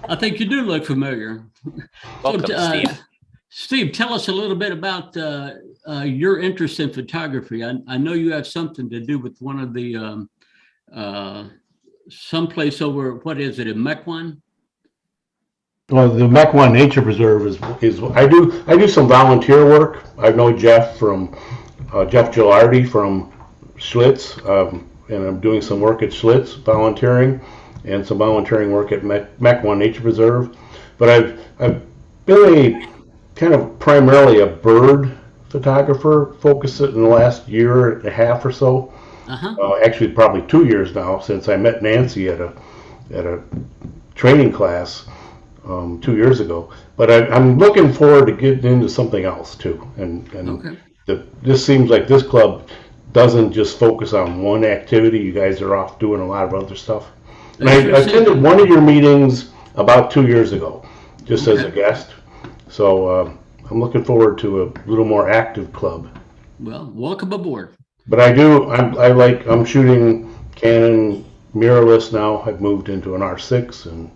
I think you do look familiar. Welcome, Steve. Steve, tell us a little bit about your interest in photography. I know you have something to do with one of the someplace over, what is it, in Mequon? Well, the Menomonee Nature Preserve is I do some volunteer work. I know Jeff from Jeff Gilardi from Schlitz, and I'm doing some work at Schlitz volunteering, and some volunteering work at Menomonee Nature Preserve. But I've been a kind of primarily a bird photographer, focused it in the last year and a half or so. Actually, probably 2 years now since I met Nancy at a training class 2 years ago. But I'm looking forward to getting into something else too. And this seems like this club doesn't just focus on one activity. You guys are off doing a lot of other stuff. And I attended one of your meetings about 2 years ago, just as a guest. So I'm looking forward to a little more active club. Well, welcome aboard. But I'm shooting Canon mirrorless now. I've moved into an R6 and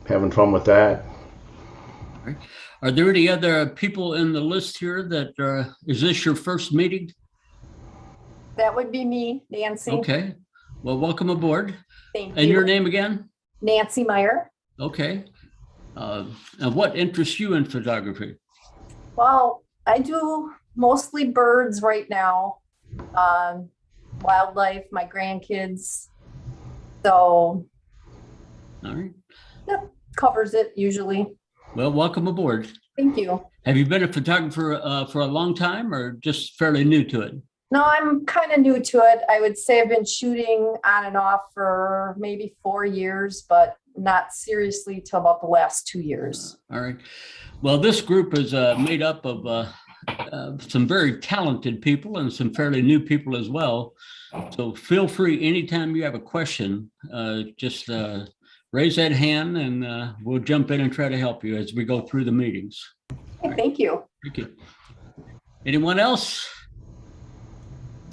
having fun with that. All right. Are there any other people in the list here that is this your first meeting? That would be me, Nancy. Okay. Well, welcome aboard. Thank you. And your name again? Nancy Meyer. Okay. And what interests you in photography? Well, I do mostly birds right now, wildlife, my grandkids. So, all right. That covers it usually. Well, welcome aboard. Thank you. Have you been a photographer for a long time or just fairly new to it? No, I'm kind of new to it. I would say I've been shooting on and off for maybe 4 years, but not seriously till about the last 2 years. All right. Well, this group is made up of some very talented people and some fairly new people as well. So feel free anytime you have a question, just raise that hand and we'll jump in and try to help you as we go through the meetings. Okay, thank you. Thank you. Anyone else?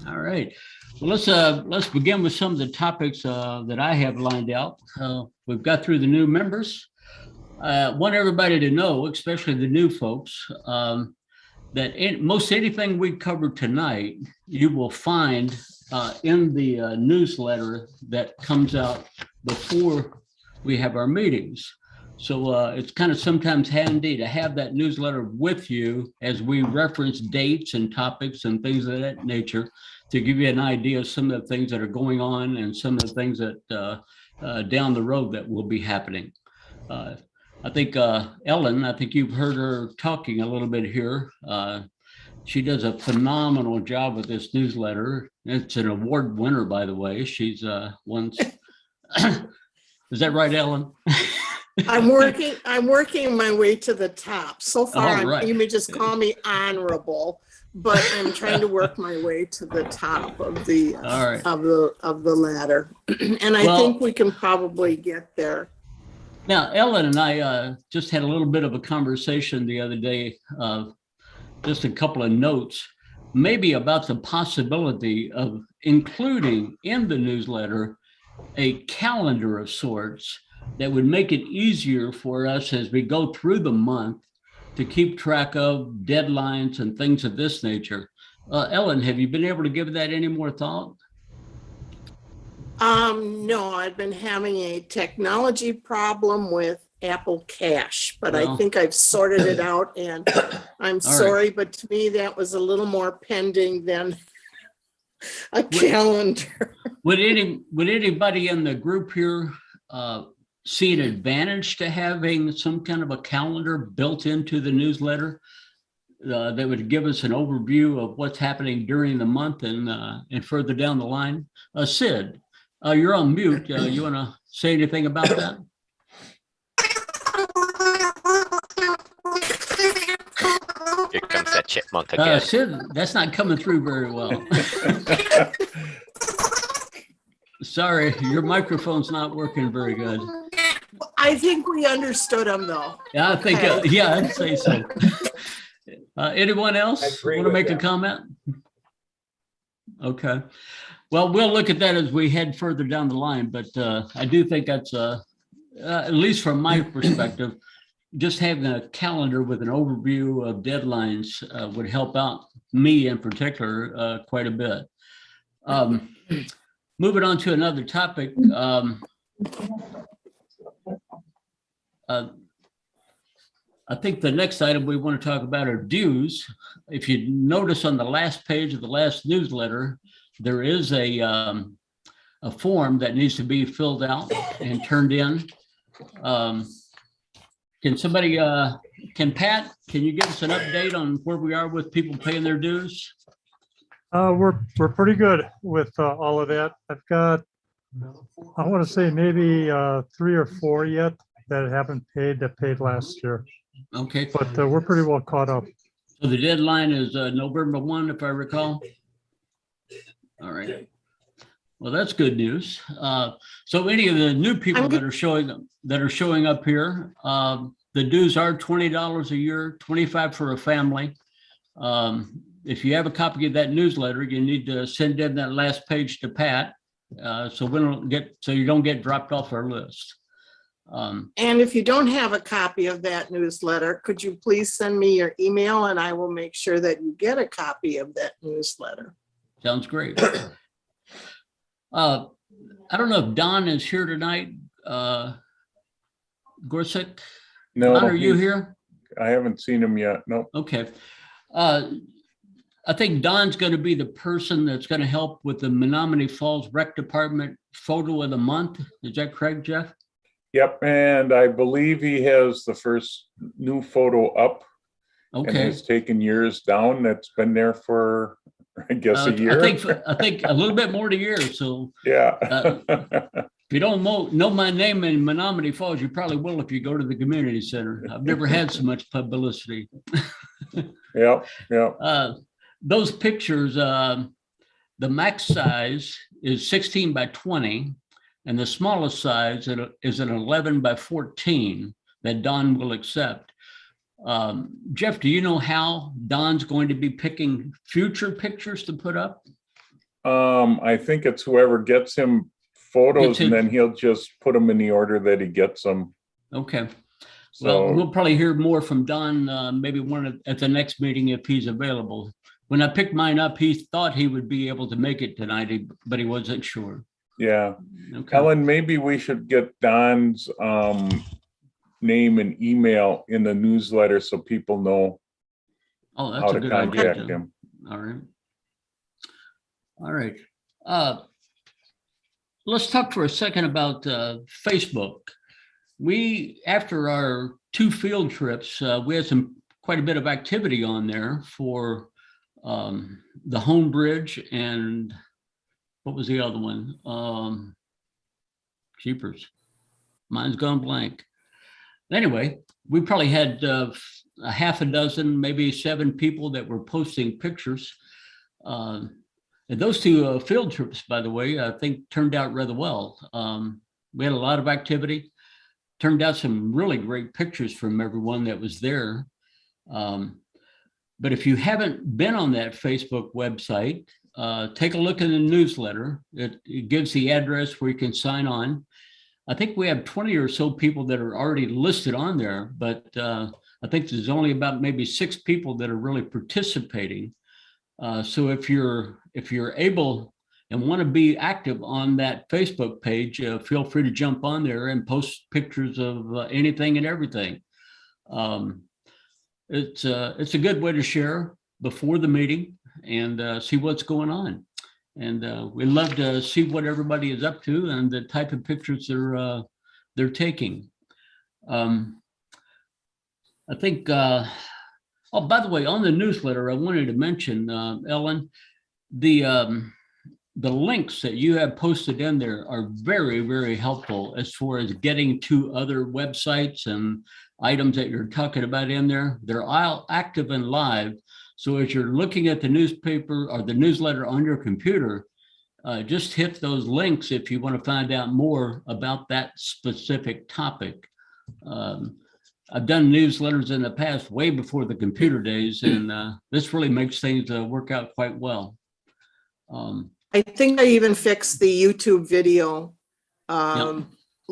All right. Well, let's begin with some of the topics that I have lined out. We've got through the new members. Want everybody to know, especially the new folks, that most anything we cover tonight, you will find in the newsletter that comes out before we have our meetings. So it's kind of sometimes handy to have that newsletter with you as we reference dates and topics and things of that nature to give you an idea of some of the things that are going on and some of the things that down the road that will be happening. I think Ellen, I think you've heard her talking a little bit here. She does a phenomenal job with this newsletter. It's an award winner, by the way. She's once. Is that right, Ellen? I'm working my way to the top. So far, right. You may just call me honorable, but I'm trying to work my way to the top of the of the ladder, and I think we can probably get there. Now, Ellen and I just had a little bit of a conversation the other day, just a couple of notes, maybe about the possibility of including in the newsletter a calendar of sorts that would make it easier for us as we go through the month to keep track of deadlines and things of this nature. Ellen, have you been able to give that any more thought? No, I've been having a technology problem with Apple Cash, but I think I've sorted it out, and I'm sorry, but to me that was a little more pending than a calendar. Would anybody in the group here see an advantage to having some kind of a calendar built into the newsletter that would give us an overview of what's happening during the month and further down the line? Sid, you're on mute. You want to say anything about that? Here comes that chipmunk again. Sid, that's not coming through very well. Sorry, your microphone's not working very good. I think we understood him, though. Yeah, I think, I'd say so. Anyone else want to make a comment? Okay. Well, we'll look at that as we head further down the line, but I do think that's at least from my perspective, just having a calendar with an overview of deadlines would help out me in particular quite a bit. Moving on to another topic. I think the next item we want to talk about are dues. If you notice on the last page of the last newsletter, there is a form that needs to be filled out and turned in. Can somebody, can you give us an update on where we are with people paying their dues? We're pretty good with all of that. I've got, I want to say maybe 3 or 4 yet that haven't paid, that paid last year, Okay, but we're pretty well caught up. so the deadline is November 1, if I recall. All right. Well, that's good news. So any of the new people that are showing up here, the dues are $20 a year, 25 for a family. If you have a copy of that newsletter, you need to send in that last page to Pat, so you don't get dropped off our list. And if you don't have a copy of that newsletter, could you please send me your email and I will make sure that you get a copy of that newsletter. Sounds great. I don't know if Don is here tonight. Gorsuch? No, Don, are you here? I haven't seen him yet. No. Okay. I think Don's going to be the person that's going to help with the Menomonee Falls Rec Department photo of the month. Is that correct, Jeff? Yep, and I believe he has the first new photo up. And Okay. it's taken years down. That's been there for, I guess, a year. I think a little bit more than a year. So Yeah. if you don't know my name in Menomonee Falls, you probably will if you go to the community center. I've never had so much publicity. Yep, yep. Those pictures, the max size is 16 by 20, and the smallest size is an 11 by 14 that Don will accept. Jeff, do you know how Don's going to be picking future pictures to put up? I think it's whoever gets him photos and then he'll just put them in the order that he gets them. Okay. So, Well, we'll probably hear more from Don, maybe at the next meeting if he's available. When I picked mine up, he thought he would be able to make it tonight, but he wasn't sure. yeah. Okay. Ellen, maybe we should get Don's name and email in the newsletter so people know Oh, how that's a to good contact idea. him. All right. All right. Let's talk for a second about Facebook. After our 2 field trips, we had quite a bit of activity on there for the Home Bridge and what was the other one? Jeepers. Mine's gone blank. Anyway, we probably had a half a dozen, maybe 7 people that were posting pictures. And those 2 field trips, by the way, I think turned out rather well. We had a lot of activity. Turned out some really great pictures from everyone that was there. But if you haven't been on that Facebook website, take a look in the newsletter. It gives the address where you can sign on. I think we have 20 or so people that are already listed on there, but I think there's only about maybe 6 people that are really participating. So if you're able and want to be active on that Facebook page, feel free to jump on there and post pictures of anything and everything. It's a good way to share before the meeting and see what's going on. And we love to see what everybody is up to and the type of pictures they're taking. I think, oh, by the way, on the newsletter, I wanted to mention, Ellen, the links that you have posted in there are very, very helpful as far as getting to other websites and items that you're talking about in there. They're all active and live. So as you're looking at the newspaper or the newsletter on your computer, just hit those links if you want to find out more about that specific topic. I've done newsletters in the past, way before the computer days, and this really makes things work out quite well. I think I even fixed the YouTube video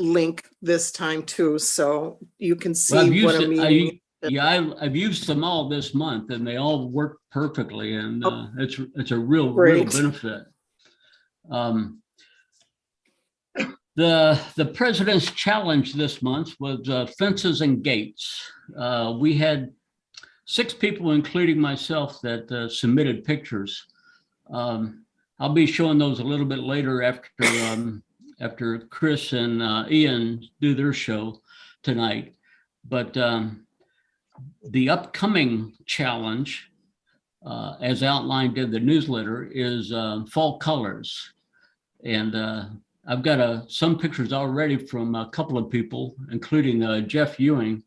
link this time too, so you can Well, I've see what used a it, meeting. I've used them all this month and they all work perfectly and Oh, it's a real great. benefit. The president's challenge this month was fences and gates. We had 6 people, including myself, that submitted pictures. I'll be showing those a little bit later after Chris and Ian do their show tonight. But the upcoming challenge, as outlined in the newsletter, is fall colors. And I've got some pictures already from a couple of people, including Jeff Ewing.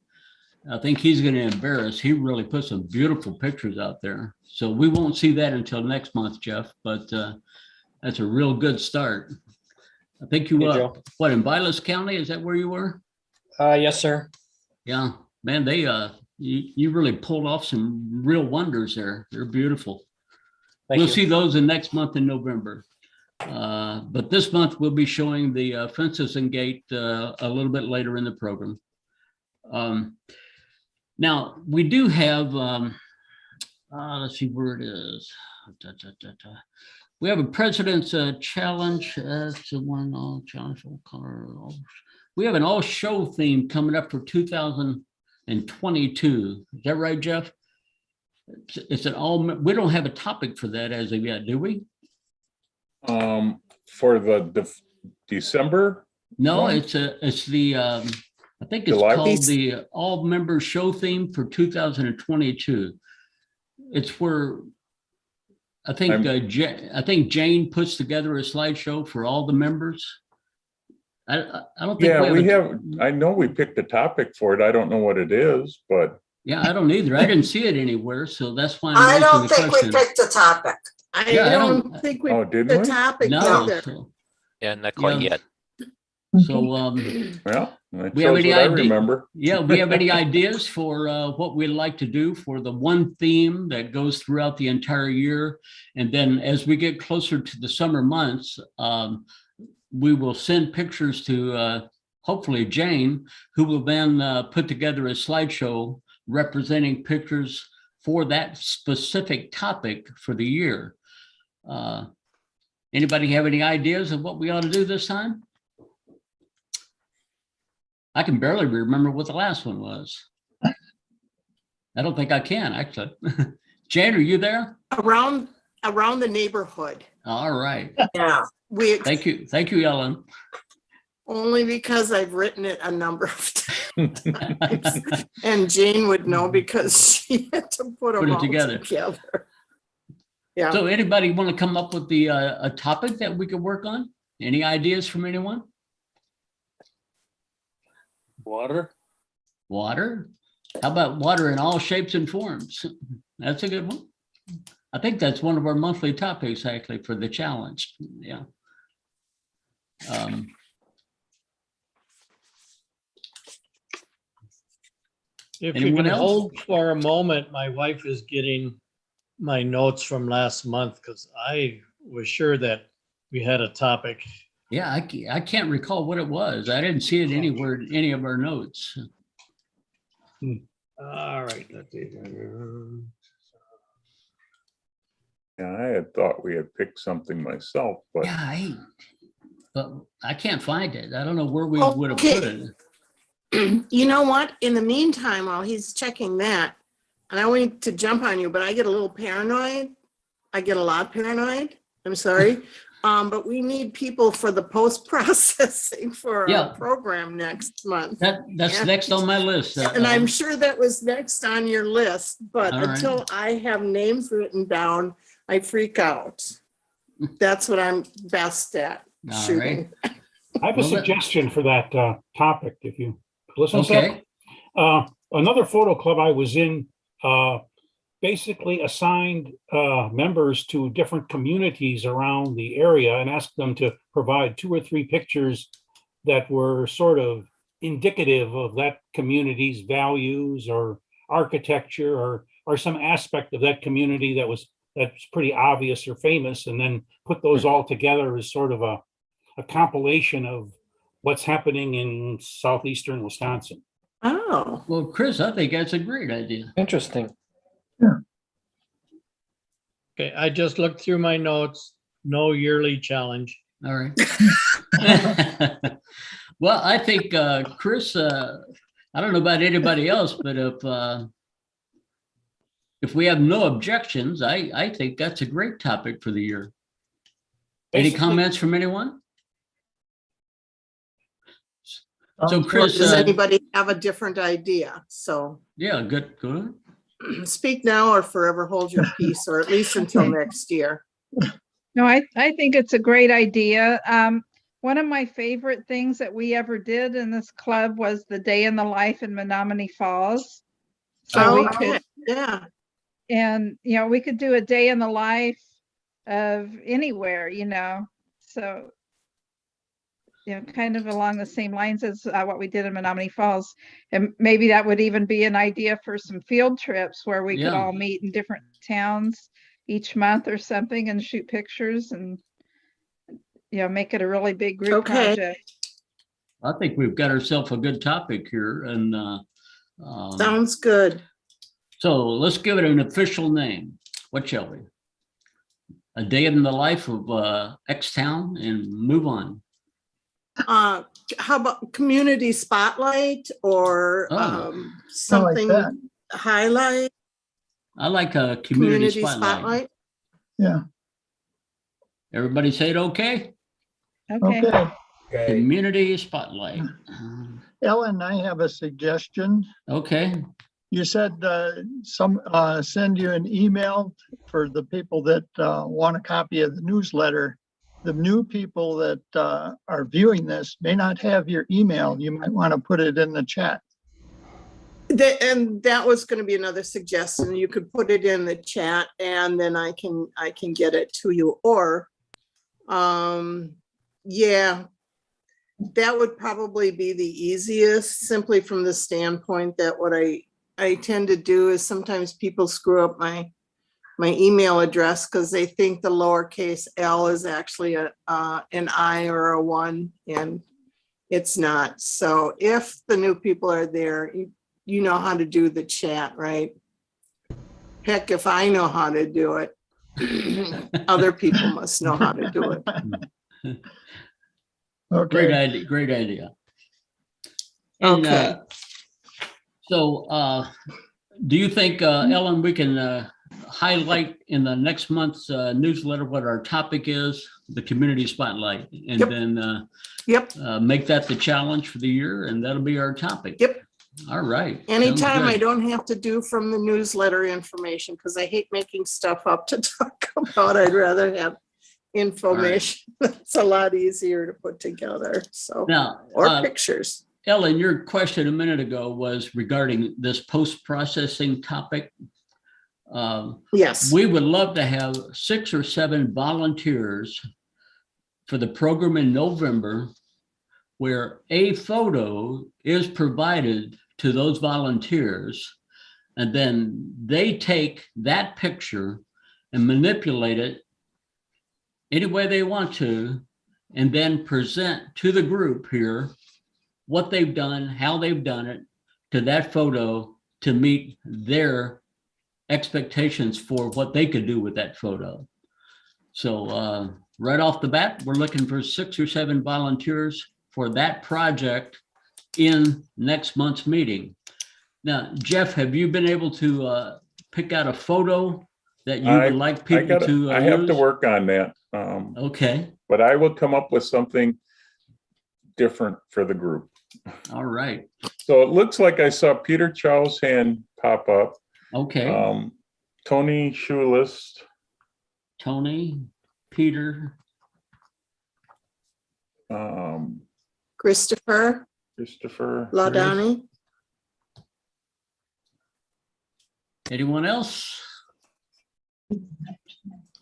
I think he's going to embarrass. He really put some beautiful pictures out there. So we won't see that until next month, Jeff, but that's a real good start. I think you, Hey, Joe. what, in Vilas County, is that where you were? Yes, sir. Yeah, man, you really pulled off some real wonders there. They're beautiful. Thank We'll you. see those in next month in November. But this month we'll be showing the fences and gate a little bit later in the program. Now we do have, let's see where it is. We have a president's challenge. That's the one all challenge. We have an all show theme coming up for 2022. Is that right, Jeff? It's an all. We don't have a topic for that as of yet, do we? For the December? No, one? it's the I think it's July? called the all member show theme for 2022. It's where I think I think Jane puts together a slideshow for all the members. I don't think Yeah, we have, I know we picked a topic for it. I don't know what it is, but Yeah, I don't either. I didn't see it anywhere, so that's why I I'm don't raising the think we question. picked a topic. I Yeah, I don't think we oh, picked didn't the we? topic No, either. Yeah, not quite Yeah. yet. so well, that We have shows any what I idea- remember. yeah, we have any ideas for what we'd like to do for the one theme that goes throughout the entire year? And then as we get closer to the summer months, we will send pictures to hopefully Jane, who will then put together a slideshow representing pictures for that specific topic for the year. Anybody have any ideas of what we ought to do this time? I can barely remember what the last one was. I don't think I can, actually. Jane, are you there? Around the neighborhood. All right. Yeah. Thank you. Thank you, Ellen. Only because I've written it a number of times. And Jane would know because she had to put them Put it all together. together. Yeah. So anybody want to come up with the a topic that we could work on? Any ideas from anyone? Water. Water? How about water in all shapes and forms? That's a good one. I think that's one of our monthly topics actually for the challenge. Yeah. If you Anyone can else? hold for a moment, my wife is getting my notes from last month because I was sure that we had a topic. Yeah, I can't recall what it was. I didn't see it anywhere in any of our notes. All right. Yeah, I had thought we had picked something myself, but Yeah, but I can't find it. I don't know where we would have put it. You know what? In the meantime, while he's checking that, and I don't need to jump on you, but I get a little paranoid. I get a lot paranoid. I'm sorry. But we need people for the post-processing for Yeah. our program next month. That's Yeah. next on my list. And I'm sure that was next on your list, but All right. until I have names written down, I freak out. That's what I'm best at, All shooting. I have a Well, that- suggestion for that topic, if you listen to Okay. it. Another photo club I was in basically assigned members to different communities around the area and asked them to provide 2 or 3 pictures that were sort of indicative of that community's values or architecture or some aspect of that community that's pretty obvious or famous, and then put those all together as sort of a compilation of what's happening in southeastern Wisconsin. Oh, Well, Chris, I think that's a great idea. Interesting. Okay, I just looked through my notes. No yearly challenge. All right. Well, I think, Chris, I don't know about anybody else, but if we have no objections, I think that's a great topic for the year. Any Basically, comments from anyone? So or Chris, does anybody have a different idea? So yeah, good. speak now or forever hold your peace, or at least until next year. No, I think it's a great idea. One of my favorite things that we ever did in this club was the day in the life in Menomonee Falls. So we Okay, could, yeah, and we could do a day in the life of anywhere, so kind of along the same lines as what we did in Menomonee Falls. And maybe that would even be an idea for some field trips where we could Yeah. all meet in different towns each month or something and shoot pictures and make it a really big group Okay. project. I think we've got ourselves a good topic here, and sounds good. so let's give it an official name. What shall we? A day in the life of X town, and move on. How about community spotlight or Oh. something that. highlight? I like a community spotlight. Spotlight. Yeah, Everybody say it okay? Okay. okay. Community spotlight. Ellen, I have a suggestion. Okay, You said send you an email for the people that want a copy of the newsletter. The new people that are viewing this may not have your email. You might want to put it in the chat. And that was going to be another suggestion. You could put it in the chat and then I can get it to you. Or yeah, that would probably be the easiest, simply from the standpoint that what I tend to do is sometimes people screw up my email address because they think the lowercase l is actually an I or a 1, and it's not. So if the new people are there, you know how to do the chat, right? Heck, if I know how to do it, other people must know how to do it. great Okay, idea, great idea. And, Okay. so do you think, Ellen, we can highlight in the next month's newsletter what our topic is, the community spotlight, and Yep. then Yep. make that the challenge for the year, and that'll be our topic. Yep. All right. Sounds Anytime I good. don't have to do from the newsletter information, because I hate making stuff up to talk about. I'd rather have information. It's a lot easier to put together. So, Now, or pictures. Ellen, your question a minute ago was regarding this post-processing topic. Yes. We would love to have 6 or 7 volunteers for the program in November, where a photo is provided to those volunteers, and then they take that picture and manipulate it any way they want to, and then present to the group here what they've done, how they've done it, to that photo to meet their expectations for what they could do with that photo. So right off the bat, we're looking for 6 or 7 volunteers for that project in next month's meeting. Now, Jeff, have you been able to pick out a photo that you would like people to I have to use? work on that. Okay, But I will come up with something different for the group. all right. So it looks like I saw Peter Chow's hand pop up. Okay, Tony Schulist, Tony, Peter, Christopher Christopher. Laudani. anyone else?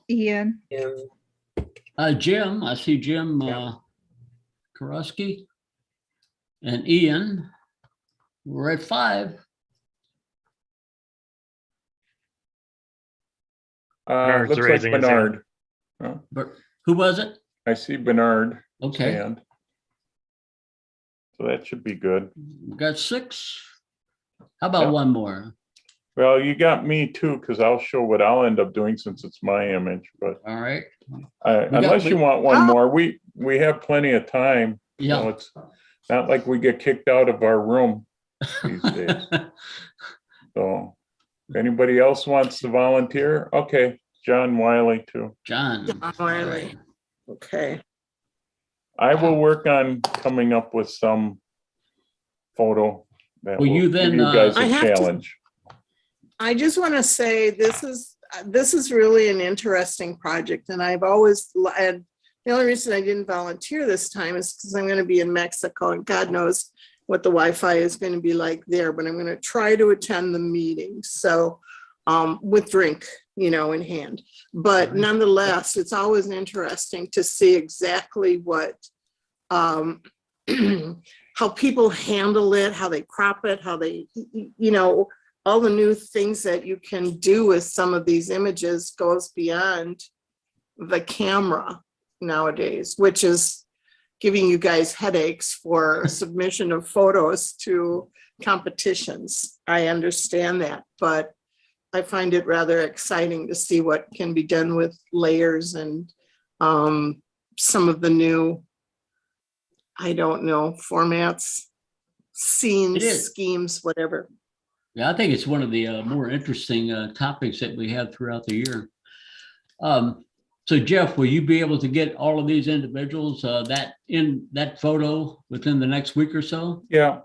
Ian. Jim, I see Jim Karosky and Ian. We're at 5. Bernard's Looks like raising his hand. Bernard. But who was it? I see Bernard. Okay. Hand. So that should be good. We got 6. How about Yeah. one more? Well, you got me too, because I'll show what I'll end up doing since it's my image, but All right. unless you want one more, we have plenty of time. Yeah. So it's not like we get kicked out of our room these days. So if anybody else wants to volunteer, okay, John Wiley too. John. Wiley. Okay. I will work on coming up with some photo that Will will you give then, you guys I a have to- challenge. I just want to say this is really an interesting project, and I've always and the only reason I didn't volunteer this time is because I'm going to be in Mexico, and God knows what the Wi-Fi is going to be like there. But I'm going to try to attend the meeting, so with drink, in hand. But nonetheless, it's always interesting to see exactly what how people handle it, how they crop it, how they, all the new things that you can do with some of these images goes beyond the camera nowadays, which is giving you guys headaches for submission of photos to competitions. I understand that, but I find it rather exciting to see what can be done with layers and some of the new, I don't know, formats, scenes, schemes, whatever. Yeah, I think it's one of the more interesting topics that we have throughout the year. So Jeff, will you be able to get all of these individuals that photo within the next week or so? Yeah.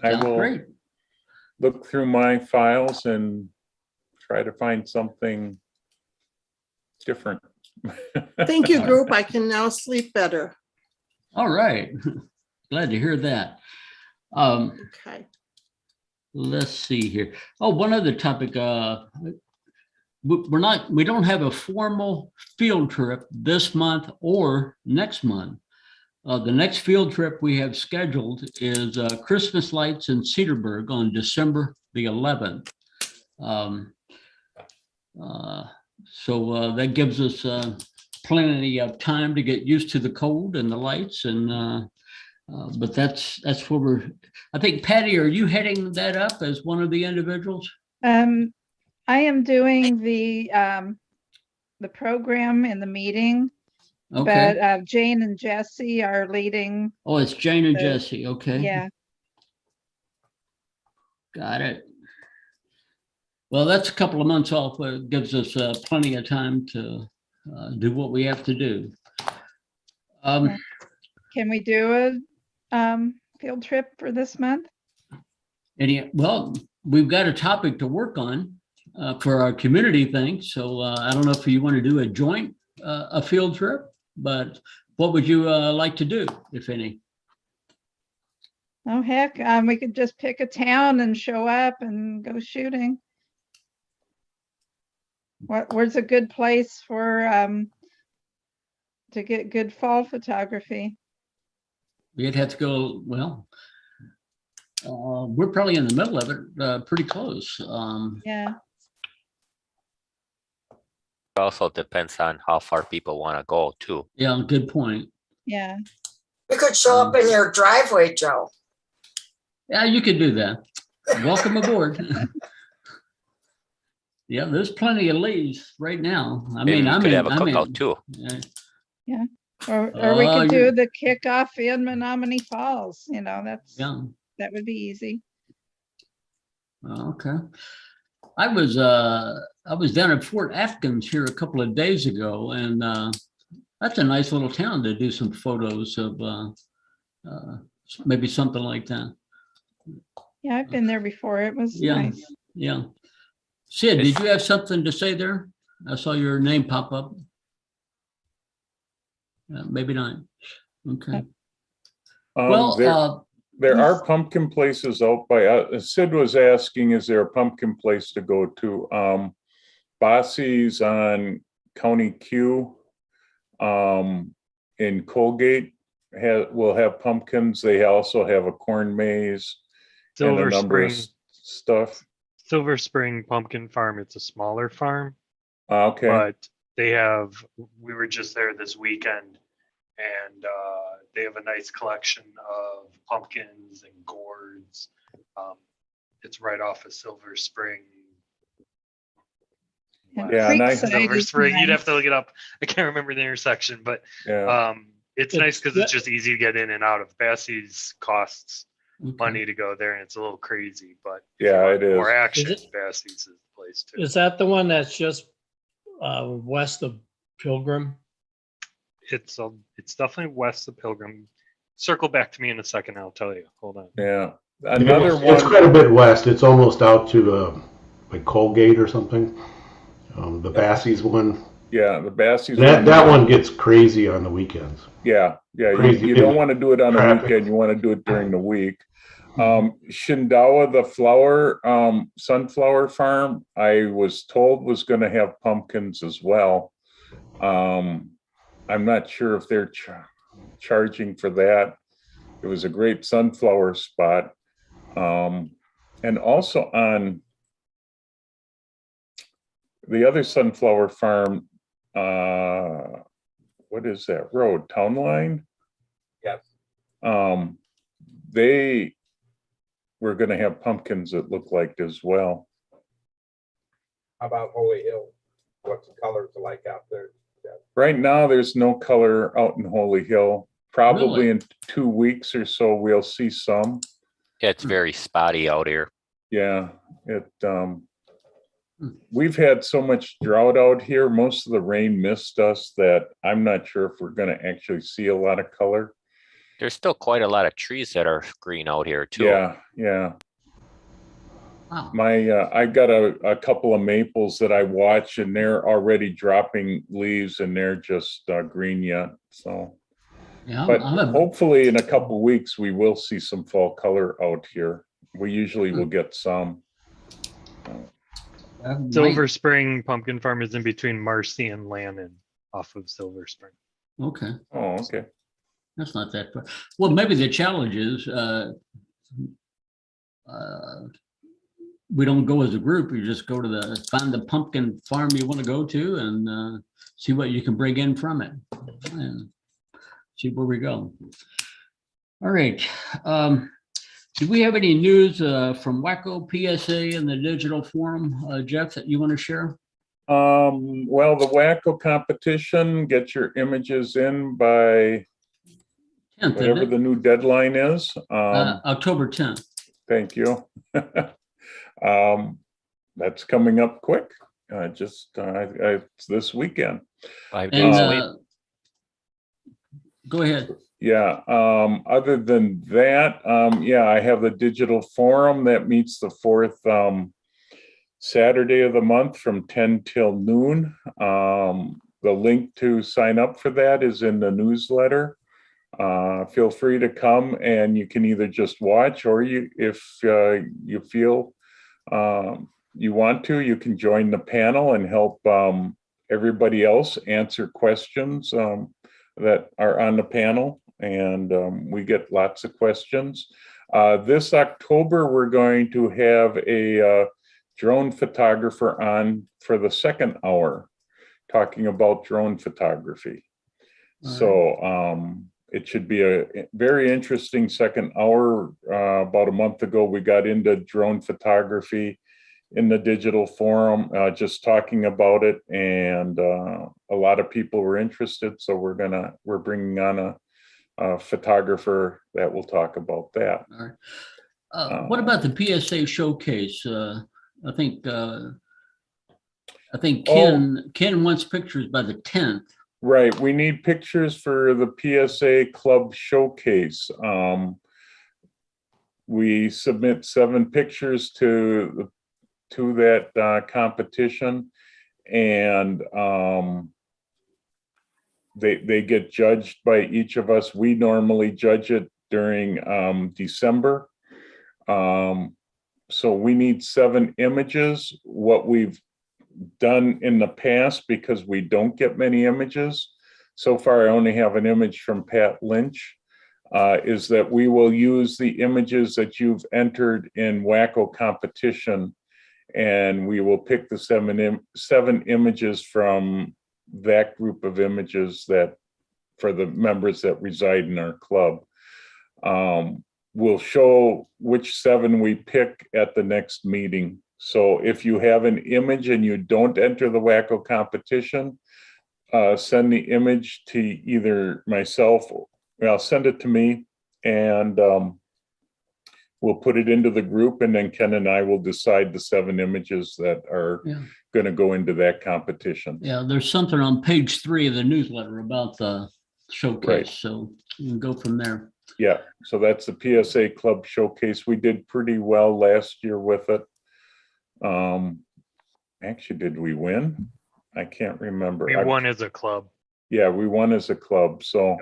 I Sounds will great. look through my files and try to find something different. Thank you, group. I can now sleep better. All right. Glad to hear that. Okay. Let's see here. Oh, one other topic. We don't have a formal field trip this month or next month. The next field trip we have scheduled is Christmas lights in Cedarburg on December the 11th. So that gives us plenty of time to get used to the cold and the lights, and but that's where I think, Patty, are you heading that up as one of the individuals? I am doing the program and the meeting, Okay. but Jane and Jesse are leading. Oh, it's Jane and Jesse. Okay. Yeah. Got it. Well, that's a couple of months off. It gives us plenty of time to do what we have to do. Can we do a field trip for this month? Well, we've got a topic to work on for our community thing. So I don't know if you want to do a joint a field trip, but what would you like to do, if any? Oh, heck, we could just pick a town and show up and go shooting. Where's a good place for to get good fall photography? We'd have to go, well, we're probably in the middle of it, pretty close. Yeah. It also depends on how far people want to go too. Yeah, good point. Yeah. You could show up in your driveway, Joe. Yeah, you could do that. Welcome aboard. Yeah, there's plenty of leaves right now. I Maybe mean, we I'm could in, have a I'm in. cookout too. Yeah. Or we could you're- do the kickoff in Menomonee Falls, Yeah. that would be easy. Okay. I was down at Fort Atkins here a couple of days ago, and that's a nice little town to do some photos of maybe something like that. Yeah, I've been there before. It was Yeah. nice. Yeah. Sid, did you have something to say there? I saw your name pop up. Maybe not. Okay. Well, there are pumpkin places out by, Sid was asking, is there a pumpkin place to go to? Bossy's on County Q in Colgate will have pumpkins. They also have a corn maze and a Silver number of Spring. stuff. Silver Spring Pumpkin Farm. It's a smaller farm, Okay. but we were just there this weekend and they have a nice collection of pumpkins and gourds. It's right off of Silver Spring. And Yeah, and I- Creekside Silver is Spring. You'd have to nice. look it up. I can't remember the intersection, but Yeah, it's It's- nice because it's just easy to get in and out of. Bassie's costs Okay. money to go there, and it's a little crazy, but if you yeah, want it more is. action, Is it- Bassie's is the place too. Is that the one that's just west of Pilgrim? It's definitely west of Pilgrim. Circle back to me in a second. I'll tell you. Hold on. Yeah. Another It's one, quite a bit west. It's almost out to like Colgate or something. The Bassie's one. yeah, the Bassie's. That one gets crazy on the weekends. Yeah, you Crazy. don't want to do it on a Traffic. weekend. You want to do it during the week. Shindawa, the sunflower farm, I was told was going to have pumpkins as well. I'm not sure if they're charging for that. It was a great sunflower spot. And also on the other sunflower farm, what is that road? Town Line? Yes. They were going to have pumpkins, it looked like, as well. How about Holy Hill? What's the colors like out there? Right now, there's no color out in Holy Hill. Probably Really? in 2 weeks or so, we'll see some. Yeah, it's very spotty out here. Yeah, we've had so much drought out here. Most of the rain missed us that I'm not sure if we're going to actually see a lot of color. There's still quite a lot of trees that are green out here too. Yeah. Wow. I got a couple of maples that I watch, and they're already dropping leaves, and they're just green yet. So, Yeah, but I'm a- hopefully in a couple weeks we will see some fall color out here. We usually will get some. Silver Spring Pumpkin Farm is in between Marcy and Lannon off of Silver Spring. Okay, Oh, okay. that's not that far. Well, maybe the challenge is we don't go as a group. You just go to find the pumpkin farm you want to go to and see what you can bring in from it. And see where we go. All right. Do we have any news from WACO, PSA, and the digital forum, Jeff, that you want to share? Well, the WACO competition, get your images in by 10th, whatever isn't the it? new deadline is. October 10th. Thank you. That's coming up quick. It's this weekend. 5 days away. And go ahead. Yeah. Other than that, yeah, I have the digital forum that meets the fourth Saturday of the month from 10 till noon. The link to sign up for that is in the newsletter. Feel free to come, and you can either just watch, or if you feel you want to, you can join the panel and help everybody else answer questions that are on the panel. And we get lots of questions. This October, we're going to have a drone photographer on for the second hour, talking about drone photography. So it should be a very interesting second hour. About a month ago, we got into drone photography in the digital forum, just talking about it, and a lot of people were interested. So we're bringing on a photographer that will talk about that. All right. What about the PSA showcase? I think Ken wants pictures by the 10th. Right, we need pictures for the PSA Club Showcase. We submit 7 pictures to that competition, and they get judged by each of us. We normally judge it during December. So we need 7 images. What we've done in the past, because we don't get many images, so far I only have an image from Pat Lynch, is that we will use the images that you've entered in WACO competition, and we will pick the 7 images from that group of images that for the members that reside in our club. We'll show which 7 we pick at the next meeting. So if you have an image and you don't enter the Wacko competition, send the image to either myself, well, send it to me, and we'll put it into the group, and then Ken and I will decide the 7 images that are going to go into that competition. Yeah, there's something on page 3 of the newsletter about the showcase, Right. so you can go from there. Yeah, so that's the PSA Club Showcase. We did pretty well last year with it. Actually, did we win? I can't remember. We won as a club. Yeah, we won as a club. So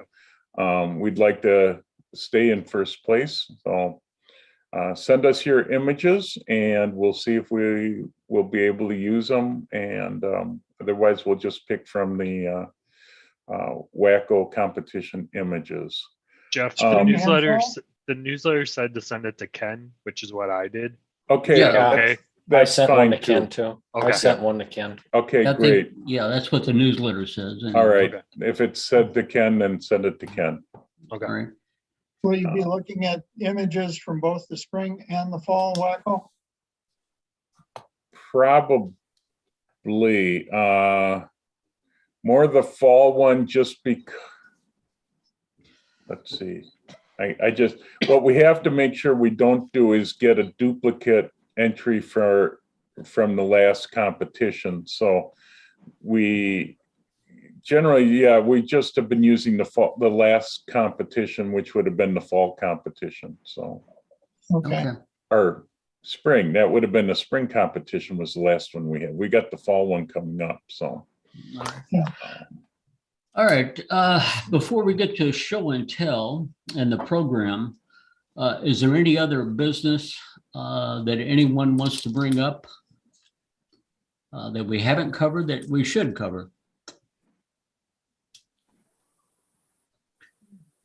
we'd like to stay in first place. So send us your images and we'll see if we will be able to use them. And otherwise, we'll just pick from the Wacko competition images. Jeff, the newsletter said to send it to Ken, which is what I did. Okay. Yeah. Okay. I That's sent fine one to Ken too. too. I Okay. sent one to Ken. Okay, I great. think, yeah, that's what the newsletter says. All right. Okay. If it's said to Ken, then send it to Ken. Okay. All right. Will you be looking at images from both the spring and the fall Wacko? Probably more the fall one, just because, let's see. I just, what we have to make sure we don't do is get a duplicate entry from the last competition. So we generally, we just have been using the last competition, which would have been the fall competition. So, Okay. or spring, that would have been the spring competition was the last one we had. We got the fall one coming up. So, All right. Before we get to show and tell and the program, is there any other business that anyone wants to bring up that we haven't covered that we should cover?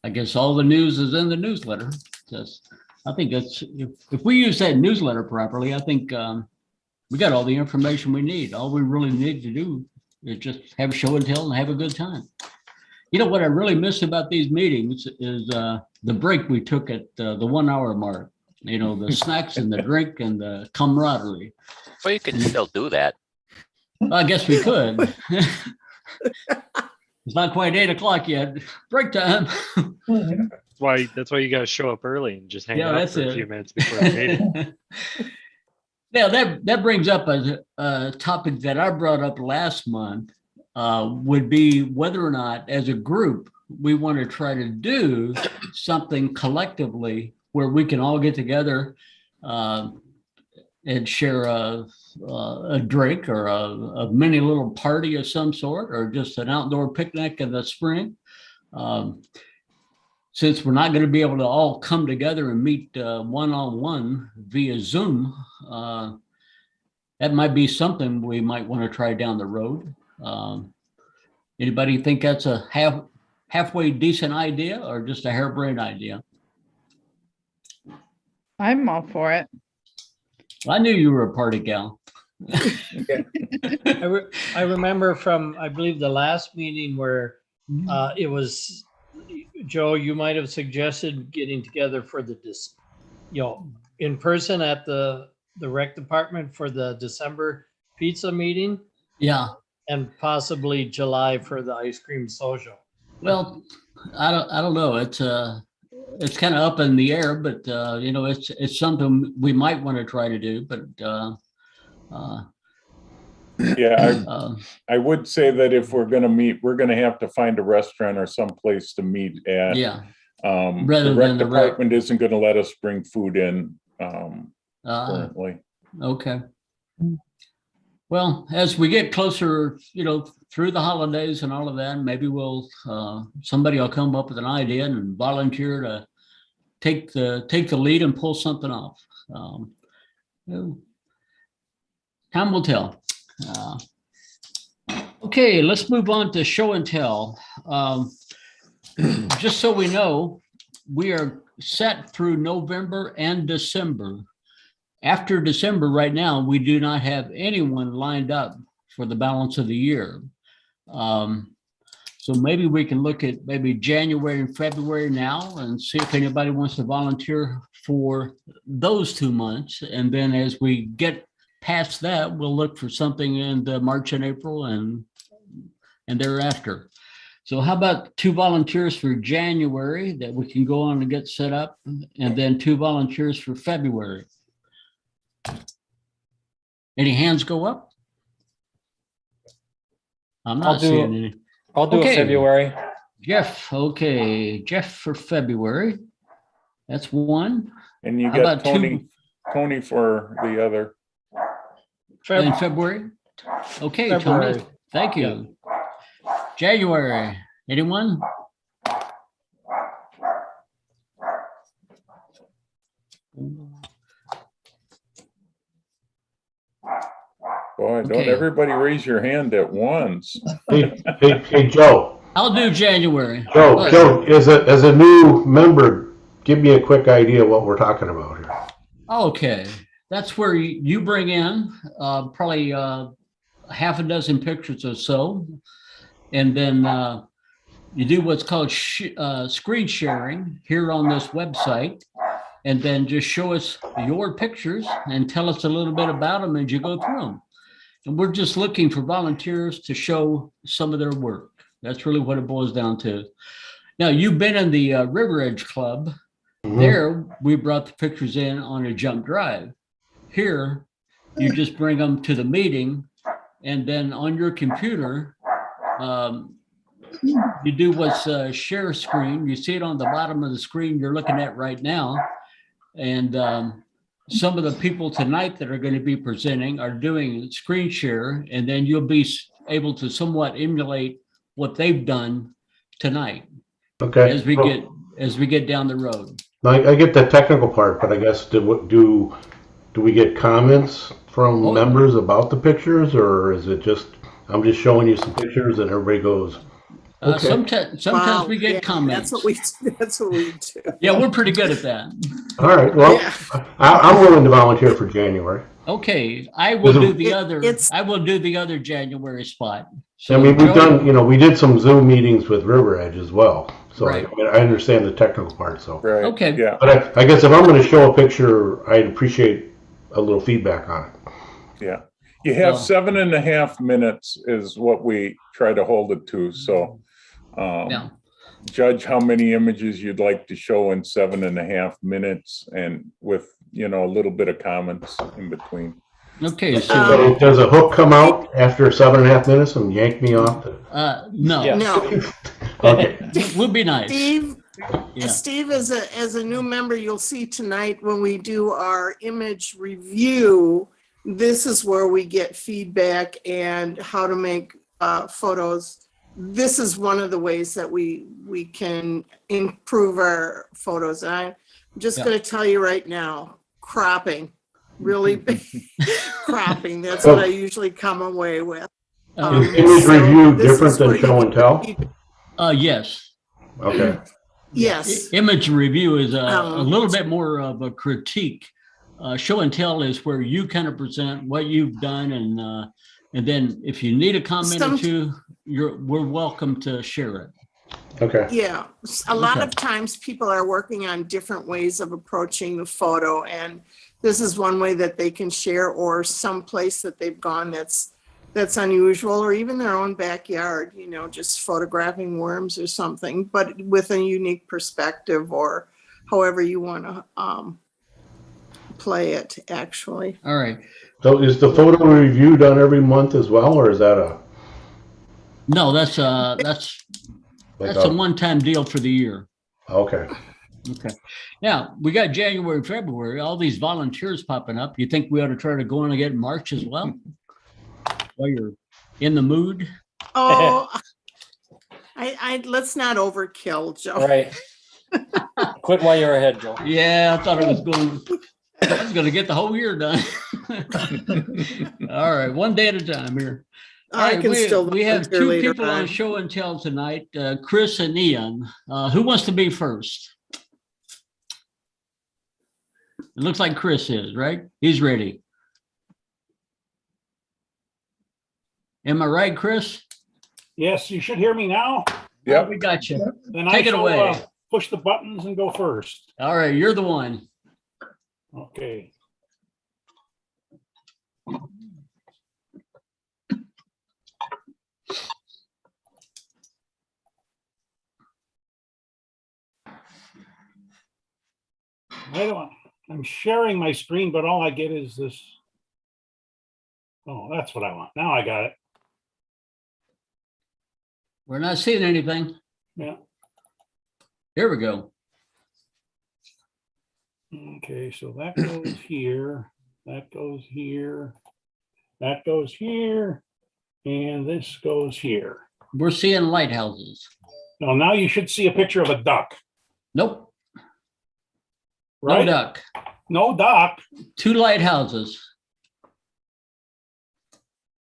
I guess all the news is in the newsletter. I think that's, if we use that newsletter properly, I think we got all the information we need. All we really need to do is just have show and tell and have a good time. You know, what I really miss about these meetings is the break we took at the 1 hour mark, you know, the snacks and the drink and the camaraderie. Well, you can still do that. Well, I guess we could. It's not quite 8 o'clock yet. Break time. That's why you got to show up early and just hang out for a few minutes before the meeting. Now that brings up a topic that I brought up last month, would be whether or not as a group, we want to try to do something collectively where we can all get together and share a drink or a mini little party of some sort, or just an outdoor picnic in the spring. Since we're not going to be able to all come together and meet one-on-one via Zoom, that might be something we might want to try down the road. Anybody think that's a halfway decent idea or just a harebrained idea? I'm all for it. I knew you were a party gal. I remember from, I believe, the last meeting where it was, Joe, you might have suggested getting together for in person at the rec department for the December pizza meeting. Yeah. And possibly July for the ice cream social. Well, I don't know. It's kind of up in the air, but you know, it's something we might want to try to do. But I would say that if we're going to meet, we're going to have to find a restaurant or some place to meet at. Yeah. The rec department isn't going to let us bring food in currently. Okay. Well, as we get closer, you know, through the holidays and all of that, maybe somebody will come up with an idea and volunteer to take the lead and pull something off. Time will tell. Okay, let's move on to show and tell. Just so we know, we are set through November and December. After December, right now, we do not have anyone lined up for the balance of the year. So So maybe we can look at maybe January and February now and see if anybody wants to volunteer for those 2 months. And then as we get past that, we'll look for something in the March and April and thereafter. So how about 2 volunteers for January that we can go on and get set up, and then 2 volunteers for February? Any hands go up? I'm not seeing any. I'll do Okay. a February. Jeff, okay, Jeff for February. That's 1. And you How got about 2 Tony for the other. in February? Okay, February. Tony, thank you. January, anyone? Boy, don't Okay. everybody raise your hand at once. Hey, Joe. I'll do January. Joe, as a new member, give me a quick idea what we're talking about here. Okay, that's where you bring in probably half a dozen pictures or so. And then you do what's called screen sharing here on this website. And then just show us your pictures and tell us a little bit about them as you go through them. And we're just looking for volunteers to show some of their work. That's really what it boils down to. Now, you've been in the River Edge Club. Mhm. There, we brought the pictures in on a jump drive. Here, you just bring them to the meeting, and then on your computer, you do what's share screen. You see it on the bottom of the screen you're looking at right now. And some of the people tonight that are going to be presenting are doing screen share, and then you'll be able to somewhat emulate what they've done tonight. Okay. As we get down the road. I get the technical part, but I guess do we get comments from members about the pictures, or is it just I'm just showing you some pictures and everybody goes? Okay. Sometimes Wow, we get yeah, comments. That's what we do. Yeah, we're pretty good at that. All right. Well, Yeah. I'm willing to volunteer for January. Okay, I will do the It's- other January spot. I mean, we've Joe- done, we did some Zoom meetings with River Edge as well. So Right. I mean, I understand the technical part. So, Right. Okay. Yeah. but I guess if I'm going to show a picture, I'd appreciate a little feedback on it. Yeah. You have Well- 7.5 minutes is what we try to hold it to. So Yeah. judge how many images you'd like to show in 7.5 minutes, and with, a little bit of comments in between. Okay, So so does a hook come out after 7.5 minutes and yank me off? no, Yeah. No, Okay. would be nice. Steve, Yeah. Steve, as a new member, you'll see tonight when we do our image review, this is where we get feedback and how to make photos. This is one of the ways that we can improve our photos. And I'm just Yeah. going to tell you right now, cropping, really cropping. That's what I usually come away with. Is image so review this different is where than you show get and tell? feedback. Yes. Okay. Yes. Image review is a Um, little bit more of a critique. Show and tell is where you kind of present what you've done, and then if you need a comment or Some- two, we're welcome to share it. Okay. Yeah, a lot Okay. of times people are working on different ways of approaching the photo, and this is one way that they can share, or some place that they've gone that's unusual, or even their own backyard, just photographing worms or something, but with a unique perspective, or however you want to play it, actually. All right. So is the photo review done every month as well, or is that No, that's like a one-time deal for the year. okay? Okay. Now, we got January, February, all these volunteers popping up. You think we ought to try to go in and get March as well? While you're in the mood? Oh, let's not overkill, Joe. Right. Quit while you're ahead, Joe. Yeah, I thought I was going to get the whole year done. All right, one day at a time here. All I right, can still we have volunteer two later people on on. show and tell tonight, Chris and Ian. Who wants to be first? It looks like Chris is, right? He's ready. Am I right, Chris? Yes, you should hear me now. Yep. We got you. Then Take it shall, away. push the buttons and go first. All right, you're the one. Okay. I'm sharing my screen, but all I get is this. Oh, that's what I want. Now I got it. We're not seeing anything. Yeah. Here we go. Okay, so that goes here, that goes here, that goes here, and this goes here. We're seeing lighthouses. Well, now you should see a picture of a duck, Nope, right? no duck. No duck. 2 lighthouses.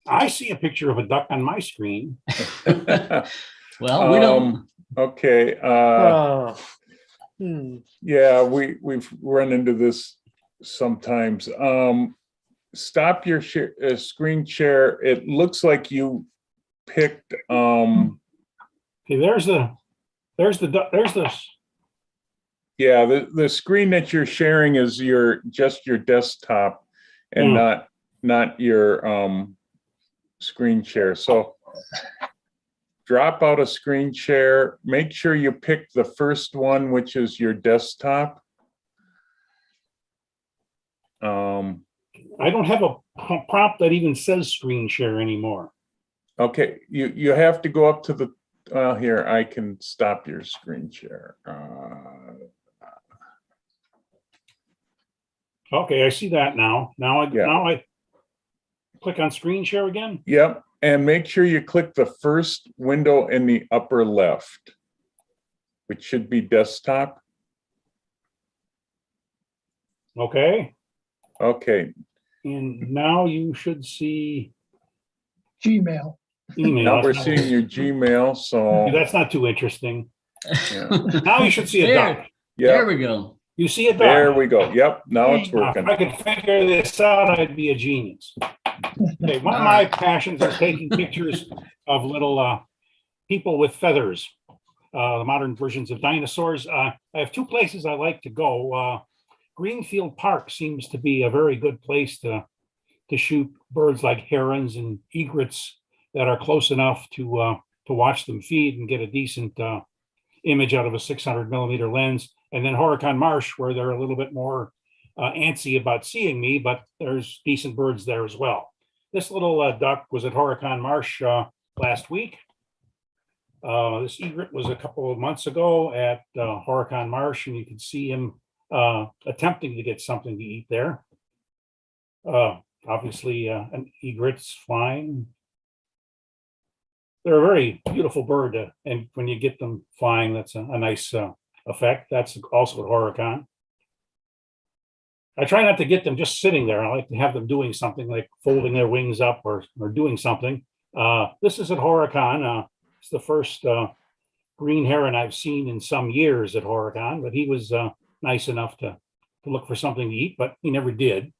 I see a picture of a duck on my screen. Well, we don't. Okay. Yeah, we've run into this sometimes. Stop your screen share. It looks like you picked. Okay, there's this. Yeah, the screen that you're sharing is just your desktop, and not your screen share. So drop out a screen share. Make sure you pick the first one, which is your desktop. I don't have a prompt that even says screen share anymore. Okay, you have to go up to the. Here, I can stop your screen share. Okay, I see that now. Now I click on screen share again. Yep, and make sure you click the first window in the upper left, which should be desktop. Okay. Okay. And now you should see Gmail. Email. Now we're seeing your Gmail, so that's not too interesting. yeah. Now you should see a duck. There we go. You see a duck. There we go. Yep, now it's working. If I could figure this out, I'd be a genius. Okay, one of my passions is taking pictures of little people with feathers, the modern versions of dinosaurs. I have 2 places I like to go. Greenfield Park seems to be a very good place to shoot birds like herons and egrets that are close enough to watch them feed and get a decent image out of a 600mm lens. And then Horicon Marsh, where they're a little bit more antsy about seeing me, but there's decent birds there as well. This little duck was at Horicon Marsh last week. This egret was a couple of months ago at Horicon Marsh, and you can see him attempting to get something to eat there. Obviously, an egret's flying. They're a very beautiful bird, and when you get them flying, that's a nice effect. That's also at Horicon. I try not to get them just sitting there. I like to have them doing something, like folding their wings up or doing something. This is at Horicon. It's the first green heron I've seen in some years at Horicon, but he was nice enough to look for something to eat, but he never did.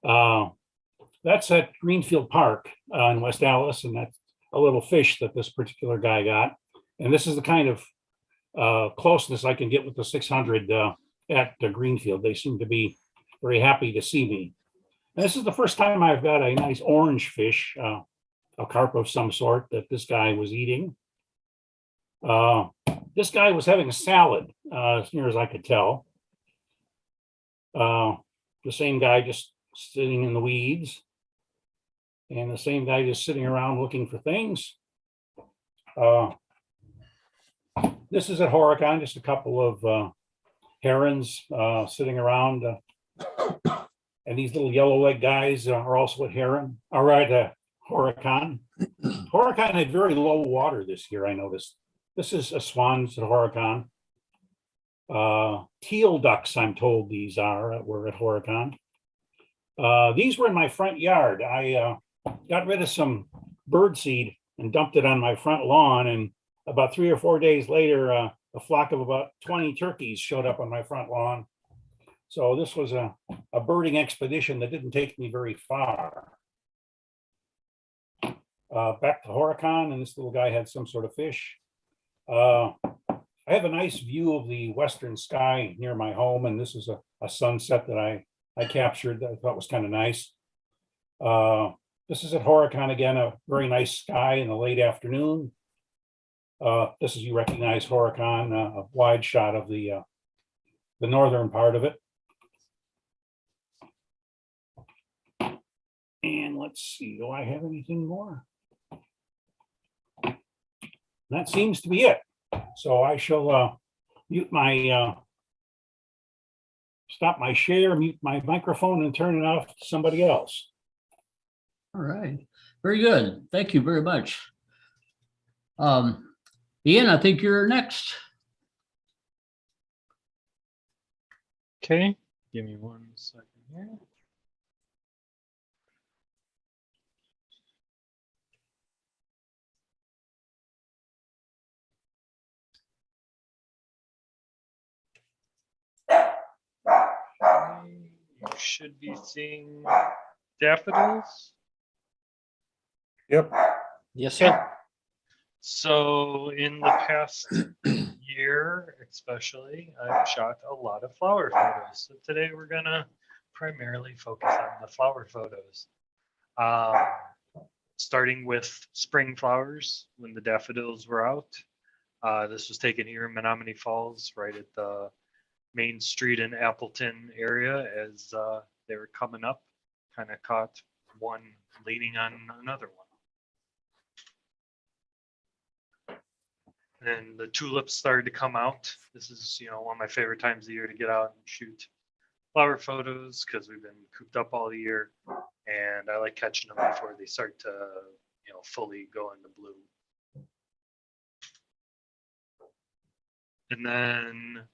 That's at Greenfield Park in West Allis, and that's a little fish that this particular guy got. And this is the kind of closeness I can get with the 600 at Greenfield. They seem to be very happy to see me. And this is the first time I've got a nice orange fish, a carp of some sort that this guy was eating. This guy was having a salad, as near as I could tell. The same guy just sitting in the weeds. And the same guy just sitting around looking for things. This is at Horicon, just a couple of herons sitting around. And these little yellow leg guys are also at Horicon. Horicon had very low water this year, I noticed. This is a swans at Horicon. Teal ducks, I'm told these were at Horicon. These were in my front yard. I got rid of some bird seed and dumped it on my front lawn. And about 3 or 4 days later, a flock of about 20 turkeys showed up on my front lawn. So this was a birding expedition that didn't take me very far. Back to Horicon, and this little guy had some sort of fish. I have a nice view of the western sky near my home, and this is a sunset that I captured that I thought was kind of nice. This is at Horicon again, a very nice sky in the late afternoon. This is, you recognize Horicon, a wide shot of the northern part of it. And let's see, do I have anything more? That seems to be it. So I shall mute my, stop my share, mute my microphone and turn it off to somebody else. All right, very good. Thank you very much. Ian, I think you're next. Okay, give me 1 second here. You should be seeing daffodils. Yep. Yes, sir. So in the past year, especially, I've shot a lot of flower photos. So today we're gonna primarily focus on the flower photos. Starting with spring flowers when the daffodils were out. This was taken here in Menomonee Falls, right at the Main Street in Appleton area as they were coming up. Kind of caught one leaning on another one. And the tulips started to come out. This is, one of my favorite times of the year to get out and shoot flower photos because we've been cooped up all year, and I like catching them before they start to, fully go into bloom. And then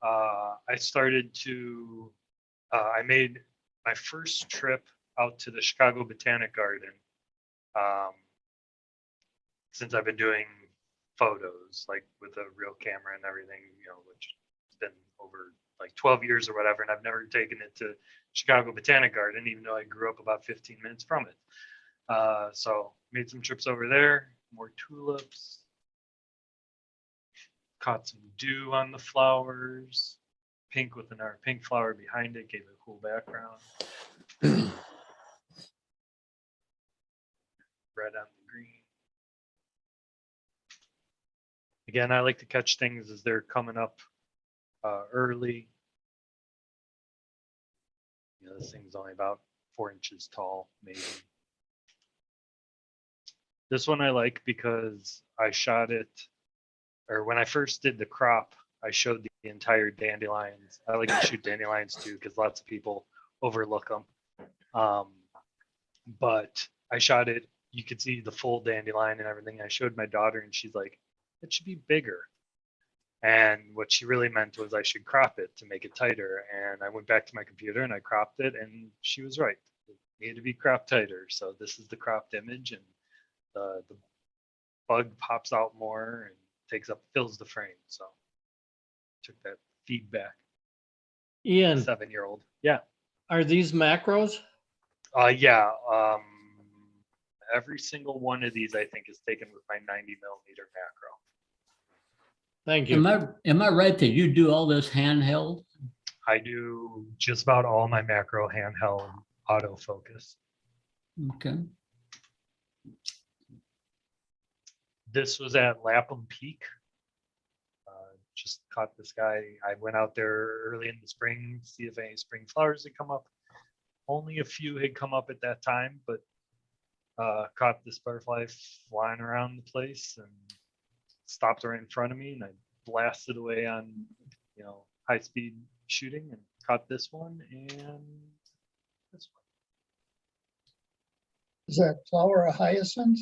I started to, I made my first trip out to the Chicago Botanic Garden since I've been doing photos, like with a real camera and everything, which has been over like 12 years or whatever, and I've never taken it to Chicago Botanic Garden, even though I grew up about 15 minutes from it. So made some trips over there, more tulips, caught some dew on the flowers, pink with another pink flower behind it, gave it a cool background. Red on the green. Again, I like to catch things as they're coming up early. This thing's only about 4 inches tall, maybe. This one I like because I shot it, or when I first did the crop, I showed the entire dandelions. I like to shoot dandelions too because lots of people overlook them. But I shot it, you could see the full dandelion and everything. I showed my daughter and she's like, it should be bigger. And what she really meant was I should crop it to make it tighter. And I went back to my computer and I cropped it, and she was right. It needed to be cropped tighter. So this is the cropped image, and the bug pops out more and fills the frame. So took that feedback. Ian, 7-year-old. Yeah. are these macros? Yeah. Every single one of these I think is taken with my 90mm macro. Thank you. Am I right that you do all this handheld? I do just about all my macro handheld autofocus. Okay. This was at Lapham Peak. Just caught this guy. I went out there early in the spring to see if any spring flowers had come up. Only a few had come up at that time, but caught this butterfly flying around the place and stopped right in front of me, and I blasted away on, high speed shooting and caught this one and this one. Is that flower a hyacinth?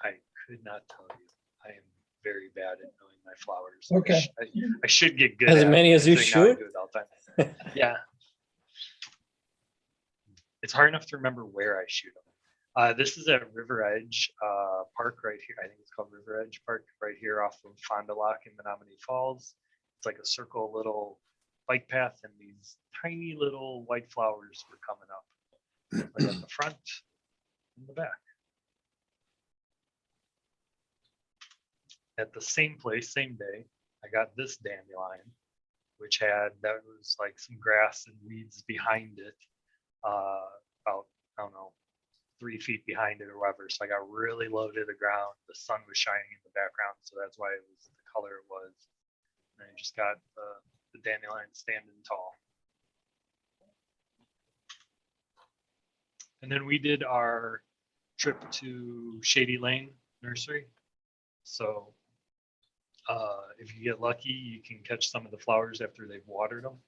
I could not tell you. I am very bad at knowing my flowers. Okay. I should get good As at many it, as you considering now I shoot? do it all the time. Yeah. It's hard enough to remember where I shoot them. This is at River Edge Park right here. I think it's called River Edge Park right here off of Fond du Lac in Menomonee Falls. It's like a circle little bike path, and these tiny little white flowers were coming up, like at the front and the back. at the same place, same day, I got this dandelion, which that was like some grass and weeds behind it, about, I don't know, 3 feet behind it or whatever. So I got really low to the ground. The sun was shining in the background, so that's why it was the color it was. And I just got the dandelion standing tall. And then we did our trip to Shady Lane Nursery. So if you get lucky, you can catch some of the flowers after they've watered them.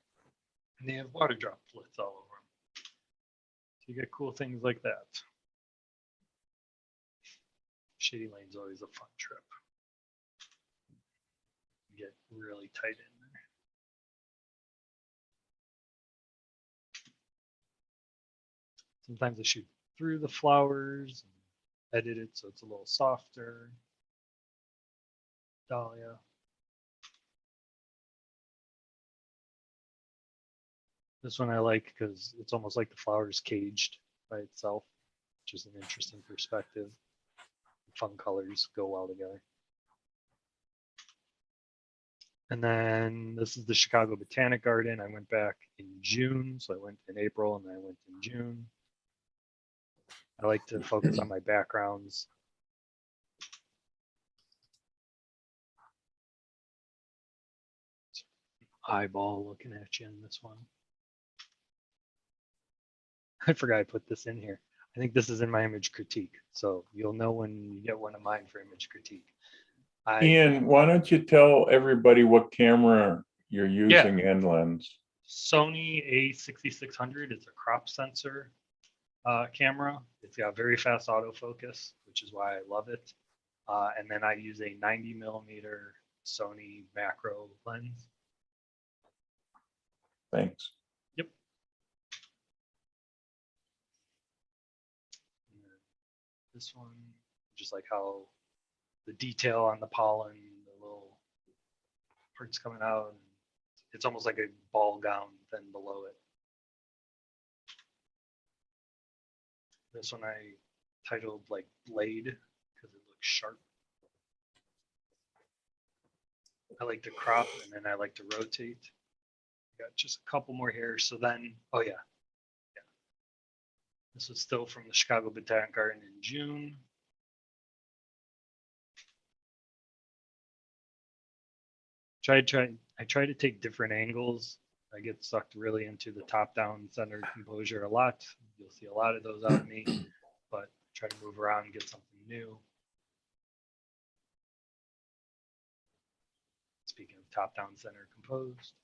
And they have water droplets all over them. So you get cool things like that. Shady Lane's always a fun trip. You get really tight in there. Sometimes I shoot through the flowers and edit it so it's a little softer. Dahlia. This one I like because it's almost like the flower is caged by itself, which is an interesting perspective. Fun colors go well together. And then this is the Chicago Botanic Garden. I went back in June, so I went in April and then I went in June. I like to focus on my backgrounds. Eyeball looking at you in this one. I forgot I put this in here. I think this is in my image critique. So you'll know when you get one of mine for image critique. Ian, why don't you tell everybody what camera you're using and lens? Sony A6600 is a crop sensor camera. It's got very fast autofocus, which is why I love it. And then I use a 90mm Sony macro lens. Thanks. Yep. This one, just like how the detail on the pollen, the little parts coming out, it's almost like a ball gown then below it. This one I titled like Blade because it looks sharp. I like to crop and then I like to rotate. Got just a couple more here. So then, oh yeah. This is still from the Chicago Botanic Garden in June. I try to take different angles. I get sucked really into the top-down center composure a lot. You'll see a lot of those out of me, but try to move around and get something new. Speaking of top-down center composed.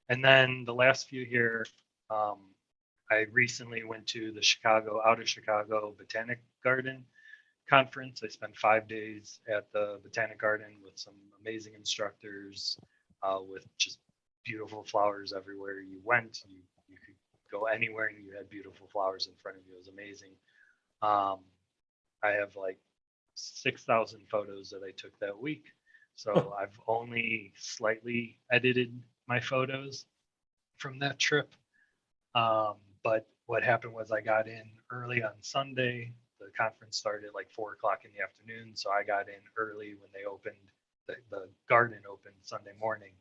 And then the last few here, I recently went to the out of Chicago Botanic Garden conference. I spent 5 days at the Botanic Garden with some amazing instructors, with just beautiful flowers everywhere you went. You could go anywhere and you had beautiful flowers in front of you. It was amazing. I have like 6,000 photos that I took that week. So I've only slightly edited my photos from that trip. But what happened was I got in early on Sunday. The conference started at like 4 o'clock in the afternoon. So I got in early when they opened, the garden opened Sunday morning,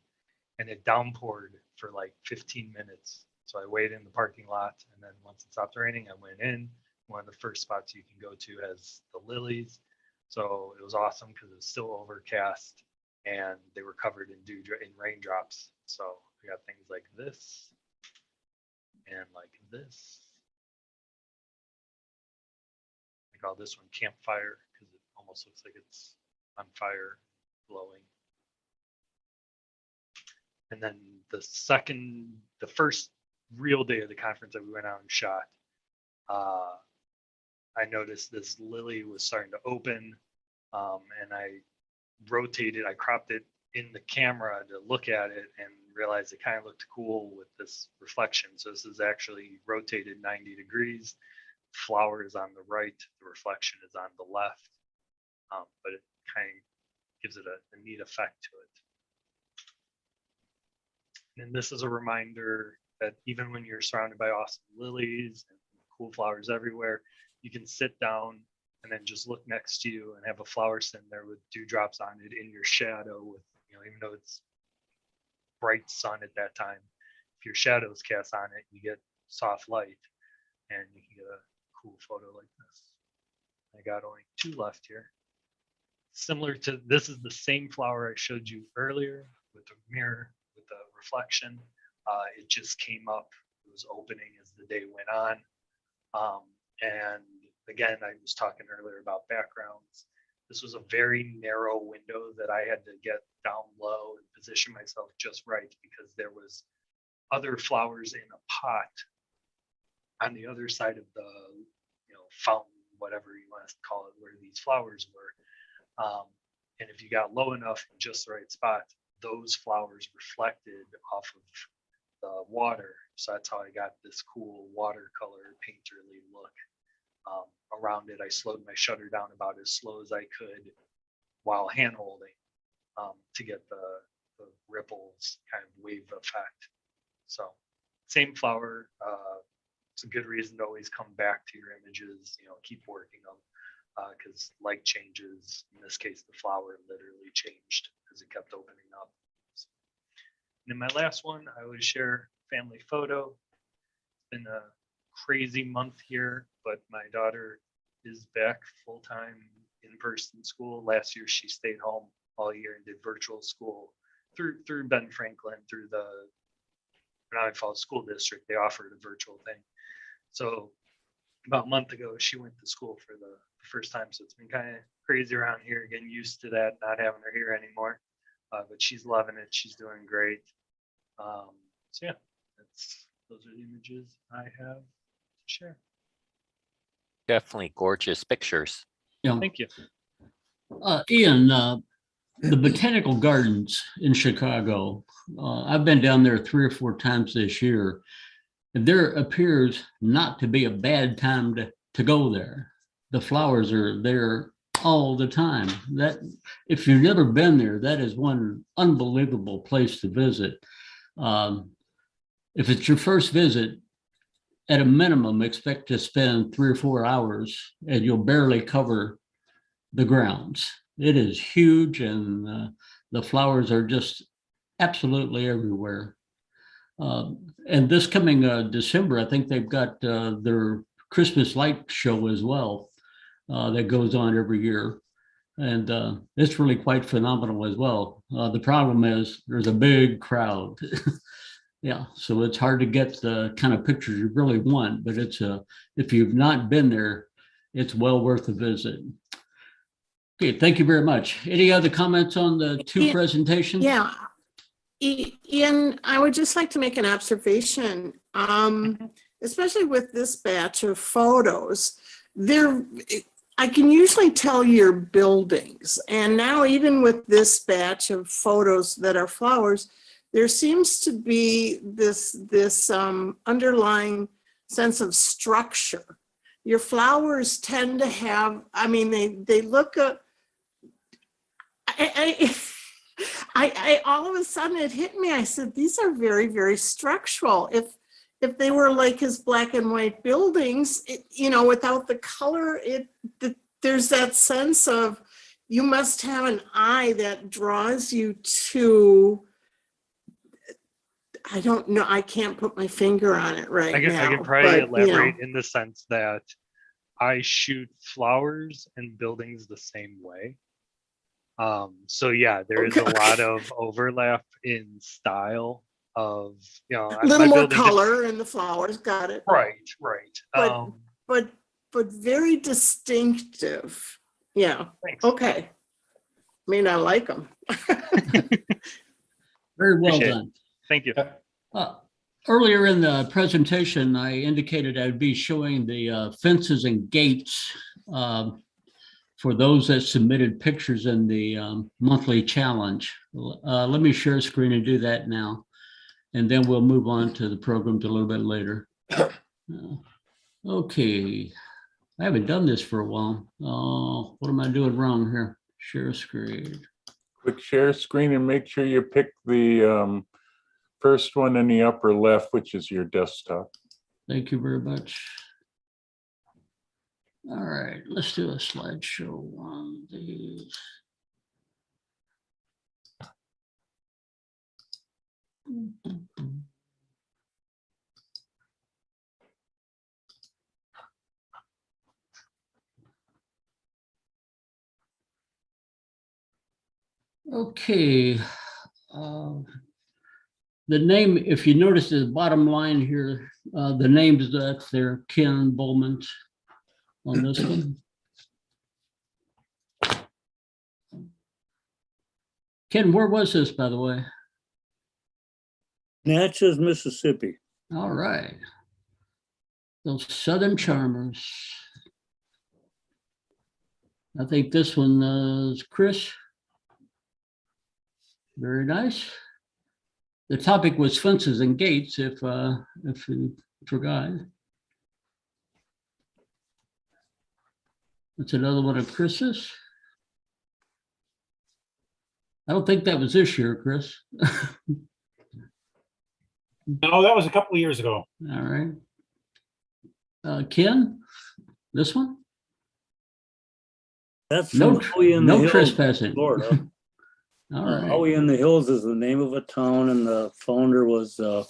and it downpoured for like 15 minutes. So I waited in the parking lot, and then once it stopped raining, I went in. One of the first spots you can go to has the lilies. So it was awesome because it was still overcast and they were covered in raindrops. So we got things like this and like this. I call this one campfire because it almost looks like it's on fire, glowing. And then the first real day of the conference that we went out and shot, I noticed this lily was starting to open, and I cropped it in the camera to look at it and realized it kind of looked cool with this reflection. So this is actually rotated 90 degrees. Flower is on the right, the reflection is on the left, but it kind of gives it a neat effect to it. And this is a reminder that even when you're surrounded by awesome lilies and cool flowers everywhere, you can sit down and then just look next to you and have a flower sitting there with dewdrops on it in your shadow with, even though it's bright sun at that time, if your shadows cast on it, you get soft light and you can get a cool photo like this. I got only 2 left here. Similar to, this is the same flower I showed you earlier with the mirror, with the reflection. It just came up, it was opening as the day went on. And again, I was talking earlier about backgrounds. This was a very narrow window that I had to get down low and position myself just right, because there was other flowers in a pot on the other side of the fountain, whatever you want to call it, where these flowers were. And if you got low enough in just the right spot, those flowers reflected off of the water. So that's how I got this cool watercolor painterly look. Around it, I slowed my shutter down about as slow as I could while hand holding to get the ripples kind of wave effect. So same flower. It's a good reason to always come back to your images, keep working them because light changes. In this case, the flower literally changed as it kept opening up. So, and then my last one, I always share family photo. It's been a crazy month here, but my daughter is back full-time in-person school. Last year, she stayed home all year and did virtual school through Ben Franklin, through the Menomonee Falls School District. They offered a virtual thing. So about a month ago, she went to school for the first time. So it's been kind of crazy around here, getting used to that, not having her here anymore. But she's loving it. She's doing great. So yeah, those are the images I have to share. Definitely gorgeous pictures. Yeah. Thank you. Ian, the Botanical Gardens in Chicago, I've been down there 3 or 4 times this year. And there appears not to be a bad time to go there. The flowers are there all the time. That, if you've never been there, that is one unbelievable place to visit. If it's your first visit, at a minimum, expect to spend 3 or 4 hours and you'll barely cover the grounds. It is huge, and the flowers are just absolutely everywhere. And this coming December, I think they've got their Christmas light show as well that goes on every year. And it's really quite phenomenal as well. The problem is there's a big crowd. Yeah, so it's hard to get the kind of pictures you really want, but it's if you've not been there, it's well worth a visit. Okay, thank you very much. Any other comments on the 2 presentations? Yeah. Ian, I would just like to make an observation, especially with this batch of photos. I can usually tell your buildings, and now even with this batch of photos that are flowers, there seems to be this underlying sense of structure. Your flowers tend to have, I mean, they look I all of a sudden it hit me. I said, these are very, very structural. If they were like his black and white buildings, without the color, there's that sense of you must have an eye that draws you to. I don't know. I can't put my finger on it right now. I can probably elaborate in the sense that I shoot flowers and buildings the same way. So yeah, there is a lot of overlap in style of, a little more color in the flowers. Got it. Right. But very distinctive. Yeah. Thanks. Okay. I mean, I like them. Very well Appreciate done. it. Thank you. Earlier in the presentation, I indicated I'd be showing the fences and gates for those that submitted pictures in the monthly challenge. Let me share screen and do that now, and then we'll move on to the programs a little bit later. Okay, I haven't done this for a while. Oh, what am I doing wrong here? Share screen. Quick share screen and make sure you pick the first one in the upper left, which is your desktop. Thank you very much. All right, let's do a slideshow on these. Okay. The name, if you notice the bottom line here, the names that's there, Ken Bowman on this one. Ken, where was this, by the way? Natchez, Mississippi. All right. Those Southern Charmers. I think this one is Chris. Very nice. The topic was fences and gates, if you forgot. That's another one of Chris's. I don't think that was this year, Chris. No, that was a couple of years ago. All right. Ken, this one? That's No, from Howie in the no Hills, trespassing. Florida. All right. Howie in the Hills is the name of a town, and the founder was a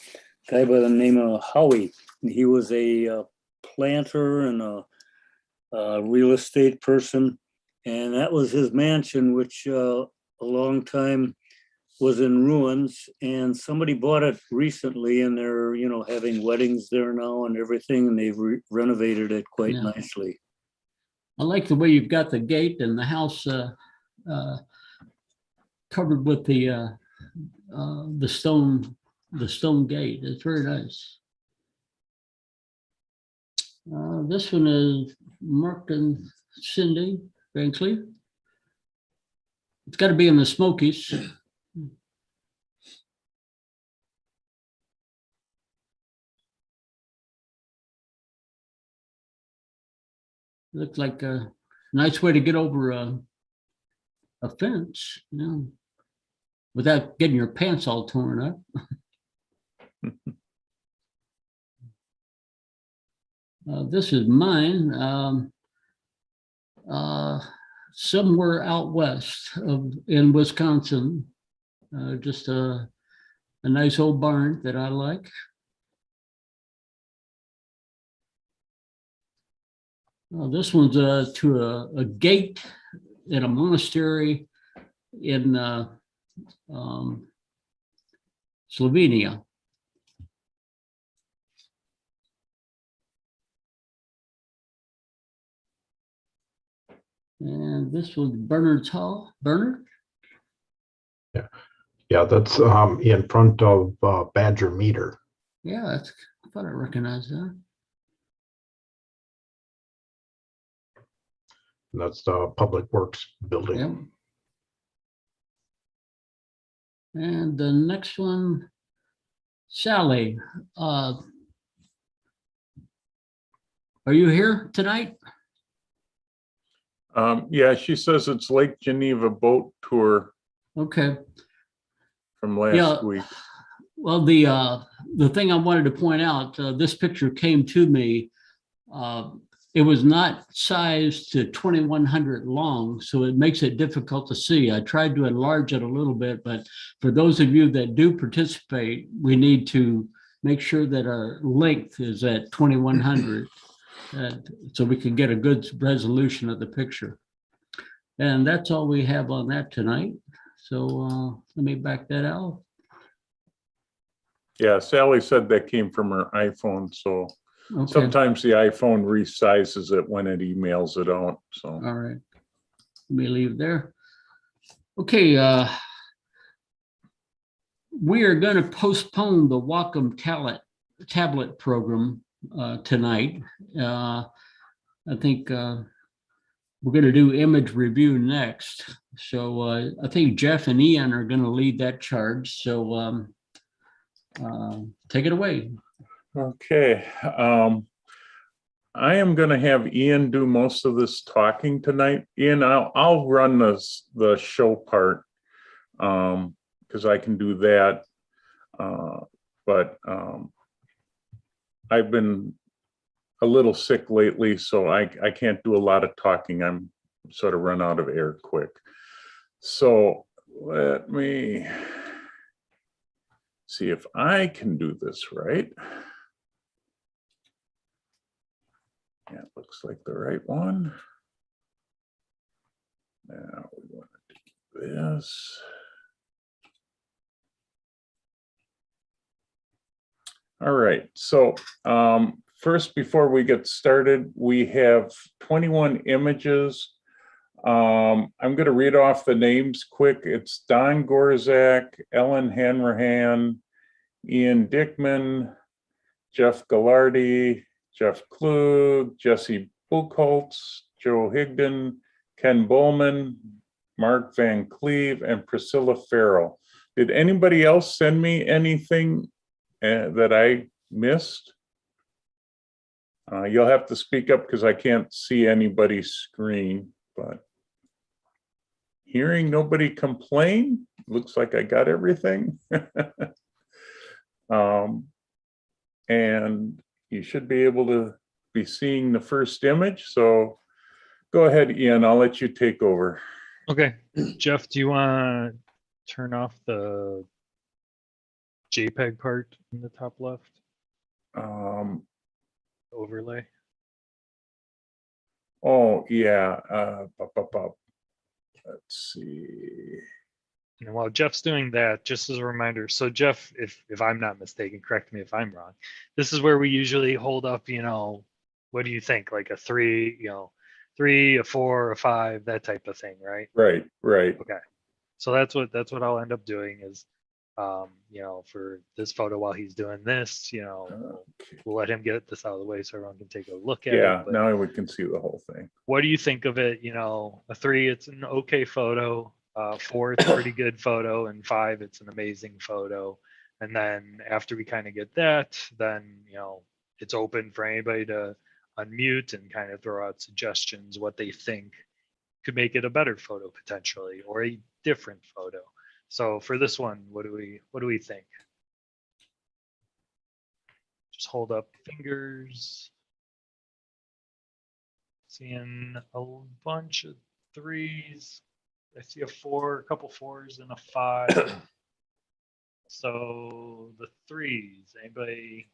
guy by the name of Howie. And he was a planter and a real estate person, and that was his mansion, which a long time was in ruins. And somebody bought it recently, and they're having weddings there now and everything, and they've renovated it quite Yeah. nicely. I like the way you've got the gate and the house covered with the stone gate. It's very nice. This one is Mark and Cindy Bankley. It's got to be in the Smokies. Looks like a nice way to get over a fence, without getting your pants all torn up. This is mine. Somewhere out west in Wisconsin, just a nice old barn that I like. This one's to a gate in a monastery in Slovenia. And this was Bernard's Hall. Bernard? Yeah, that's in front of Badger Meter. Yeah, I thought I recognized that. And that's the Public Works building. Yep. And the next one, Sally. Are you here tonight? Yeah, she says it's Lake Geneva boat tour Okay. from last week. Well, the thing I wanted to point out, this picture came to me. It was not sized to 2100 long, so it makes it difficult to see. I tried to enlarge it a little bit, but for those of you that do participate, we need to make sure that our length is at 2100, so we can get a good resolution of the picture. And that's all we have on that tonight. So let me back that out. Yeah, Sally said that came from her iPhone, so Okay. sometimes the iPhone resizes it when it emails it out, so. All right. Let me leave there. Okay. We are going to postpone the Wacom tablet program tonight. I think we're going to do image review next. So I think Jeff and Ian are going to lead that charge. So take it away. Okay. I am going to have Ian do most of this talking tonight. Ian, I'll run the show part because I can do that. But I've been a little sick lately, so I can't do a lot of talking. I'm sort of run out of air quick. So let me see if I can do this right. Yeah, it looks like the right one. Now we want to do this. All right, so first, before we get started, we have 21 images. I'm going to read off the names quick. It's Don Gorzak, Ellen Hanrahan, Ian Dickman, Jeff Gallardi, Jeff Klug, Jesse Buchholz, Joe Higdon, Ken Bowman, Mark Van Cleve, and Priscilla Farrell. Did anybody else send me anything that I missed? You'll have to speak up because I can't see anybody's screen, but hearing nobody complain, looks like I got everything. And you should be able to be seeing the first image. So go ahead, Ian, I'll let you take over. Okay, Jeff, do you want to turn off the JPEG part in the top left? Overlay. Oh, yeah. Let's see. And while Jeff's doing that, just as a reminder, so Jeff, if I'm not mistaken, correct me if I'm wrong. This is where we usually hold up, what do you think? Like a 3, 3, a 4, a 5, that type of thing, right? Right. Okay. So that's what I'll end up doing is, for this photo while he's doing this, we'll let him get this out of the way so everyone can take a look at it. Yeah, But now we can see the whole thing. what do you think of it? A 3, it's an okay photo. 4, it's a pretty good photo, and 5, it's an amazing photo. And then after we kind of get that, then it's open for anybody to unmute and kind of throw out suggestions what they think could make it a better photo potentially, or a different photo. So for this one, what do we think? Just hold up fingers. Seeing a bunch of 3s. I see a 4, a couple 4s and a 5. So the 3s, anybody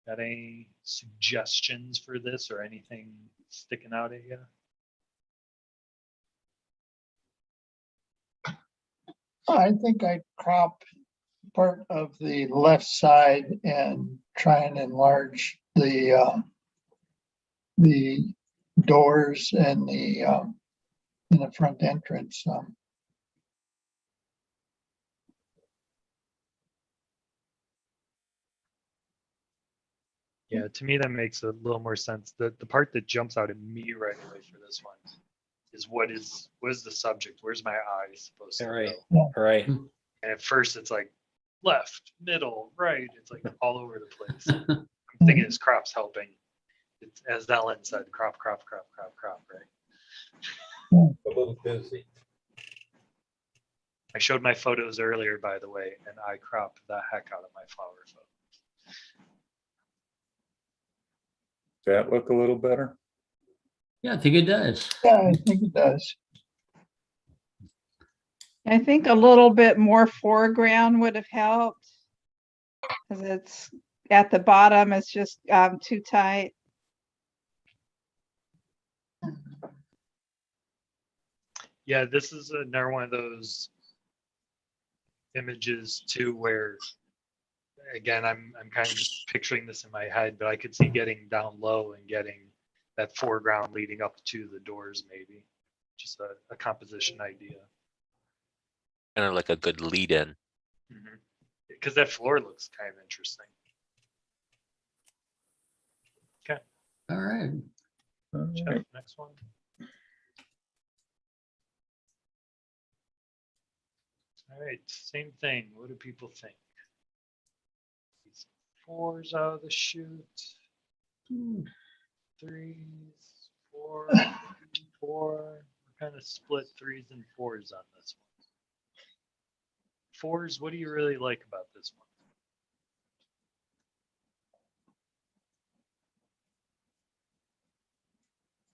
got any suggestions for this or anything sticking out at you? I think I'd crop part of the left side and try and enlarge the doors and in the front entrance. Yeah, to me that makes a little more sense. The part that jumps out at me right away for this one is what is the subject? Where's my eye supposed to go? Right. And at first it's like left, middle, right. It's like all over the place. I'm thinking his crop's helping. It's, as Ellen said, crop, right? A little busy. I showed my photos earlier, by the way, and I cropped the heck out of my flower photos. Does that look a little better? Yeah, I think it does. Yeah, I think it does. I think a little bit more foreground would have helped. Because it's at the bottom, it's just too tight. Yeah, this is another one of those images too, where again, I'm kind of just picturing this in my head, but I could see getting down low and getting that foreground leading up to the doors, maybe. Just a composition idea. Kind of like a good lead in. Because that floor looks kind of interesting. Okay. All right. Jeff, next one. All right, same thing. What do people think? These 4s out of the chute. 3s, 4, 4. We're kind of split 3s and 4s on this one. 4s, what do you really like about this one?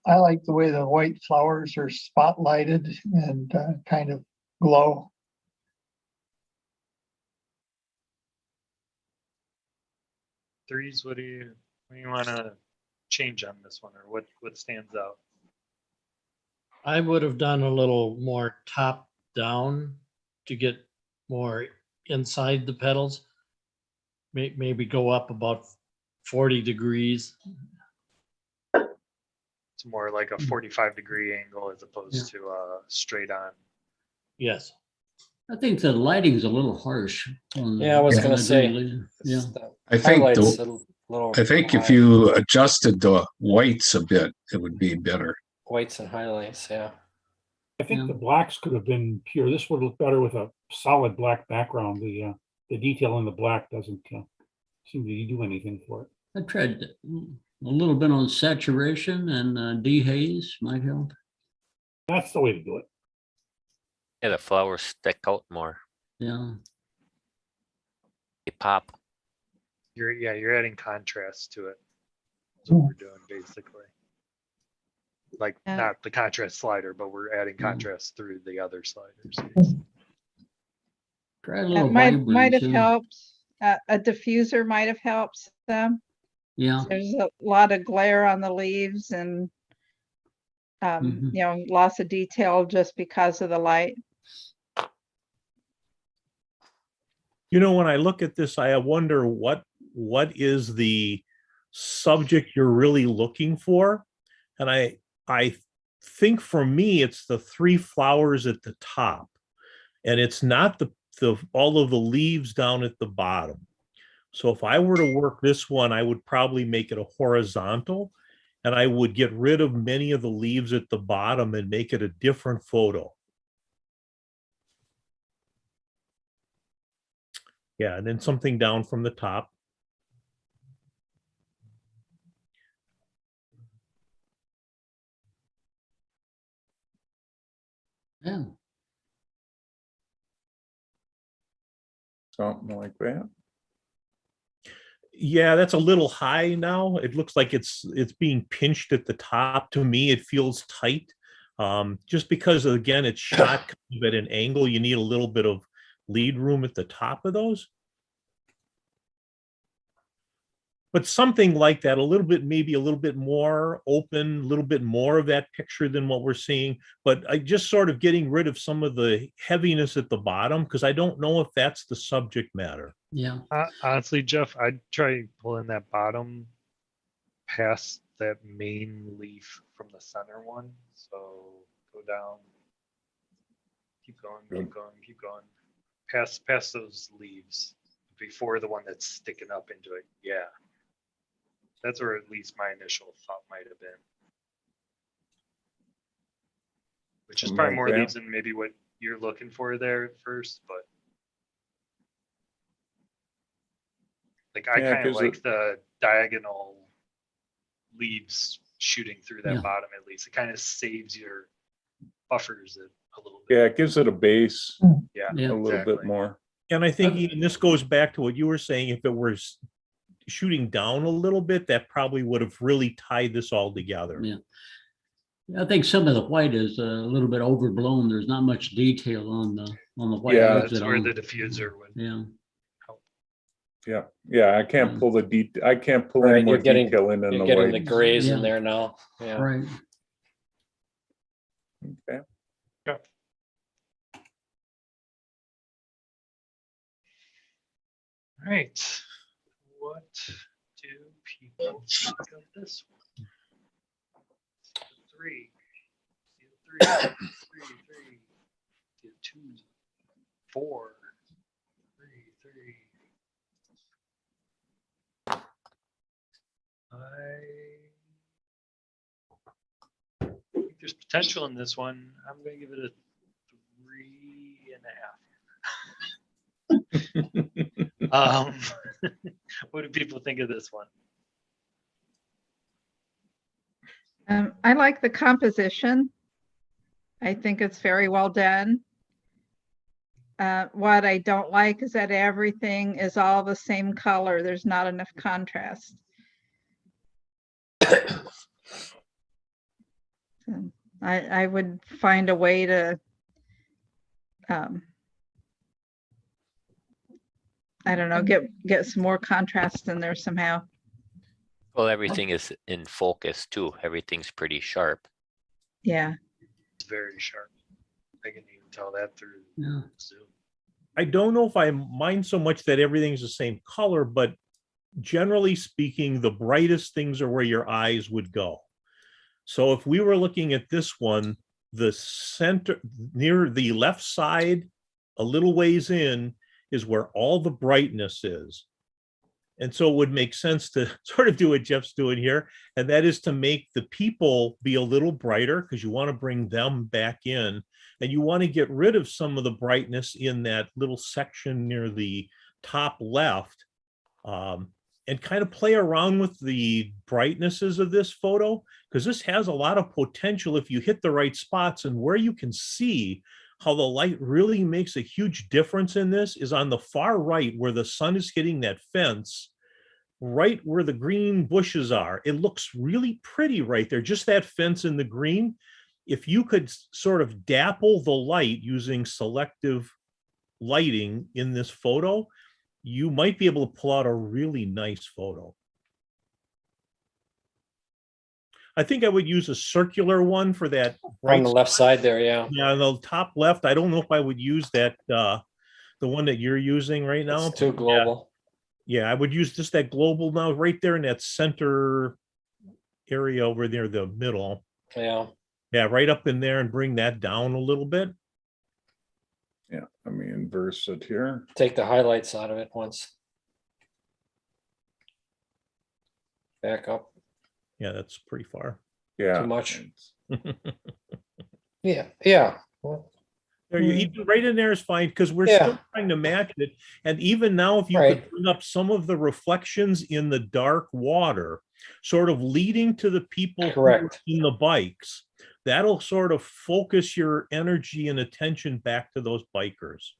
I like the way the white flowers are spotlighted and kind of glow. Threes, what do you want to change on this one, or what stands out? I would have done a little more top down to get more inside the petals. Maybe go up about 40 degrees. It's more like a 45-degree angle as opposed to straight on. Yes. I think the lighting's a little harsh. Yeah, I was gonna say. Yeah. I think Highlights the, a little I think if high. you adjusted the whites a bit, it would be better. Whites and highlights, yeah. I think the blacks could have been pure. This would look better with a solid black background. The detail in the black doesn't seem to do anything for it. I tried a little bit on saturation and dehaze might help. That's the way to do it. Yeah, the flowers stick out more. Yeah. They pop. You're adding contrast to it. That's what we're doing basically. Like not the contrast slider, but we're adding contrast through the other sliders. Try a That little might have vibrancy. helped. A diffuser might have helped them. Yeah. There's a lot of glare on the leaves and you know, lots of detail just because of the light. You know, when I look at this, I wonder what is the subject you're really looking for, and I think for me it's the three flowers at the top, and it's not the all of the leaves down at the bottom. So if I were to work this one, I would probably make it a horizontal, and I would get rid of many of the leaves at the bottom and make it a different photo. Yeah, and then something down from the top. Yeah. Something like that. Yeah, that's a little high now. It looks like it's being pinched at the top. To me, it feels tight. Just because, again, it's shot kind of at an angle, you need a little bit of lead room at the top of those. But something like that, a little bit, maybe a little bit more open, a little bit more of that picture than what we're seeing. But I just sort of getting rid of some of the heaviness at the bottom, because I don't know if that's the subject matter. Yeah. Honestly, Jeff, I'd try pulling that bottom past that main leaf from the center one. So go down, keep going, keep going, keep going. Past those leaves before the one that's sticking up into it. Yeah. That's where at least my initial thought might have been. Which is probably more leaves than maybe what you're looking for there at first, but like I kind of like the diagonal leaves shooting through that bottom at least. It kind of saves your buffers it a little bit. Yeah, it gives it a base. Yeah, a little bit more. And I think Ian, this goes back to what you were saying. If it were shooting down a little bit, that probably would have really tied this all together. Yeah. I think some of the white is a little bit overblown. There's not much detail on the white. Yeah, that's where the diffuser would. Yeah. Yeah. I can't pull the I can't pull any more detail in the You're getting white. the grays in there now. Yeah. Right. Okay. Yeah. All right. What do people think of this one? Three. Three. 2, 4. 3. I think there's potential in this one. I'm going to give it a 3.5. What do people think of this one? I like the composition. I think it's very well done. What I don't like is that everything is all the same color. There's not enough contrast. So I would find a way to, I don't know, get some more contrast in there somehow. Well, everything is in focus too. Everything's pretty sharp. Yeah. It's very sharp. I can even tell that through Zoom. I don't know if I mind so much that everything's the same color, but generally speaking, the brightest things are where your eyes would go. So if we were looking at this one, the center near the left side, a little ways in, is where all the brightness is. And so it would make sense to sort of do what Jeff's doing here, and that is to make the people be a little brighter because you want to bring them back in, and you want to get rid of some of the brightness in that little section near the top left, and kind of play around with the brightnesses of this photo, because this has a lot of potential if you hit the right spots. And where you can see how the light really makes a huge difference in this is on the far right where the sun is hitting that fence, right where the green bushes are. It looks really pretty right there, just that fence in the green. If you could sort of dapple the light using selective lighting in this photo, you might be able to pull out a really nice photo. I think I would use a circular one for that. On the left side there, yeah. Yeah, on the top left. I don't know if I would use that, the one that you're using right now. It's too global. Yeah, I would use just that global now right there in that center area over there, the middle. Yeah. Yeah, right up in there, and bring that down a little bit. Yeah, let me inverse it here. Take the highlights out of it once. Back up. Yeah, that's pretty far. Yeah. Too much. Yeah. Yeah. Well, There, you even right in there is fine, because we're Yeah. still trying to match it. And even now, if you could bring up some of the reflections in the dark water, sort of leading to the people who are Correct. in the bikes, that'll sort of focus your energy and attention back to those bikers.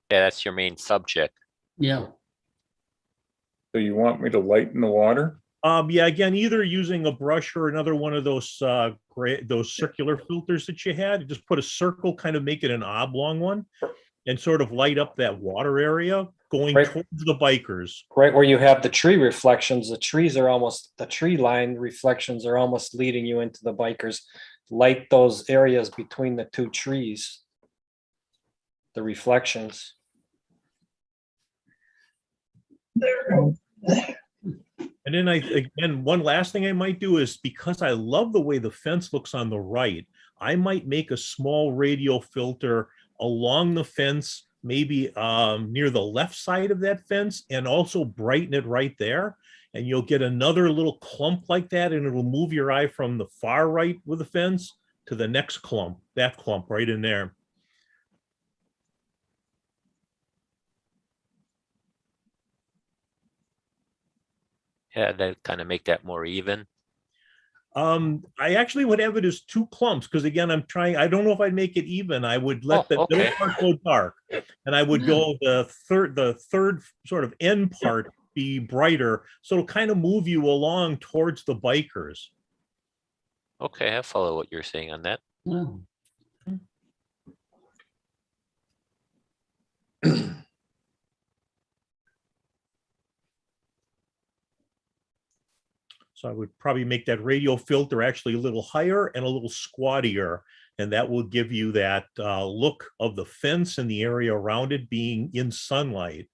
Yeah, that's your main subject. Yeah. So you want me to lighten the water? Yeah, again, either using a brush or another one of those those circular filters that you had. Just put a circle, kind of make it an oblong one, and sort of light up that water area going towards the bikers. Right where you have the tree reflections, the trees are almost, the tree line reflections are almost leading you into the bikers. Light those areas between the two trees. The reflections. And then again, one last thing I might do is, because I love the way the fence looks on the right, I might make a small radial filter along the fence, maybe near the left side of that fence, and also brighten it right there. And you'll get another little clump like that, and it'll move your eye from the far right with the fence to the next clump, that clump right in there. Yeah, that kind of make that more even. I actually would have it as two clumps, because again, I don't know if I'd make it even. I would let the middle part go dark, and I would go the third sort of end part be brighter, so it'll kind of move you along towards the bikers. Okay, I follow what you're saying on that. So I would probably make that radial filter actually a little higher and a little squattier, and that will give you that look of the fence and the area around it being in sunlight.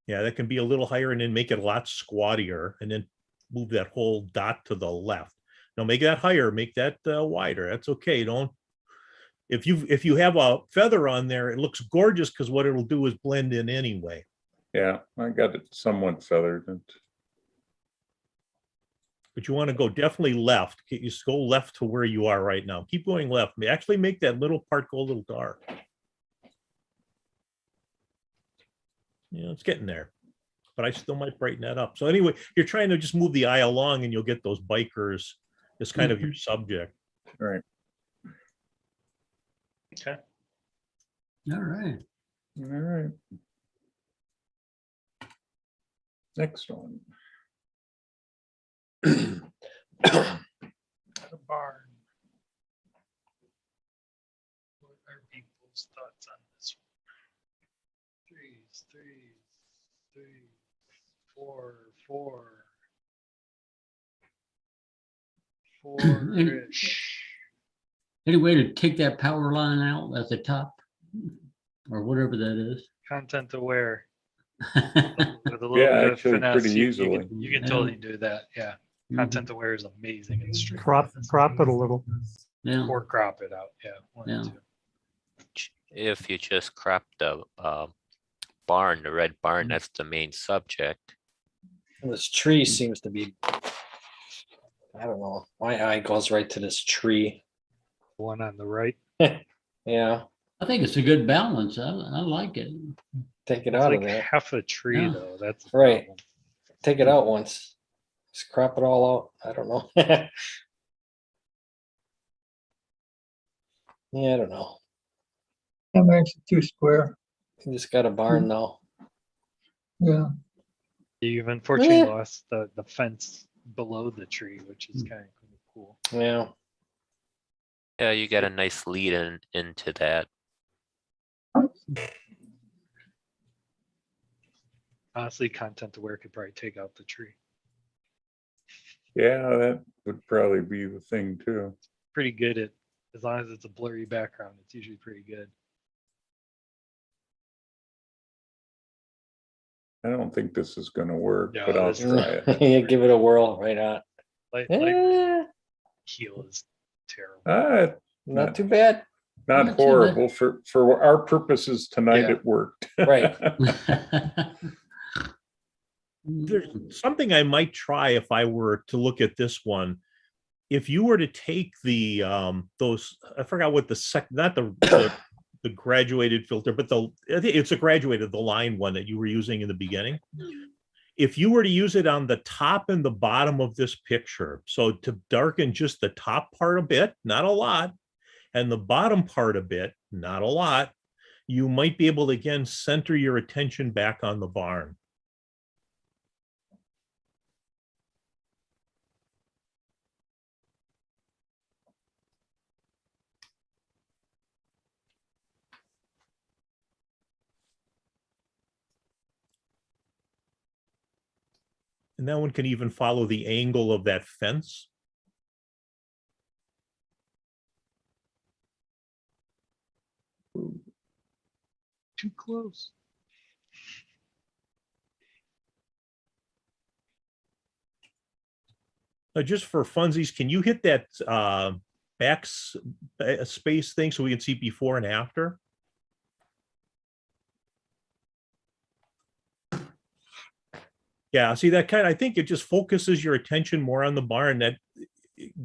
Yeah, that can be a little higher, and then make it a lot squattier, and then move that whole dot to the left. Now make that higher, make that wider. That's okay. Don't, if you have a feather on there, it looks gorgeous, because what it'll do is blend in anyway. Yeah, I got it somewhat feathered. But you want to go definitely left. You just go left to where you are right now. Keep going left. Actually make that little part go a little dark. Yeah, it's getting there, but I still might brighten that up. So anyway, you're trying to just move the eye along, and you'll get those bikers as kind of your subject. Right. Okay. All right. All right. Next one. The barn. Joe's thoughts on this one. Three, 4, 4-ish. Any way to take that power line out at the top? Or whatever that is? Content aware. With a little Yeah, bit of actually finesse, pretty easily. you can totally do that. Yeah. Content aware is amazing and straight. Crop it a little. Yeah. Or crop it out. Yeah. One Yeah. or two. If you just crop the barn, the red barn, that's the main subject. This tree seems to be, I don't know, my eye goes right to this tree. One on the right. Yeah, I think it's a good balance. I like it. take it It's out like of there. half a tree Yeah. though. That's the Right. problem. Take it out once. Just crop it all out. I don't know. Yeah, I don't know. That makes it too square. You just got a barn now. Yeah. You've unfortunately lost the fence below the tree, which is kind of cool. Yeah. Yeah, you got a nice lead into that. Honestly, content aware could probably take out the tree. Yeah, that would probably be the thing too. Pretty good at, as long as it's a blurry background, it's usually pretty good. I don't think this is gonna work, No, but I'll this is- try it. Yeah, give it a whirl. Right on. Light Eh, heel is terrible. not too bad. Not Not too horrible for our purposes tonight. Yeah. It worked. Right. There's something I might try if I were to look at this one. If you were to take the those, I forgot what not the graduated filter, but I think it's a graduated, the line one that you were using in the beginning. If you were to use it on the top and the bottom of this picture, so to darken just the top part a bit, not a lot, and the bottom part a bit, not a lot, you might be able to again center your attention back on the barn. And that one can even follow the angle of that fence. Too close. Just for funsies, can you hit that space thing so we can see before and after? Yeah, see that kind of, I think it just focuses your attention more on the barn. That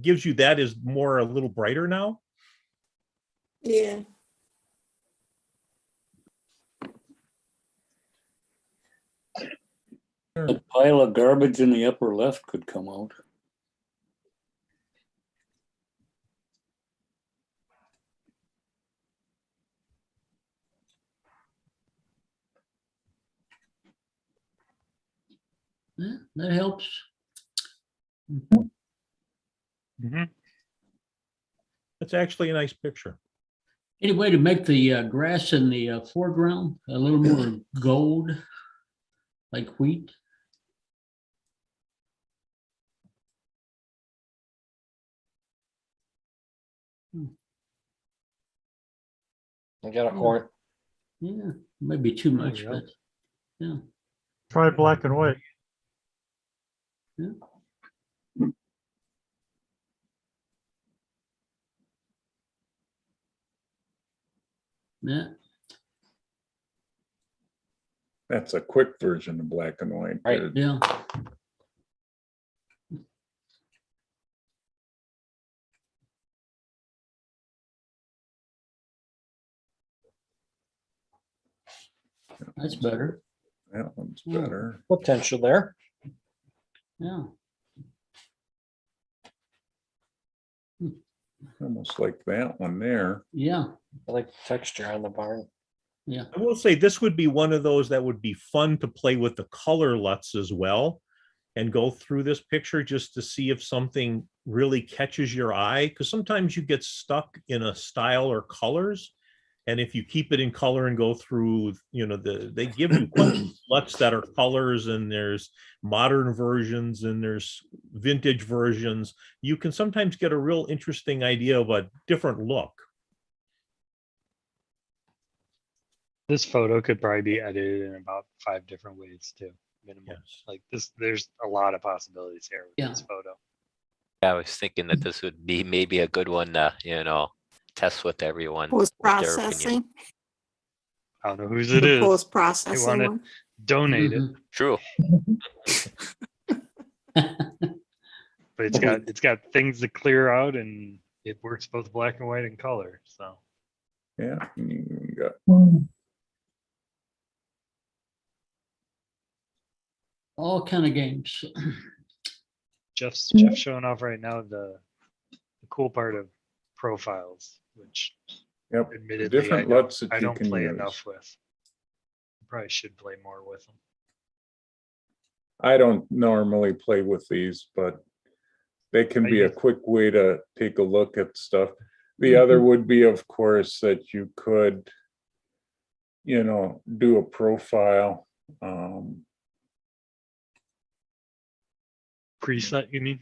gives you that is more a little brighter now. Yeah. A pile of garbage in the upper left could come out. Yeah, that helps. That's actually a nice picture. Any way to make the grass in the foreground a little more gold, like wheat? I got a horn. Yeah, maybe too much, yeah. but yeah. Try black and white. Yeah. Yeah. That's a quick version of black and white. Right. there. Yeah. That's better. That one's Yeah. better. Potential there. Yeah. Almost like that one there. Yeah. I like the texture on the barn. Yeah. I will say this would be one of those that would be fun to play with the color LUTs as well and go through this picture just to see if something really catches your eye. Because sometimes you get stuck in a style or colors And if you keep it in color and go through, they give you LUTs that are colors, and there's modern versions and there's vintage versions. You can sometimes get a real interesting idea of a different look. This photo could probably be edited in about 5 different ways too, minimum. Yes. Like this, there's a lot of possibilities here with this photo. I was thinking that this would be maybe a good one to, test with everyone. with their opinion. Post-processing, I don't know whose it the is. They post-processing want to one. donate it, True. but it's got things to clear out, and it works both black and white and color. So Yeah. You got All kind of games. Jeff's showing off right now the cool part of profiles, which Yep. admittedly Different I LUTs that you don't can play use. enough with. Probably should play more with them. I don't normally play with these, but they can be a quick way to take a look at stuff. The other would be, of course, that you could, do a profile. Preset, you mean?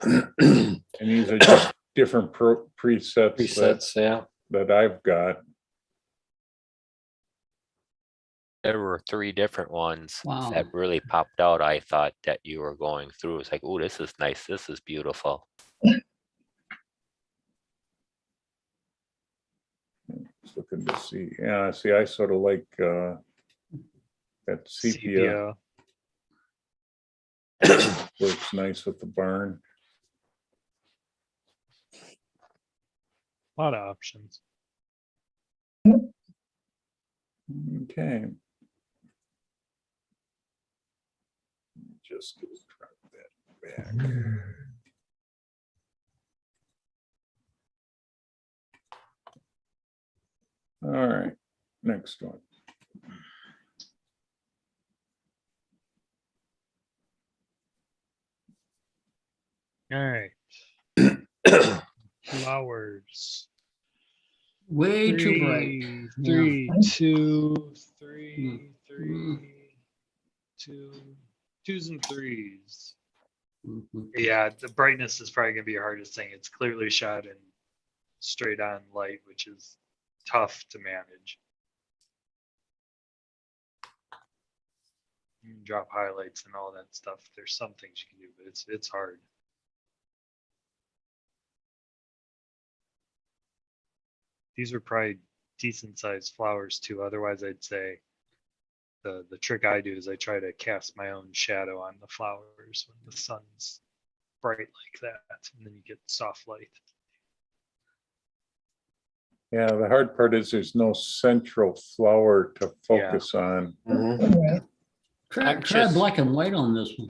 And these are just different presets yeah. that I've got. There were 3 different ones Wow. that really popped out. I thought that you were going through. It's like, oh, this is nice. This is beautiful. Just looking to see. Yeah, see, I sort of like that sepia. Works nice with the barn. A lot of options. Okay. Just drop that back. All right, next one. All right. Flowers. Way too bright. 3, 2, 3, 2, 2s and 3s. Yeah, the brightness is probably gonna be your hardest thing. It's clearly shot in straight on light, which is tough to manage. You can drop highlights and all that stuff. There's some things you can do, but it's hard. These are probably decent sized flowers too. Otherwise, I'd say the trick I do is I try to cast my own shadow on the flowers when the sun's bright like that, and then you get soft light. Yeah, the hard part is there's no central flower to focus on. Try black and white on this one.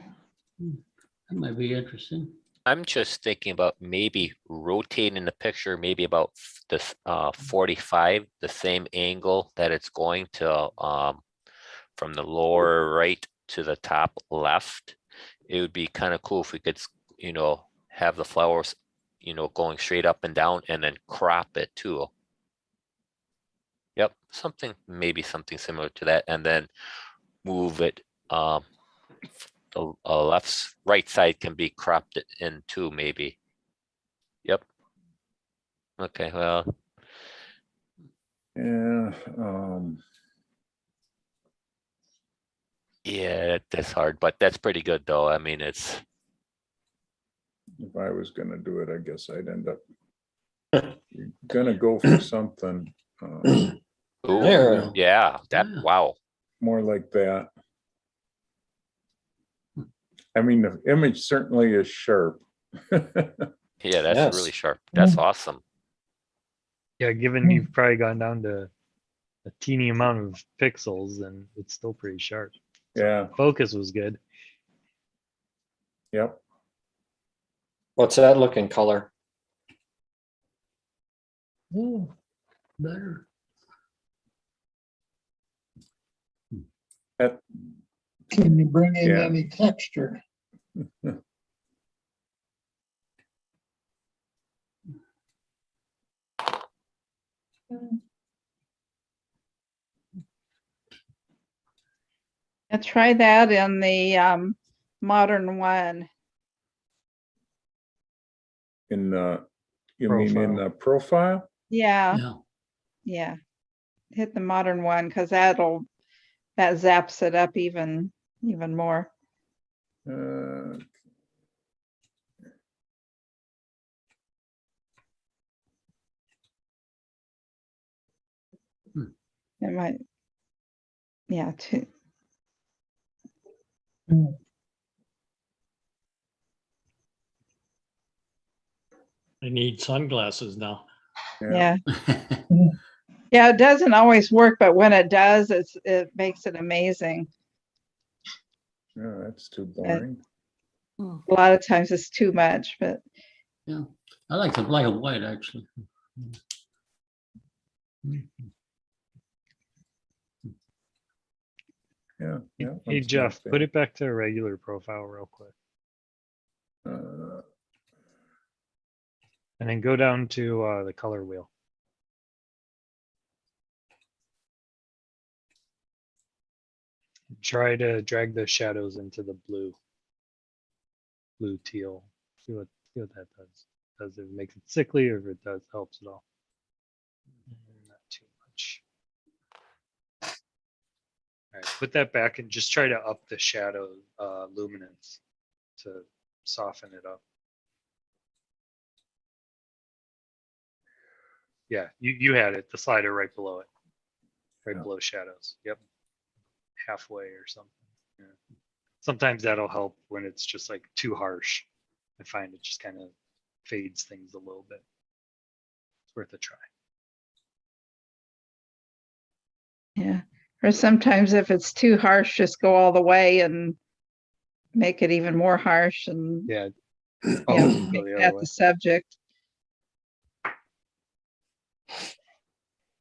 That might be interesting. I'm just thinking about maybe rotating the picture, maybe about this 45, the same angle that it's going to from the lower right to the top left. It would be kind of cool if we could, have the flowers, going straight up and down, and then crop it too. Yep, maybe something similar to that, and then move it. The right side can be cropped in too, maybe. Yep. Okay, well. Yeah. Yeah, that's hard, but that's pretty good though. I mean, it's. If I was gonna do it, I guess I'd end up gonna go for something. Ooh, yeah, wow. More like that. I mean, the image certainly is sharp. Yeah, that's really sharp. That's awesome. Yeah, given you've probably gone down to a teeny amount of pixels, and it's still pretty sharp. Yeah. Focus was good. Yep. What's that looking color? Oh, better. Can you bring in any texture? And try that in the modern one. In the, you mean in the profile? Yeah, Yeah. yeah. Hit the modern one because that zaps it up even more. It might, yeah, too. I need sunglasses now. Yeah. Yeah, it doesn't always work, but when it does, it makes it amazing. Yeah, that's too And boring. a lot of times it's too much, but Yeah, I like the black and white actually. Yeah, yeah. Hey that's Jeff, not put bad. it back to a regular profile real quick. And then go down to the color wheel. Try to drag the shadows into the blue teal. See what that does. Does it make it sickly, or if it does helps at all? Not too much. All right, put that back and just try to up the shadow luminance to soften it up. Yeah, you had it, the slider right below it. Right below shadows. Yep. Halfway or something. Yeah. Sometimes that'll help when it's just like too harsh. I find it just kind of fades things a little bit. It's worth a try. yeah. Or sometimes if it's too harsh, just go all the way and make it even more harsh and Yeah. make the that other way. the subject.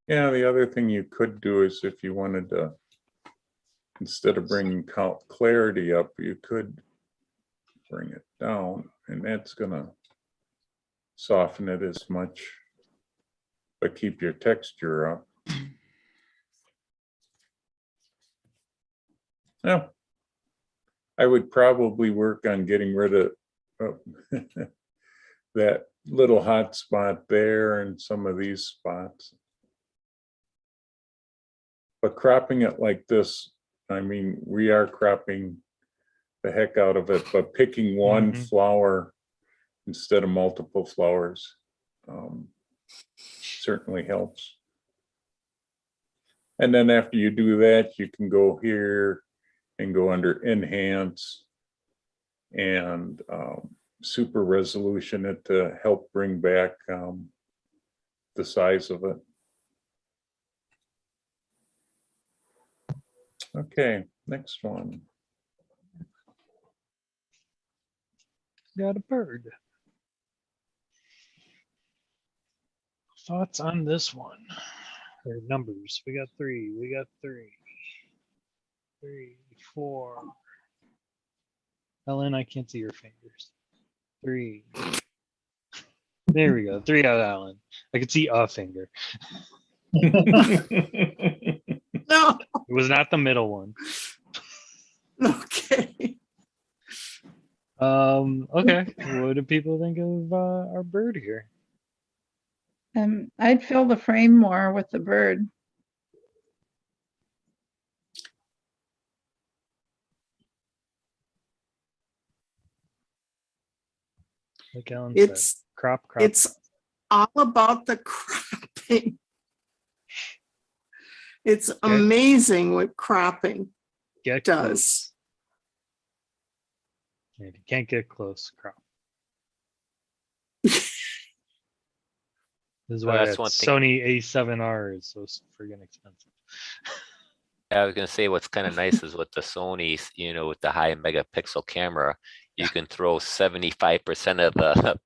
Yeah, the other thing you could do is if you wanted to, instead of bringing clarity up, you could bring it down, and that's gonna soften it as much, but keep your texture up. Yeah, I would probably work on getting rid of that little hot spot there and some of these spots. But cropping it like this, I mean, we are cropping the heck out of it, but picking one flower instead of multiple flowers certainly helps. And then after you do that, you can go here and go under enhance and super resolution it to help bring back the size of it. Okay, next one. Got a bird. Thoughts on this one? Or numbers? We got 3. We got 3. 3, 4. Ellen, I can't see your fingers. 3. There we go. 3 out, Ellen. I could see a finger. No. It was not the middle one. Okay. Okay. What do people think of our bird here? I'd fill the frame more with the bird. Like Ellen It's said, crop. It's all about the cropping. It's amazing what cropping Get does. close. If you can't get close, crop. This is why that's that one thing. Sony A7R is so friggin' expensive. I was gonna say what's kind of nice is with the Sony's, with the high megapixel camera, you can throw 75% of the,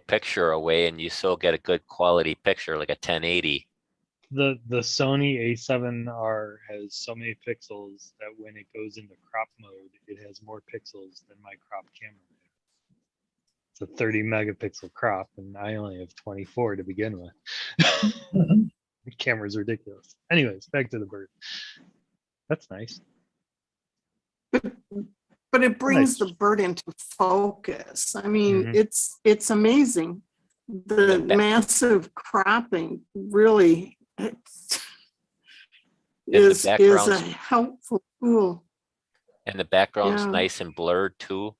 picture away and you still get a good quality picture, like a 1080. The Sony A7R has so many pixels that when it goes into crop mode, it has more pixels than my crop camera. It's a 30 megapixel crop, and I only have 24 to begin with. The camera's ridiculous. Anyways, back to the bird. That's nice. But it brings the bird into focus. I mean, Mhm. it's amazing. The massive cropping really is a background's- helpful tool. And the background's Yeah. nice and blurred too.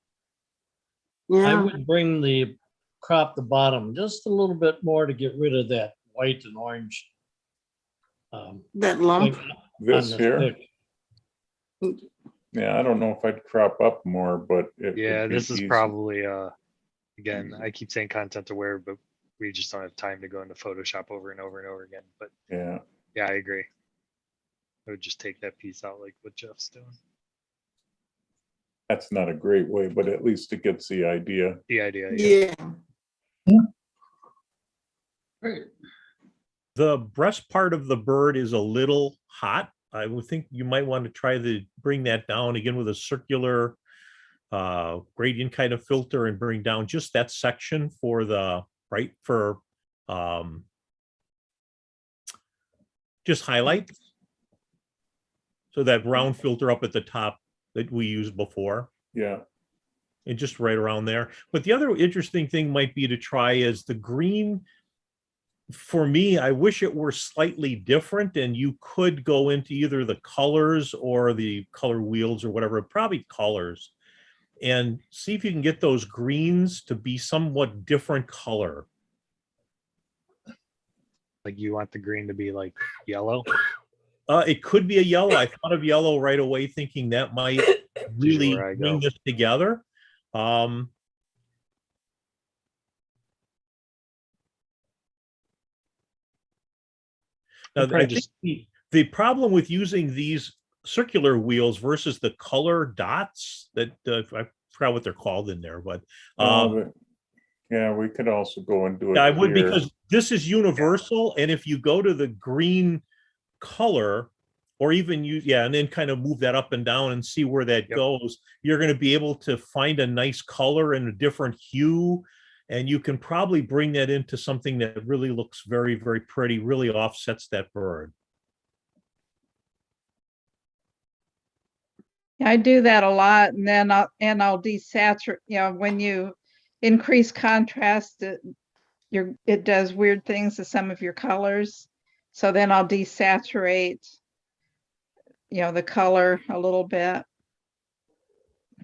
I Yeah, would bring the crop the bottom just a little bit more to get rid of that white and orange. that lump. thing This on the here? stick. Yeah, I don't know if I'd crop up more, but it Yeah, would be this is easy. probably again, I keep saying content aware, but we just don't have time to go into Photoshop over and over and over again. But Yeah, yeah, I agree. I would just take that piece out like what Jeff's doing. that's not a great way, but at least it gets the idea. The idea, Yeah. Great. The breast part of the bird is a little hot. I would think you might want to try to bring that down again with a circular gradient kind of filter and bring down just that section for the right for just highlight. So that round filter up at the top that we used before. Yeah. And just right around there. But the other interesting thing might be to try is the green. For me, I wish it were slightly different and you could go into either the colors or the color wheels or whatever, probably colors, and see if you can get those greens to be somewhat different color. Like you want the green to be like yellow? It could be a yellow. I thought of yellow right away, thinking that might really where I bring go. this together. Now, I'd probably I think the problem with using these circular wheels versus the color dots that I forgot what they're called in there, but yeah, we could also go and do it. yeah, I would, here. because this is universal, and if you go to the green color, or even use, yeah, and then kind of move that up and down and see where that goes, you're going to be able to find a nice color and a different hue, and you can probably bring that into something that really looks very, very pretty, really offsets that bird. I do that a lot, and then I'll desaturate. You know, when you increase contrast, it does weird things to some of your colors. So then I'll desaturate, you know, the color a little bit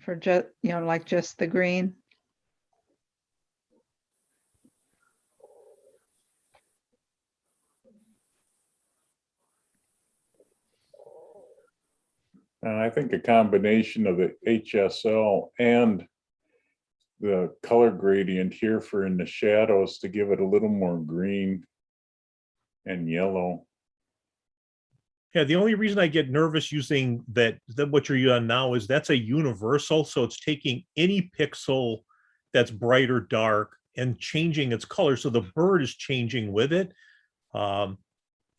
for just, you know, like just the green. And I think a combination of the HSL and the color gradient here for in the shadows to give it a little more green and yellow. Yeah, the only reason I get nervous using that what you're on now is that's a universal, so it's taking any pixel that's bright or dark and changing its color, so the bird is changing with it.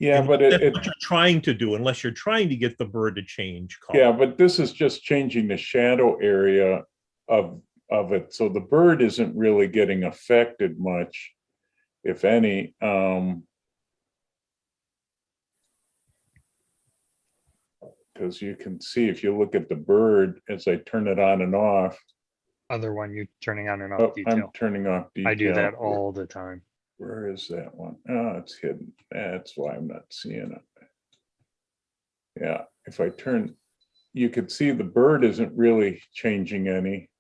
Yeah, but that's what you're trying to do, unless you're trying to get the bird to change color. Yeah, but this is just changing the shadow area of it, so the bird isn't really getting affected much, if any. Because you can see if you look at the bird as I turn it on and off. Other one, you turning on and off Oh, detail. I'm turning off detail. I do that all the time. Where is that one? Oh, it's hidden. That's why I'm not seeing it. Yeah, if I turn, you could see the bird isn't really changing any.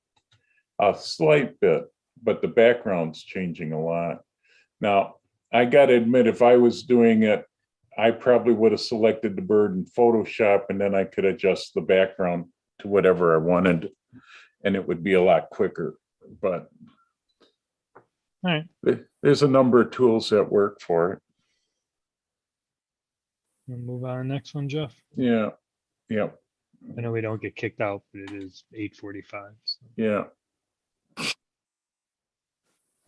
A slight bit, but the background's changing a lot. Now, I gotta admit, if I was doing it, I probably would have selected the bird in Photoshop, and then I could adjust the background to whatever I wanted, and it would be a lot quicker. But all right, there's a number of tools that work for it. We'll move on to the next one, Jeff. Yeah, yeah, I know we don't get kicked out, but it is 8:45. So. yeah.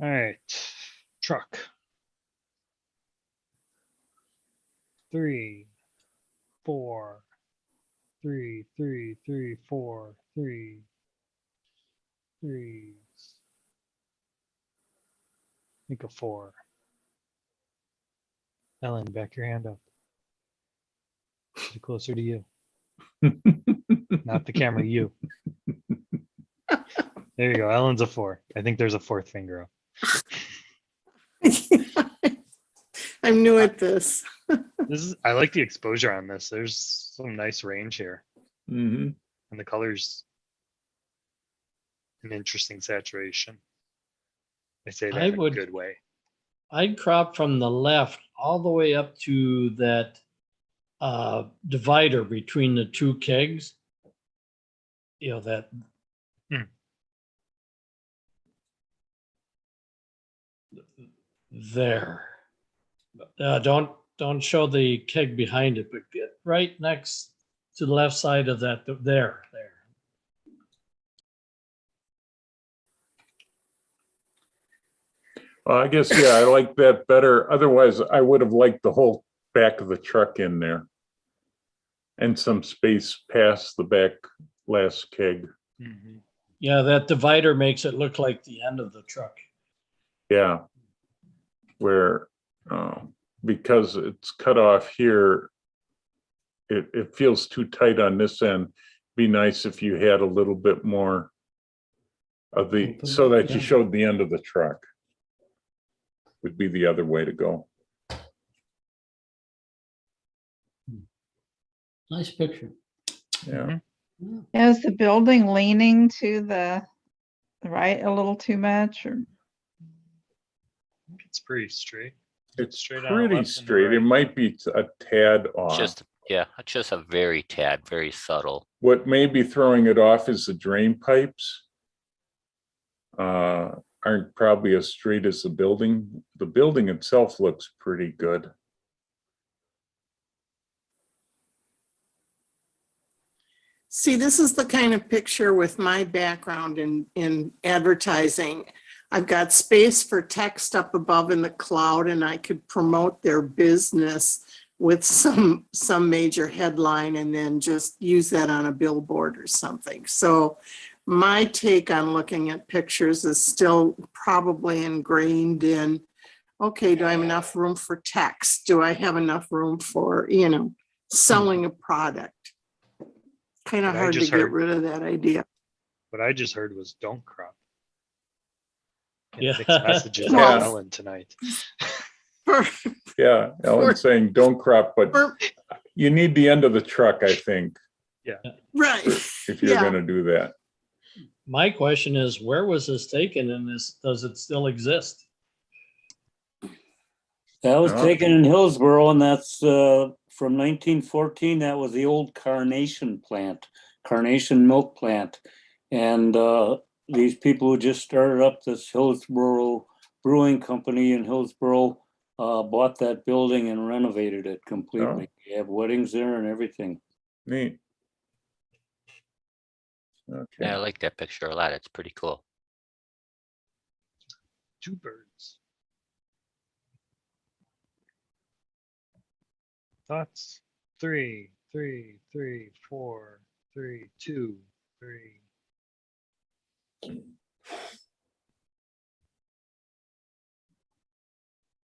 All right, truck. 3, 4, 3, 3, 3, 4, 3, 3, think a 4. Ellen, back your hand up. Get closer to you. Not the camera, you. There you go. Ellen's a 4. I think there's a 4th finger up. I'm new at this. I like the exposure on this. There's some nice range here. Mm-hmm. And the colors, an interesting saturation. I say that in a good way. I'd crop from the left all the way up to that divider between the two kegs. You know, that. There. Don't show the keg behind it, but get right next to the left side of that. There. I guess, yeah, I like that better. Otherwise, I would have liked the whole back of the truck in there. And some space past the back last keg. Mm-hmm. Yeah, that divider makes it look like the end of the truck. Yeah. Where, because it's cut off here, it feels too tight on this end. Be nice if you had a little bit more of the, so that you showed the end of the truck. Would be the other way to go. Nice picture. Yeah. Is the building leaning to the right a little too much, or? I think it's pretty straight. It's straight pretty straight. It might be a tad off. Just, yeah, just a very tad, very subtle. What may be throwing it off is the drain pipes. Aren't probably as straight as the building. The building itself looks pretty good. See, this is the kind of picture with my background in advertising. I've got space for text up above in the cloud, and I could promote their business with some major headline and then just use that on a billboard or something. So my take on looking at pictures is still probably ingrained in, okay, do I have enough room for text? Do I have enough room for, selling a product? Kind of hard to get rid of that idea. What I just heard was don't crop. Yeah. Mixed messages Well, on Ellen tonight. Yeah, Ellen's saying don't crop, but you need the end of the truck, I think. Yeah. Right. If you're gonna do that. My question is, where was this taken and does it still exist? That was Oh. taken in Hillsborough, and that's from 1914. That was the old Carnation plant, Carnation milk plant. And these people who just started up this Hillsborough Brewing Company in Hillsborough bought that building and renovated it completely. You have weddings there and everything. Neat. Yeah, Okay. I like that picture a lot. It's pretty cool. 2 birds. Thoughts? 3, 3, 3, 4, 3, 2, 3.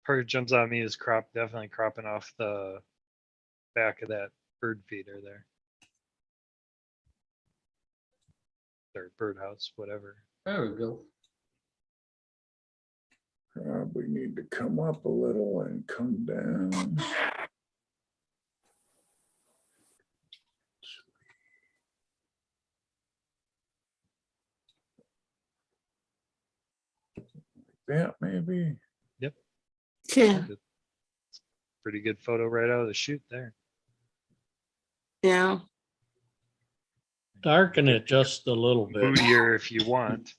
Part jumps on me is definitely cropping off the back of that bird feeder there. Or birdhouse, whatever. There we go. Probably need to come up a little and come down. That maybe. Yep. Yeah. Pretty good photo right out of the chute there. Yeah. Darken it just a little bit. Moodier if you want.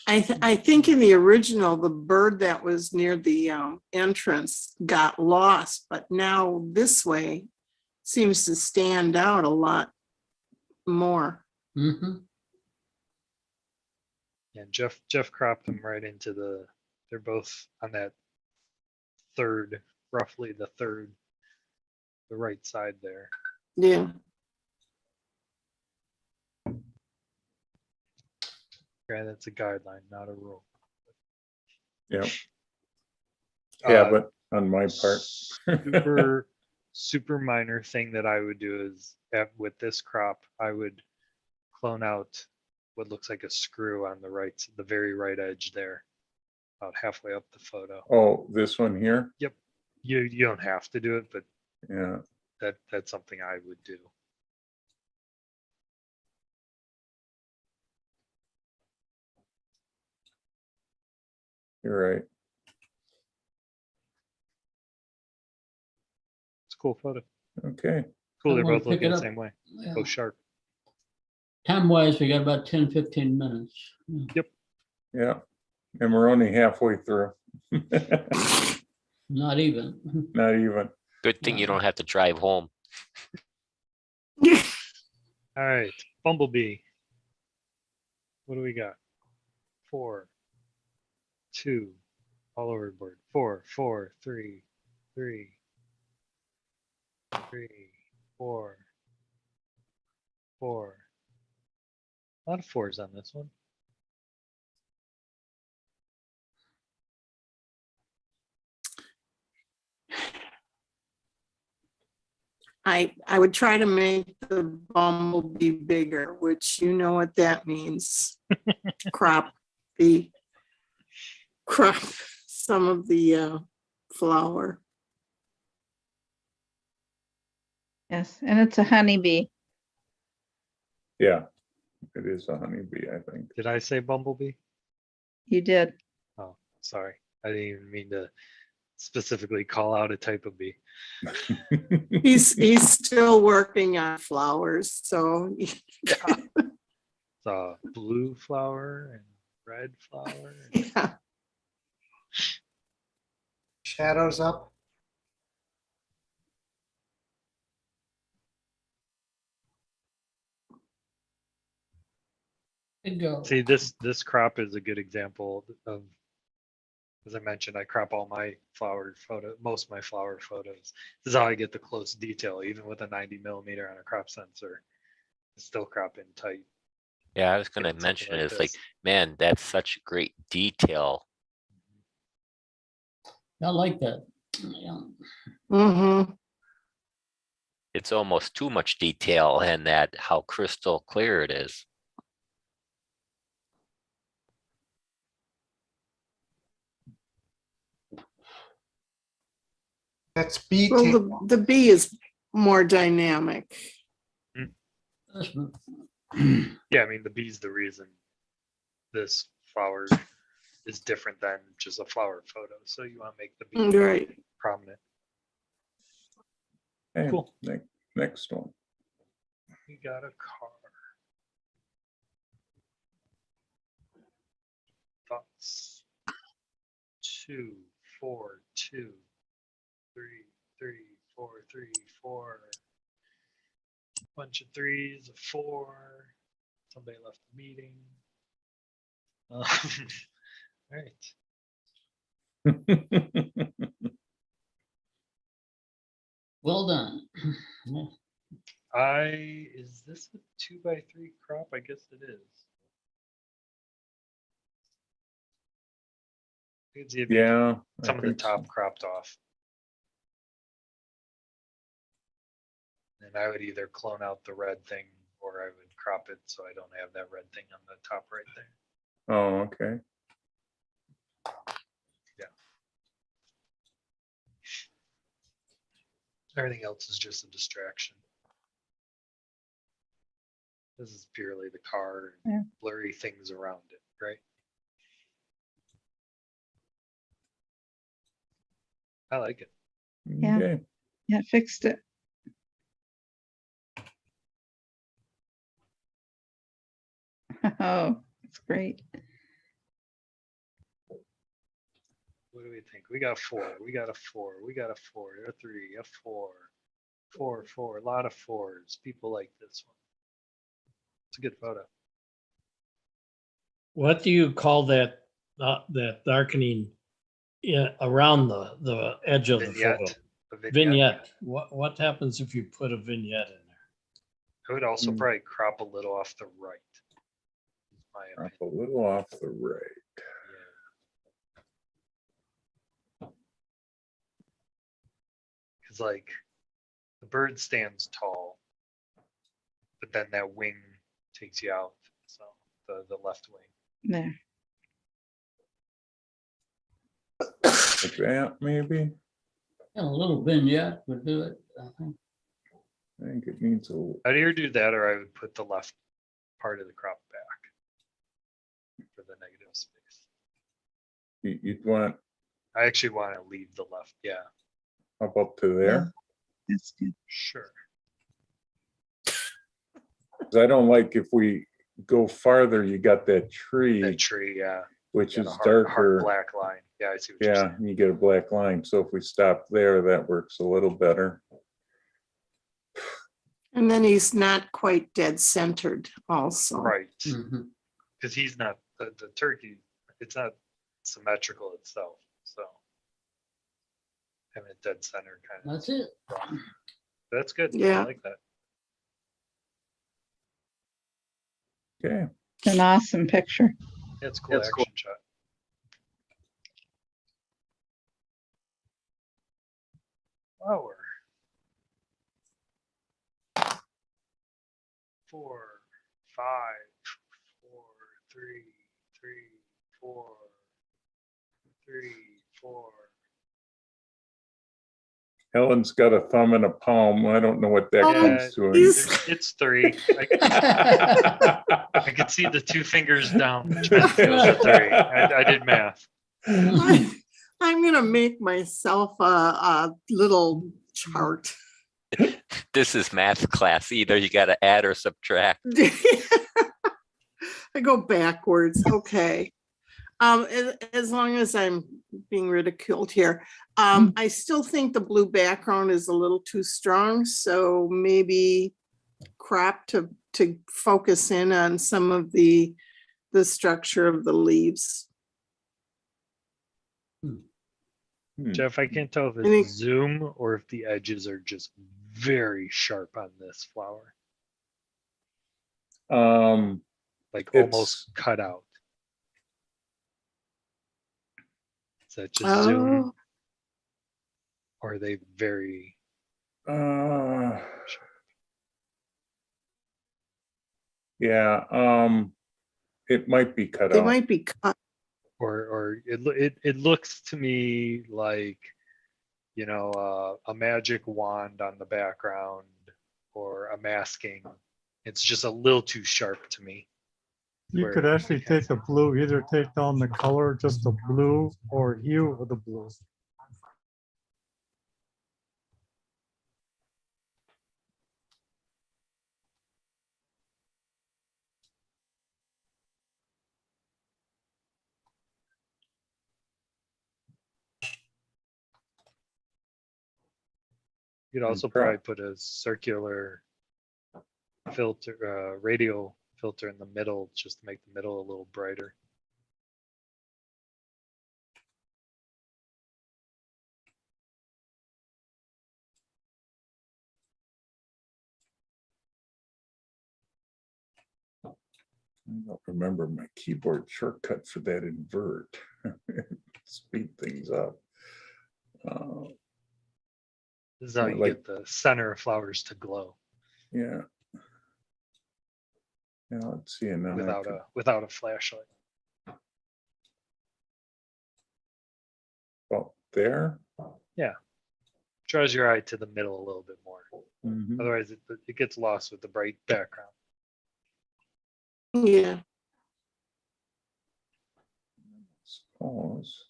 I think in the original, the bird that was near the entrance got lost, but now this way seems to stand out a lot more. Mm-hmm. And Jeff cropped them right into they're both on that third, roughly the right side there. Yeah. Okay, that's a guideline, not a rule. Yeah. Yeah, Uh, but on my part. super minor thing that I would do is with this crop, I would clone out what looks like a screw on the right, the very right edge there, about halfway up the photo. Oh, this one here? Yep. You don't have to do it, but yeah, that's something I would do. You're right. It's a cool photo. Okay. Cool, I they're wanna both pick looking it the up. same way. Yeah. Both sharp. Time wise, we got about 10, 15 minutes. Yep. Yeah. And we're only halfway through. Not even. Not even. Good thing you don't have to drive home. All right, Bumblebee. What do we got? 4, 2, all over the board. 4, 4, 3, 3, 3, 4, 4. A lot of 4s on this one. I would try to make the bumblebee bigger, which you know what that means. Crop some of the flower. Yes, and it's a honeybee. Yeah, it is a honeybee, I think. Did I say Bumblebee? You did. Oh, sorry. I didn't even mean to specifically call out a type of bee. He's still working on flowers, so It's a blue flower and red flower. yeah. Shadows up. See, this crop is a good example of, as I mentioned, I crop all my most of my flower photos. This is how I get the close detail, even with a 90mm on a crop sensor. It's still crop in tight. Yeah, I was gonna Something mention like it's like, this. man, that's such great detail. I like that. Yeah. Mm-hmm. It's almost too much detail and that how crystal clear it is. That's bee Well, tail. the bee is more dynamic. Yeah, I mean, the bee's the reason this flower is different than just a flower photo. So you want to make the bee Right. prominent. Okay, Cool. Next one. We got a car. Thoughts? 2, 4, 2, 3, 3, 4, 3, 4. Bunch of 3s, a 4. Somebody left the meeting. All right. Well done. Is this a 2x3 crop? I guess it is. You can see it being Yeah. some of the top cropped off. And I would either clone out the red thing or I would crop it so I don't have that red thing on the top right there. Oh, okay. Yeah. Everything else is just a distraction. This is purely the car and blurry things around it, right? I like it. Yeah. Okay. Yeah, fixed it. Oh, that's great. What do we think? We got 4. We got a 4. We got a 4. A 3. A 4. 4. 4. A lot of 4s. People like this one. It's a good photo. What do you call that that darkening around the edge of the photo? A Vignette. What happens if you put a vignette in there? I would also probably crop a little off the right. my Up opinion. a little off the right. Because like the bird stands tall, but then that wing takes you out. So the left wing. There. Like that, maybe? A little vignette would do it, I think. I think it needs a, I'd either do that or I would put the left part of the crop back for the negative space. you'd want I actually want to leave the left. Yeah, up to there. That's good. sure. 'Cause I don't like if we go farther, you got that tree, That tree, yeah. which Yeah, is the hard darker. black line. Yeah, I see what you're Yeah, saying. you get a black line. So if we stop there, that works a little better. And then he's not quite dead centered also. Right. Mhm. Because he's not the turkey, it's not symmetrical itself. So having a dead center kind of That's it. that's good. Yeah. I like that. Okay. It's an awesome picture. That's cool action shot. Flower. 4, 5, 4, 3, 3, 4, 3, 4. Helen's got a thumb and a palm. I don't know what that Oh, comes to. It's 3. I could see the 2 fingers down, which meant it was a 3. I did math. I'm gonna make myself a little chart. This is math class. Either you gotta add or subtract. I go backwards. Okay. As long as I'm being ridiculed here, I still think the blue background is a little too strong. So maybe crop to focus in on some of the structure of the leaves. Jeff, I can't tell if I think- it's zoom or if the edges are just very sharp on this flower, like It's- almost cut out. Is that just zoom Oh, or are they very Yeah, it might be cut they out. might be cut. or it looks to me like, you know, a magic wand on the background or a masking. It's just a little too sharp to me. You could actually take the blue, either take down the color, just the blue, or hue of the blue. You'd also probably put a circular filter, radial filter in the middle, just to make the middle a little brighter. I don't remember my keyboard shortcut for that invert. Speed things up. This is how Yeah, you like- get the center of flowers to glow Yeah. Yeah, let's see. And then without a flashlight. about there. Yeah, draws your eye to the middle a little bit more. Mhm. Otherwise, it gets lost with the bright background. Yeah. Suppose.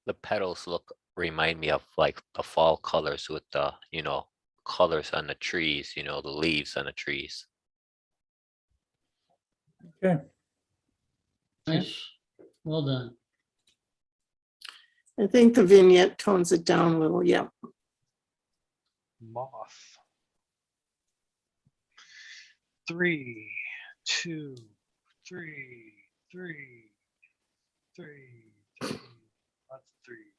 The petals remind me of like the fall colors with the, colors on the trees, the leaves on the trees. Okay. Nice. Well done. I think the vignette tones it down a little. Yeah. Moth. 3, 2, 3, 3, 3, 3. Lots of 3s.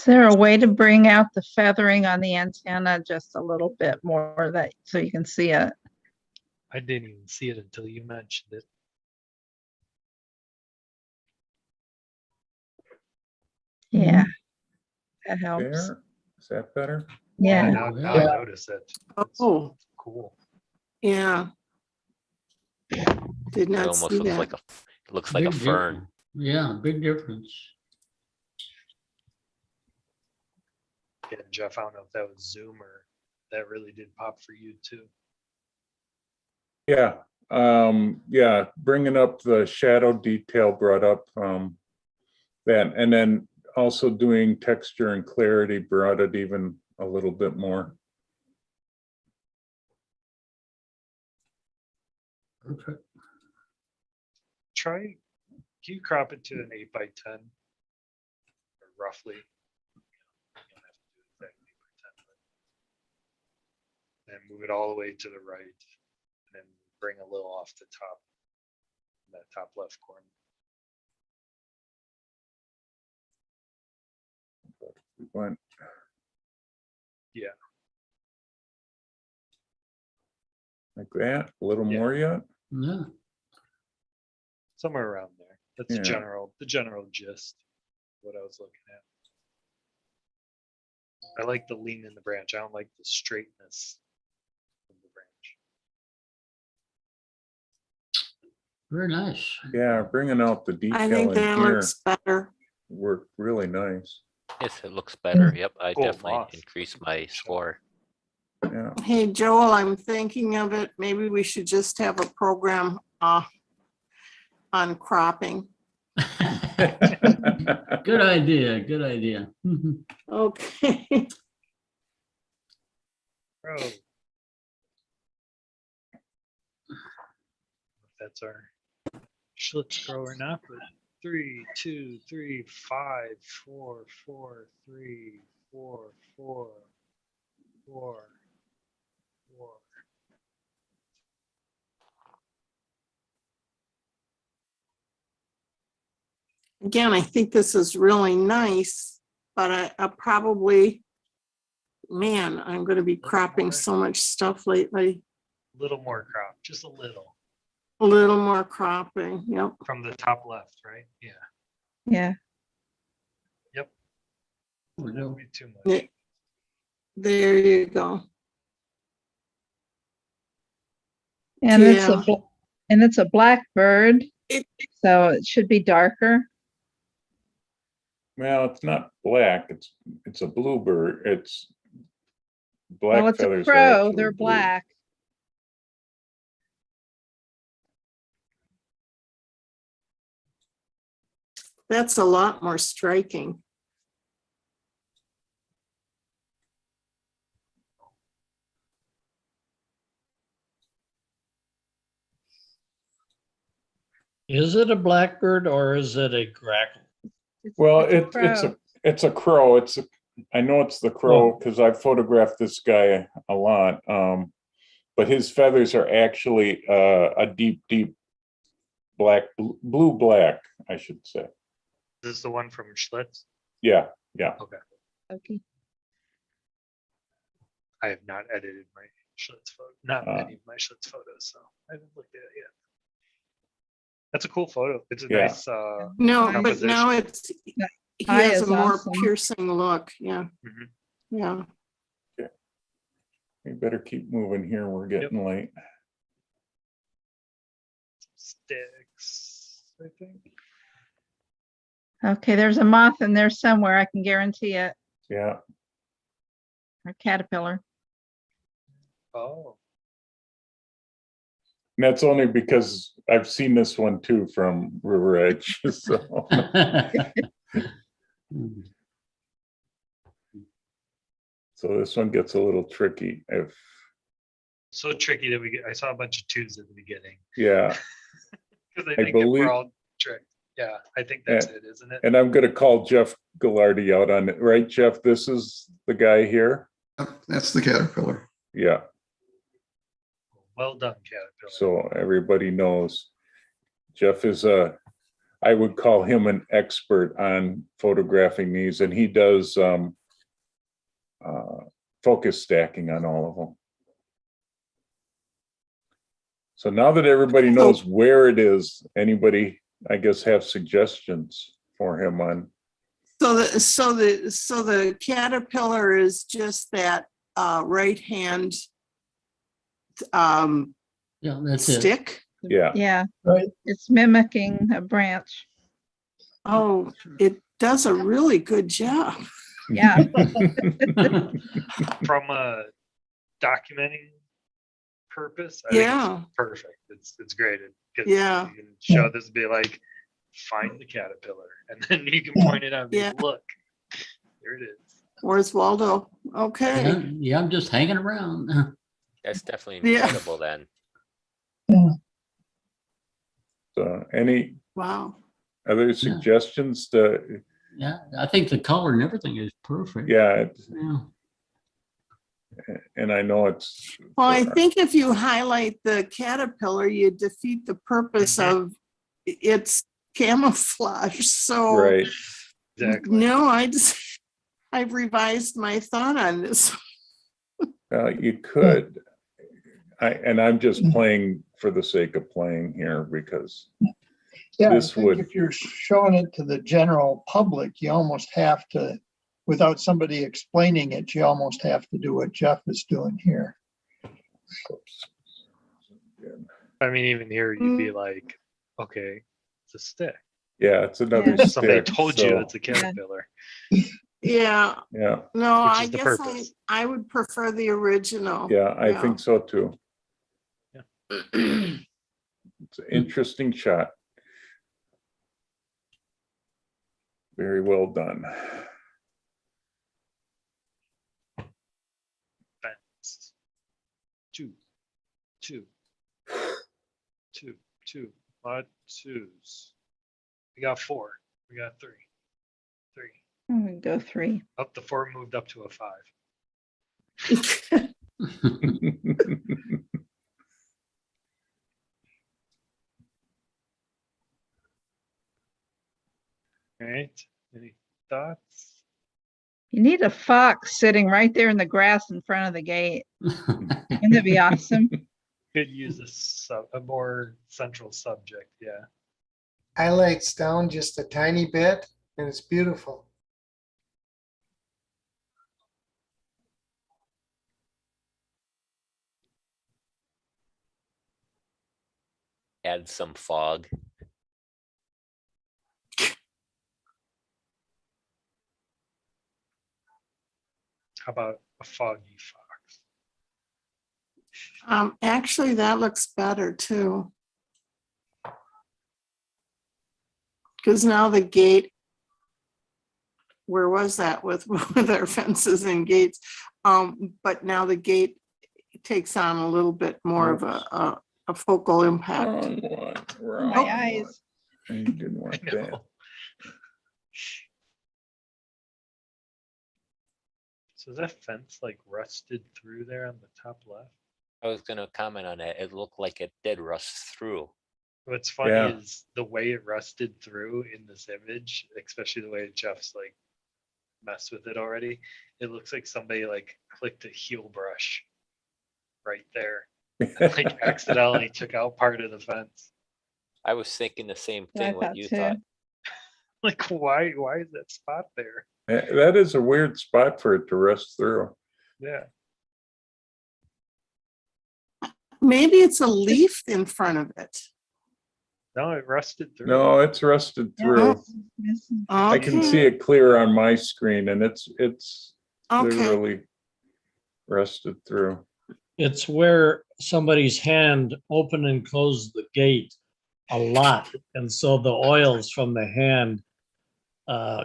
Is there a way to bring out the feathering on the antenna just a little bit more that so you can see it? I didn't even see it until you mentioned it. Yeah, that helps. There, is that better? Yeah. Now I notice it. Oh, Cool. yeah. Did It not almost see looks that. like it looks like a Big fern. difference. Yeah, big difference. Yeah, Jeff, I don't know if that was Zoom or that really did pop for you too. Yeah, yeah, bringing up the shadow detail brought up that, and then also doing texture and clarity brought it even a little bit more. Perfect. Can you crop it to an 8x10? Or roughly. You don't have to do exactly 8x10, but and move it all the way to the right. And then bring a little off the top, that top left corner. Went, Yeah. like that, a little Yeah. more yet? Yeah. Somewhere around there. That's Yeah. the general gist of what I was looking at. I like the lean in the branch. I don't like the straightness of the branch. Very nice. Yeah, bringing out the I detail think in that here looks better. worked really nice. Yes, it looks better. Yep, I Cool, definitely moss. increased my score. Yeah. Hey, Joel, I'm thinking of it. Maybe we should just have a program on cropping. Good idea. Good idea. Okay. Bro. If that's our Schlitz grow or not, but 3, 2, 3, 5, 4, 4, 3, 4, 4, 4, 4. Again, I think this is really nice, but I probably, man, I'm going to be cropping so much stuff lately. Little more crop, just a little. A little more cropping. Yep. From the top left, right? Yeah. Yeah. Yep. We'll That would do. be too much. Yeah. There you go. And it's Yeah. it's a black bird, It- so it should be darker. Well, it's not black, it's a bluebird, it's Well, black it's a feathers are crow. actually They're blue. black. That's a lot more striking. Is it a blackbird or is it a grackle? Well, It's a it's a crow. I know it's the crow because I've photographed this guy a lot. But his feathers are actually a deep black, blue black, I should say. This is the one from Schlitz. Yeah. Okay. Okay. I have not edited my Schlitz photo, not any of my Schlitz photos, so I haven't looked at it yet. That's a cool photo. It's a Yeah. nice No, but composition. now he Eye has a is more awesome. piercing look. Yeah. Mhm. Yeah. We better keep moving here. We're getting late. Sticks, I think. Okay, there's a moth in there somewhere. I can guarantee it. Yeah. Or caterpillar. Oh, And that's only because I've seen this one too from River Edge. So so this one gets a little tricky if so tricky that I saw a bunch of twos at the beginning yeah. because I I think if believe- we're all tricked. Yeah, I think that's it, isn't it? And I'm gonna call Jeff Gallardi out on it, right, Jeff? This is the guy here? That's the caterpillar. Yeah, Well done, Caterpillar. so everybody knows. Jeff is a I would call him an expert on photographing these, and he does focus stacking on all of them. So now that everybody knows where it is, anybody, I guess, have suggestions for him on? So the caterpillar is just that right hand Yeah, that's it. stick. Yeah. Yeah, Right. it's mimicking a branch. Oh, it does a really good job. Yeah. From a documenting purpose, I Yeah. think it's perfect. It's great. Yeah. You can show this, be like, find the caterpillar, and then you can point it out. And be, Yeah. look, there it is. Where's Waldo? Okay. Yeah, yeah, I'm just hanging around. That's definitely Yeah. incredible then. So any Wow. other suggestions to, Yeah, I think the color and everything is perfect. yeah, Yeah. and I know it's, Well, I think if you highlight the caterpillar, you defeat the purpose of its camouflage. So right. Exactly. no, I've revised my thought on this. You could, I'm just playing for the sake of playing here because Yeah, I this think would, if you're showing it to the general public, you almost have to, without somebody explaining it, you almost have to do what Jeff is doing here. I mean, even here, you'd be like, okay, it's a stick. yeah, it's another Yeah. Somebody stick. told you so, it's a caterpillar. Yeah. yeah, No, Which I is the guess purpose. I would prefer the original. yeah, I think so too. Yeah. It's an interesting shot. Very well done. Fence. Two. Lot twos. We got 4. We got 3. We can go 3. Up the 4 moved up to a 5. All right. Any thoughts? You need a fox sitting right there in the grass in front of the gate. Wouldn't that be awesome? Could use a more central subject. Yeah. Highlights down just a tiny bit and it's beautiful. Add some fog. How about a foggy fox? Actually, that looks better too. Because now the gate, where was that with our fences and gates? But now the gate takes on a little bit more of a focal impact. Wrong one, wrong My one. eyes. I didn't want I that. know. So is that fence like rusted through there on the top left? I was gonna comment on that. It looked like it did rust through. What's funny Yeah. is the way it rusted through in this image, especially the way Jeff's like messed with it already. It looks like somebody like clicked a heel brush right there, like accidentally took out part of the fence. I was thinking the same Yeah, I thing what thought you too. thought. Like why is that spot there? That is a weird spot for it to rust through. Yeah. Maybe it's a leaf in front of it. No, it rusted through. No, it's rusted Yeah, through. I can Okay. see it clear on my screen and it's Okay. literally rusted through. It's where somebody's hand opened and closed the gate a lot. And so the oils from the hand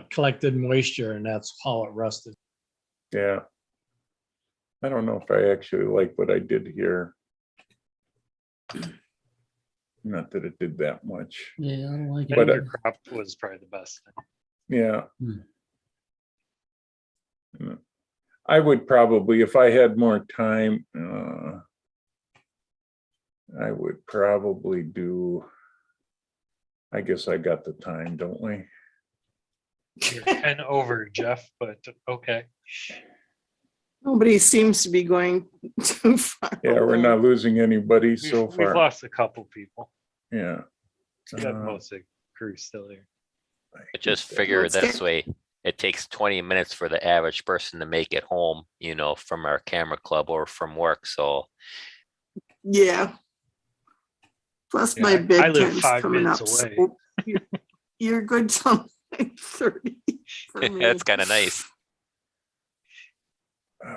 collected moisture, and that's how it rusted. Yeah. I don't know if I actually like what I did here. Not that it did that much. Yeah, I don't like I it. think your crop was probably the best thing. Yeah. Hmm. I would probably, if I had more time, I would probably do I guess I got the time, don't we? You're 10 over, Jeff, but okay. Nobody seems to be going too far. Yeah, we're away. not losing anybody so We've far. lost a couple people. Yeah. We got most of the crew still here. I just figure Let's this get- way, it takes 20 minutes for the average person to make it home, you know, from our camera club or from work. So Yeah. Plus Yeah, my I live bedtime's 5 coming minutes up. away. So you're good till 9:30 for me. that's kind of nice.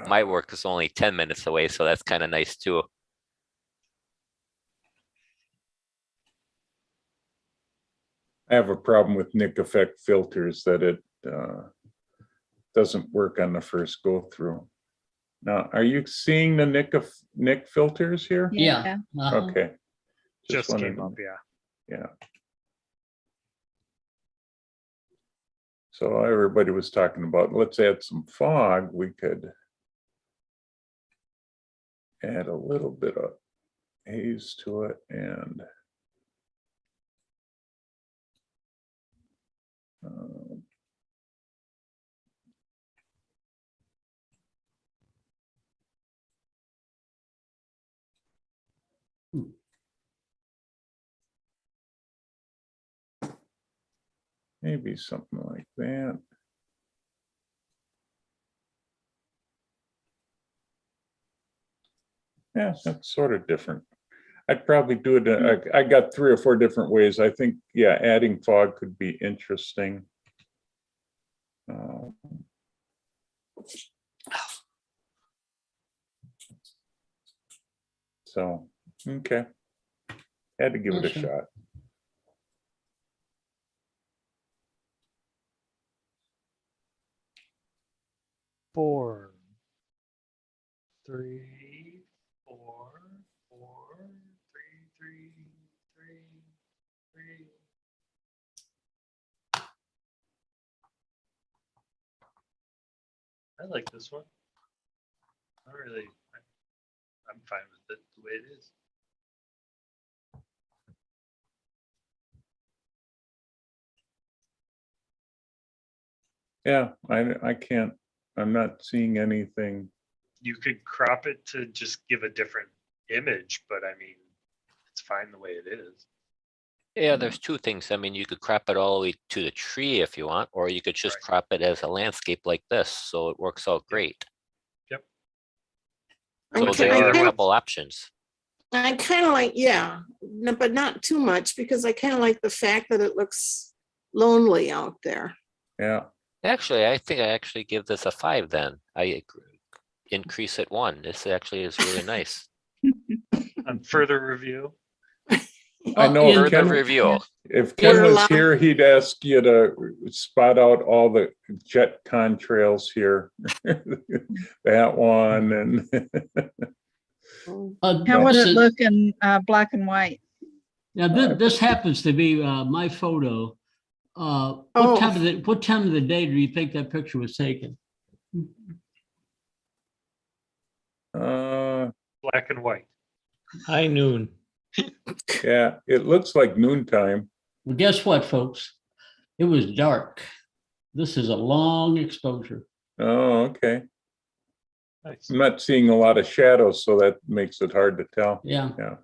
My work is only 10 minutes away, so that's kind of nice too. I have a problem with Nick effect filters that it doesn't work on the first go through. Now, are you seeing the Nick filters here? Yeah. Okay. Just wanted came to- up, yeah. Yeah. So everybody was talking about, let's add some fog. We could add a little bit of haze to it and maybe something like that. Yeah, that's sort of different. I'd probably do it. I got 3 or 4 different ways. I think, yeah, adding fog could be interesting. So, okay. Had to give it a Awesome. shot. Four, three, four, four, three, three, three, three. I like this one. I'm fine with it the way it is. Yeah, I can't, I'm not seeing anything. You could crop it to just give a different image, but I mean, it's fine the way it is. Yeah, there's 2 things. I mean, you could crop it all the way to the tree if you want, or you could just crop it as a landscape like this, so it works out great. Yep. So What's there the are other a one? couple options. I kind of like, yeah, but not too much because I kind of like the fact that it looks lonely out there. Yeah. Actually, I think I actually give this a 5 then. I increase it 1. This actually is really nice. On further review. I know Further if Ken, review. if Ken We're was allowed- here, he'd ask you to spot out all the jet contrails here. That one and How would it so- look in black and white? Now, this happens to be my photo. Oh. What time of the day do you think that picture was taken? Black and white. High noon. yeah, it looks like noontime. Well, guess what, folks? It was dark. This is a long exposure. Oh, okay. Nice. I'm not seeing a lot of shadows, so that makes it hard to tell. Yeah. Yeah.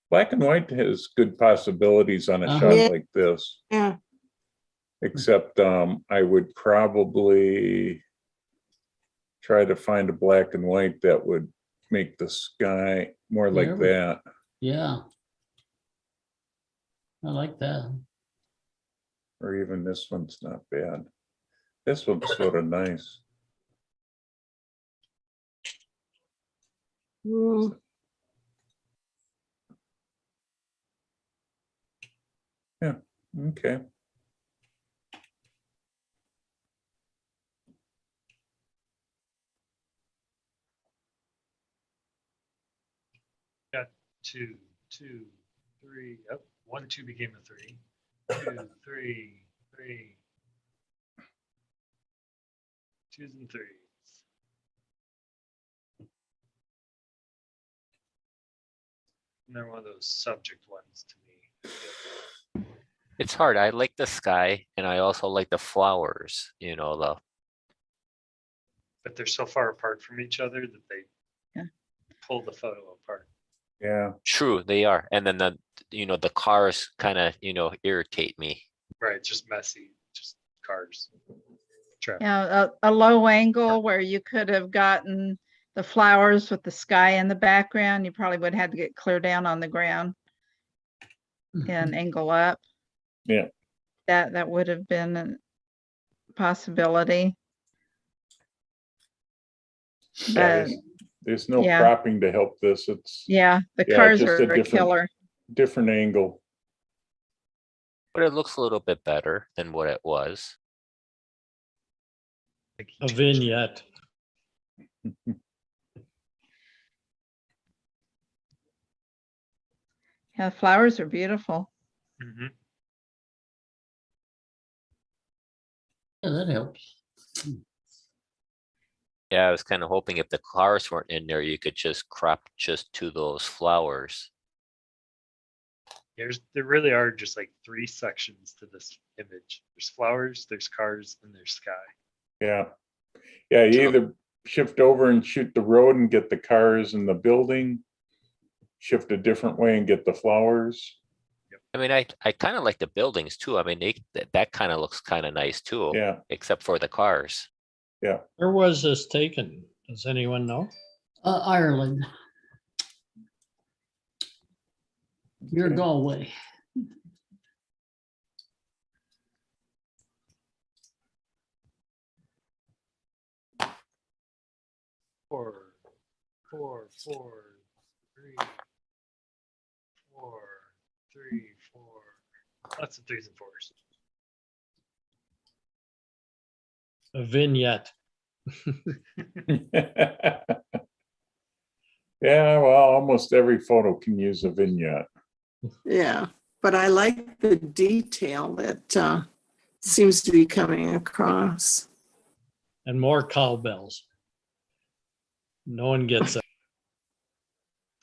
Black and white has good possibilities on a Uh-huh. shot Yeah. like this, Yeah. except I would probably try to find a black and white that would make the sky more like There we- that. Yeah. I like that. Or even this one's not bad. This one's sort of nice. Mm, Yeah, okay. Got 2, 2, 3. Oh, 1, 2 became a 3. 2, 3, 3. 2s and 3s. And they're one of those subject ones to me. It's hard. I like the sky and I also like the flowers, you know, But they're so far apart from each other that they Yeah. pull the photo apart. Yeah. true, they are. And then the cars kind of, irritate me. Right, just messy, just cars. Traffic. Yeah, a low angle where you could have gotten the flowers with the sky in the background, you probably would have to get clear down on the ground and angle up. Yeah. That would have been a possibility. Yeah, But there's no yeah. cropping to help this. It's yeah, the cars just are a killer. different angle. But it looks a little bit better than what it was. A vignette. Yeah, the flowers are beautiful. Mhm. Yeah, that helps. Yeah, I was kind of hoping if the cars weren't in there, you could just crop just to those flowers. There really are just like 3 sections to this image. There's flowers, there's cars, and there's sky. Yeah. Yeah, you either shift over and shoot the road and get the cars and the building, shift a different way and get the flowers. I mean, I kind of like the buildings too. I mean, that kind of looks kind of nice too. Yeah. Except for the cars. Yeah. Where was this taken? Does anyone know? Ireland. Near Galway. Four, 3, 4, 3, 4. Lots of 3s and 4s. A vignette. Yeah, well, almost every photo can use a vignette. Yeah, but I like the detail that seems to be coming across. And more cowbells. No one gets it.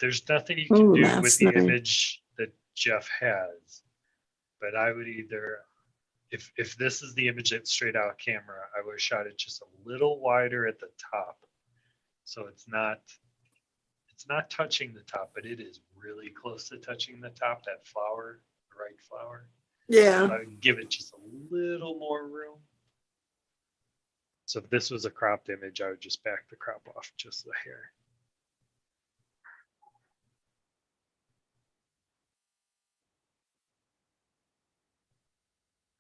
There's nothing you can do with that's the nice. image that Jeff has, but I would either, if this is the image that's straight out camera, I would have shot it just a little wider at the top, so it's not touching the top, but it is really close to touching the top. That flower, the right flower. Yeah. So I would give it just a little more room. So if this was a cropped image, I would just back the crop off just a hair.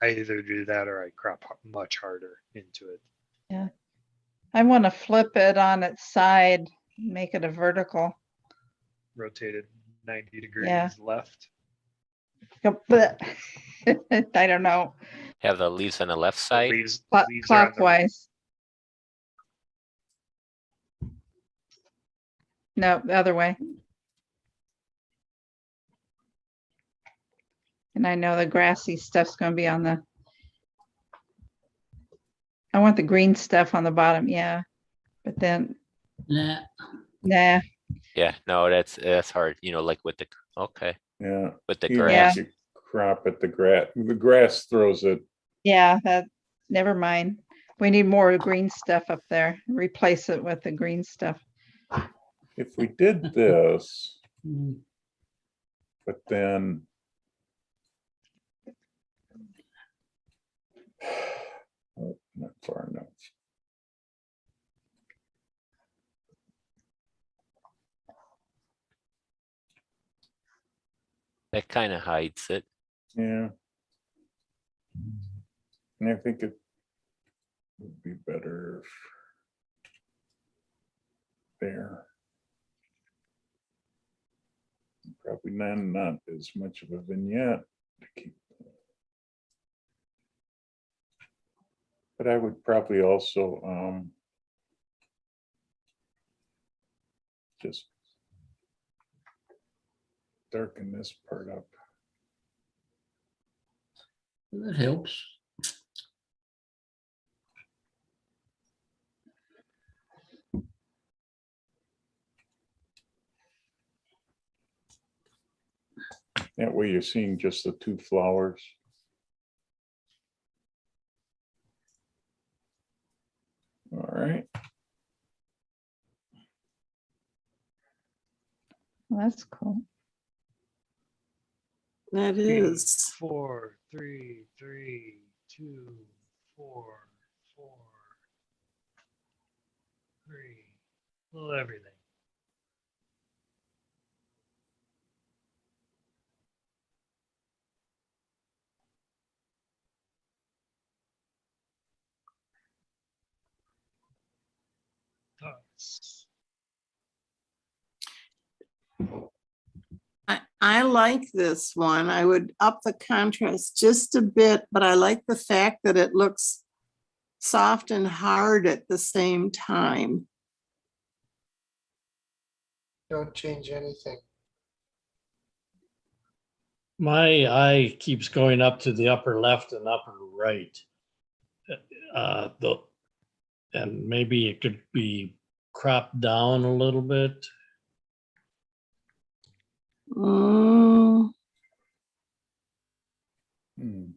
I either do that or I crop much harder into it. Yeah. I want to flip it on its side, make it a vertical. Rotated 90 degrees Yeah. left. But I don't know. Have the leaves on the left side. Leaves are on the right. Clockwise. No, the other way. And I know the grassy stuff's going to be on the. I want the green stuff on the bottom, yeah. But then, Nah. nah. Yeah, no, that's hard. Like with the okay. Yeah. With the You grass. have to crop at the grass. The grass throws it. Yeah, never mind. We need more green stuff up there. Replace it with the green stuff. If we did this, but then oh, not far enough. That kind of hides it. Yeah. And I think it would be better there. Probably not as much of a vignette to keep. But I would probably also just darken this part up. That helps. That way you're seeing just the two flowers. All right. That's cool. That is. 4, 3, 3, 2, 4, 4, 3. Little everything. Thoughts? I like this one. I would up the contrast just a bit, but I like the fact that it looks soft and hard at the same time. Don't change anything. My eye keeps going up to the upper left and upper right. And maybe it could be cropped down a little bit. Mm, Hmm.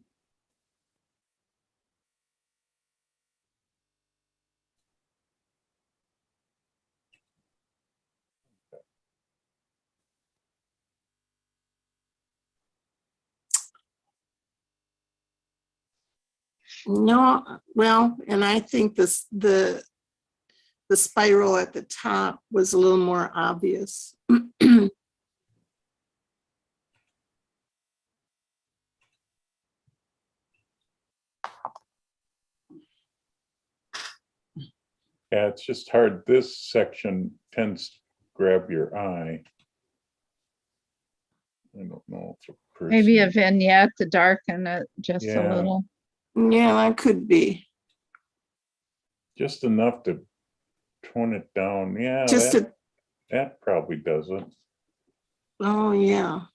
no, well, and I think the spiral at the top was a little more obvious. Yeah, it's just hard. This section tends to grab your eye. I don't know if a person. Maybe a vignette to darken it just a Yeah. little. Yeah, that could be. Just enough to tone it down. Yeah, Just that probably does it. Oh, yeah.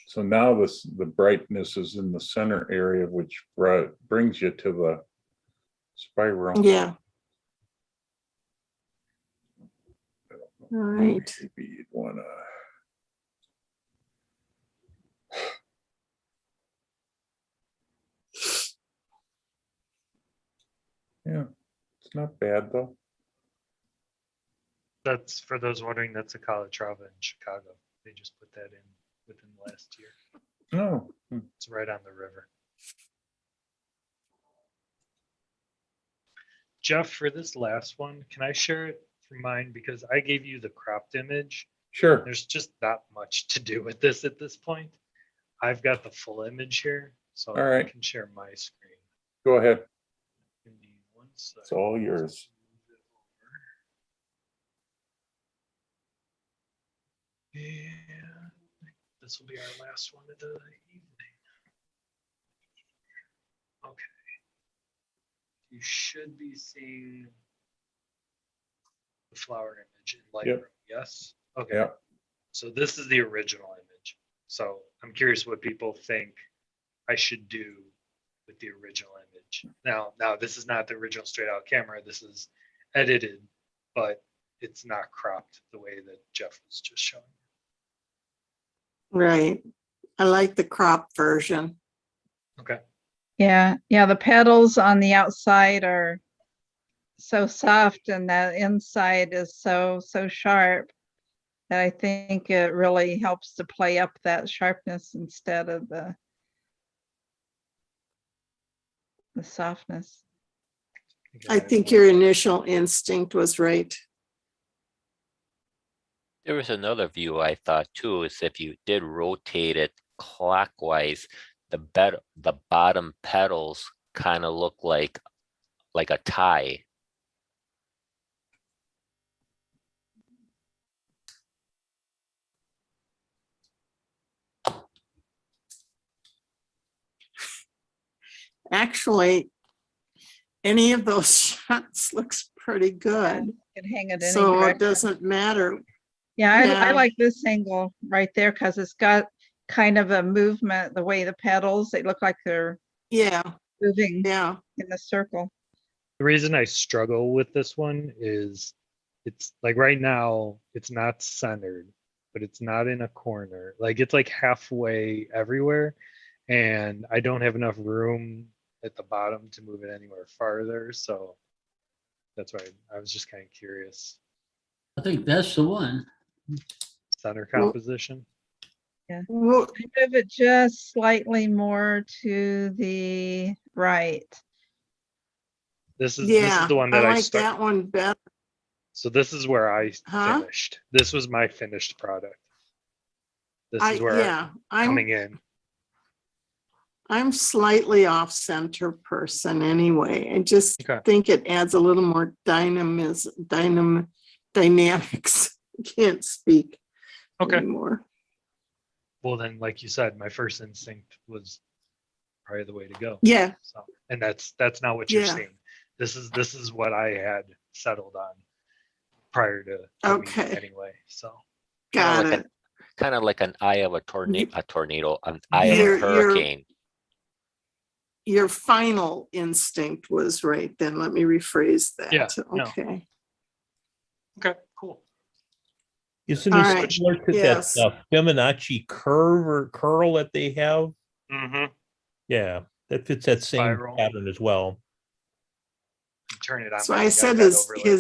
So now the brightness is in the center area, which brings you to the spiral. Yeah. All right. Maybe you'd want to. Yeah, it's not bad though. That's for those wondering, that's a Calatrava in Chicago. They just put that in within the last year. Oh. It's right on the river. Jeff, for this last one, can I share it from mine? Because I gave you the cropped image. Sure. There's just not much to do with this at this point. I've got the full image here, so All right. I can share my screen. Go ahead. Give me one second. It's all yours. And this will be our last one of the evening. Okay. You should be seeing the flower image in Lightroom. Yep. Yes? Okay. Yeah. So this is the original image. So I'm curious what people think I should do with the original image. Now this is not the original straight out camera. This is edited, but it's not cropped the way that Jeff was just showing. Right. I like the crop version. Okay. Yeah, the petals on the outside are so soft and the inside is so sharp that I think it really helps to play up that sharpness instead of the softness. I think your initial instinct was right. There was another view I thought too, is if you did rotate it clockwise, the bottom petals kind of look like a tie. Actually, any of those shots looks pretty good. You can hang it any So it direction. doesn't matter. Yeah, I Yeah. like this angle right there because it's got kind of a movement, the way the petals, they look like they're Yeah. moving Yeah. in a circle. The reason I struggle with this one is it's like right now it's not centered. but it's not in a corner. Like it's like halfway everywhere. And I don't have enough room at the bottom to move it anywhere farther. So that's why I was just kind of curious. I think that's the one. Center composition. Yeah. Well, Move it just slightly more to the right. This is yeah, the one I that I like started. that one better. So this is where I Huh? finished. This was my finished product. This is where Yeah, coming in. I'm slightly off center person anyway. I just Okay. think it adds a little more dynamics. I can't speak Okay. anymore. Well, then, like you said, my first instinct was probably the way to go. Yeah. So, and that's not what you're Yeah. seeing. This is what I had settled on prior to the meeting Okay. anyway. So Got it. Kind of like an eye of a tornado, an eye of a Your- hurricane. Your final instinct was right. Then let me rephrase that. Yeah, no. Okay. Okay, cool. Isn't All it right, similar to yes. that Fibonacci curve or curl that they have? Mm-hmm. Yeah, that fits that same Spiral. pattern as well. Turn it on. So mine, I got said that overlay.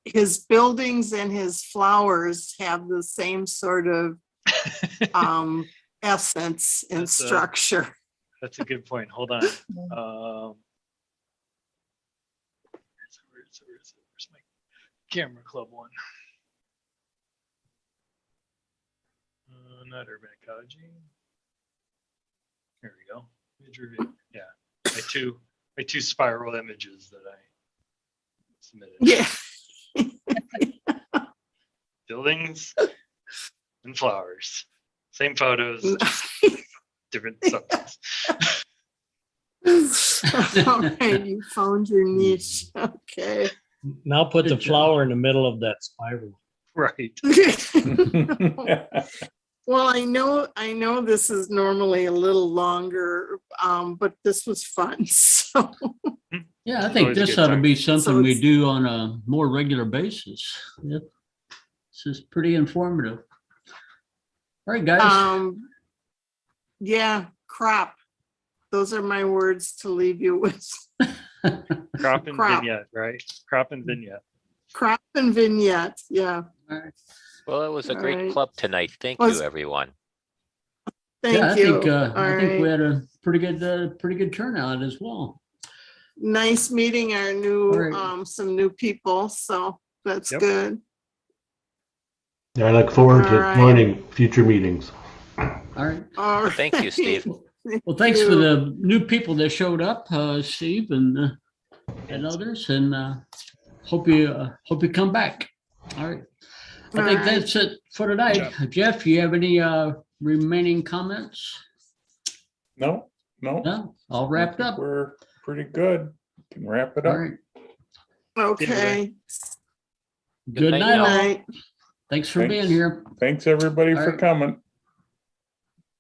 his buildings and his flowers have the same sort of essence and That's a- structure. That's a good point. Hold on. Where's my camera club one? Not urban ecology. Here we go. Image review. Yeah, my two spiral images that I submitted. Yeah. Buildings and flowers. Same photos, just different subjects. All right, you found your niche. Okay. Now put the Good job. flower in the middle of that spiral. Right. Well, I know this is normally a little longer, but this was fun. So Yeah, I It's think always a this good ought to time. be something So we it's- do on a more regular basis. Yep. This is pretty informative. All right, guys. yeah, crop. Those are my words to leave you with. Crop and Crop. vignette, right? Crop and vignette. Crop and vignette. Yeah. All right. Well, it was a All great right. club tonight. Thank Was- you, everyone. Thank Yeah, you. I think All we right. had a pretty good turnout as well. Nice meeting our new, All right. some new people. So that's Yep. good. Yeah, I look forward All to right. joining future meetings. All right. All right. Thank you, Steve. Well, thanks for you. the new people that showed up, Steve and others, and hope you come back. All right. I All think right. that's it for tonight. Jeff, you have any remaining comments? No. No, all I wrapped think up. We're pretty good. Can wrap it All up. right. Okay. Good night, night, Good all. night. Thanks for being Thanks. here. Thanks, everybody, All for right. coming.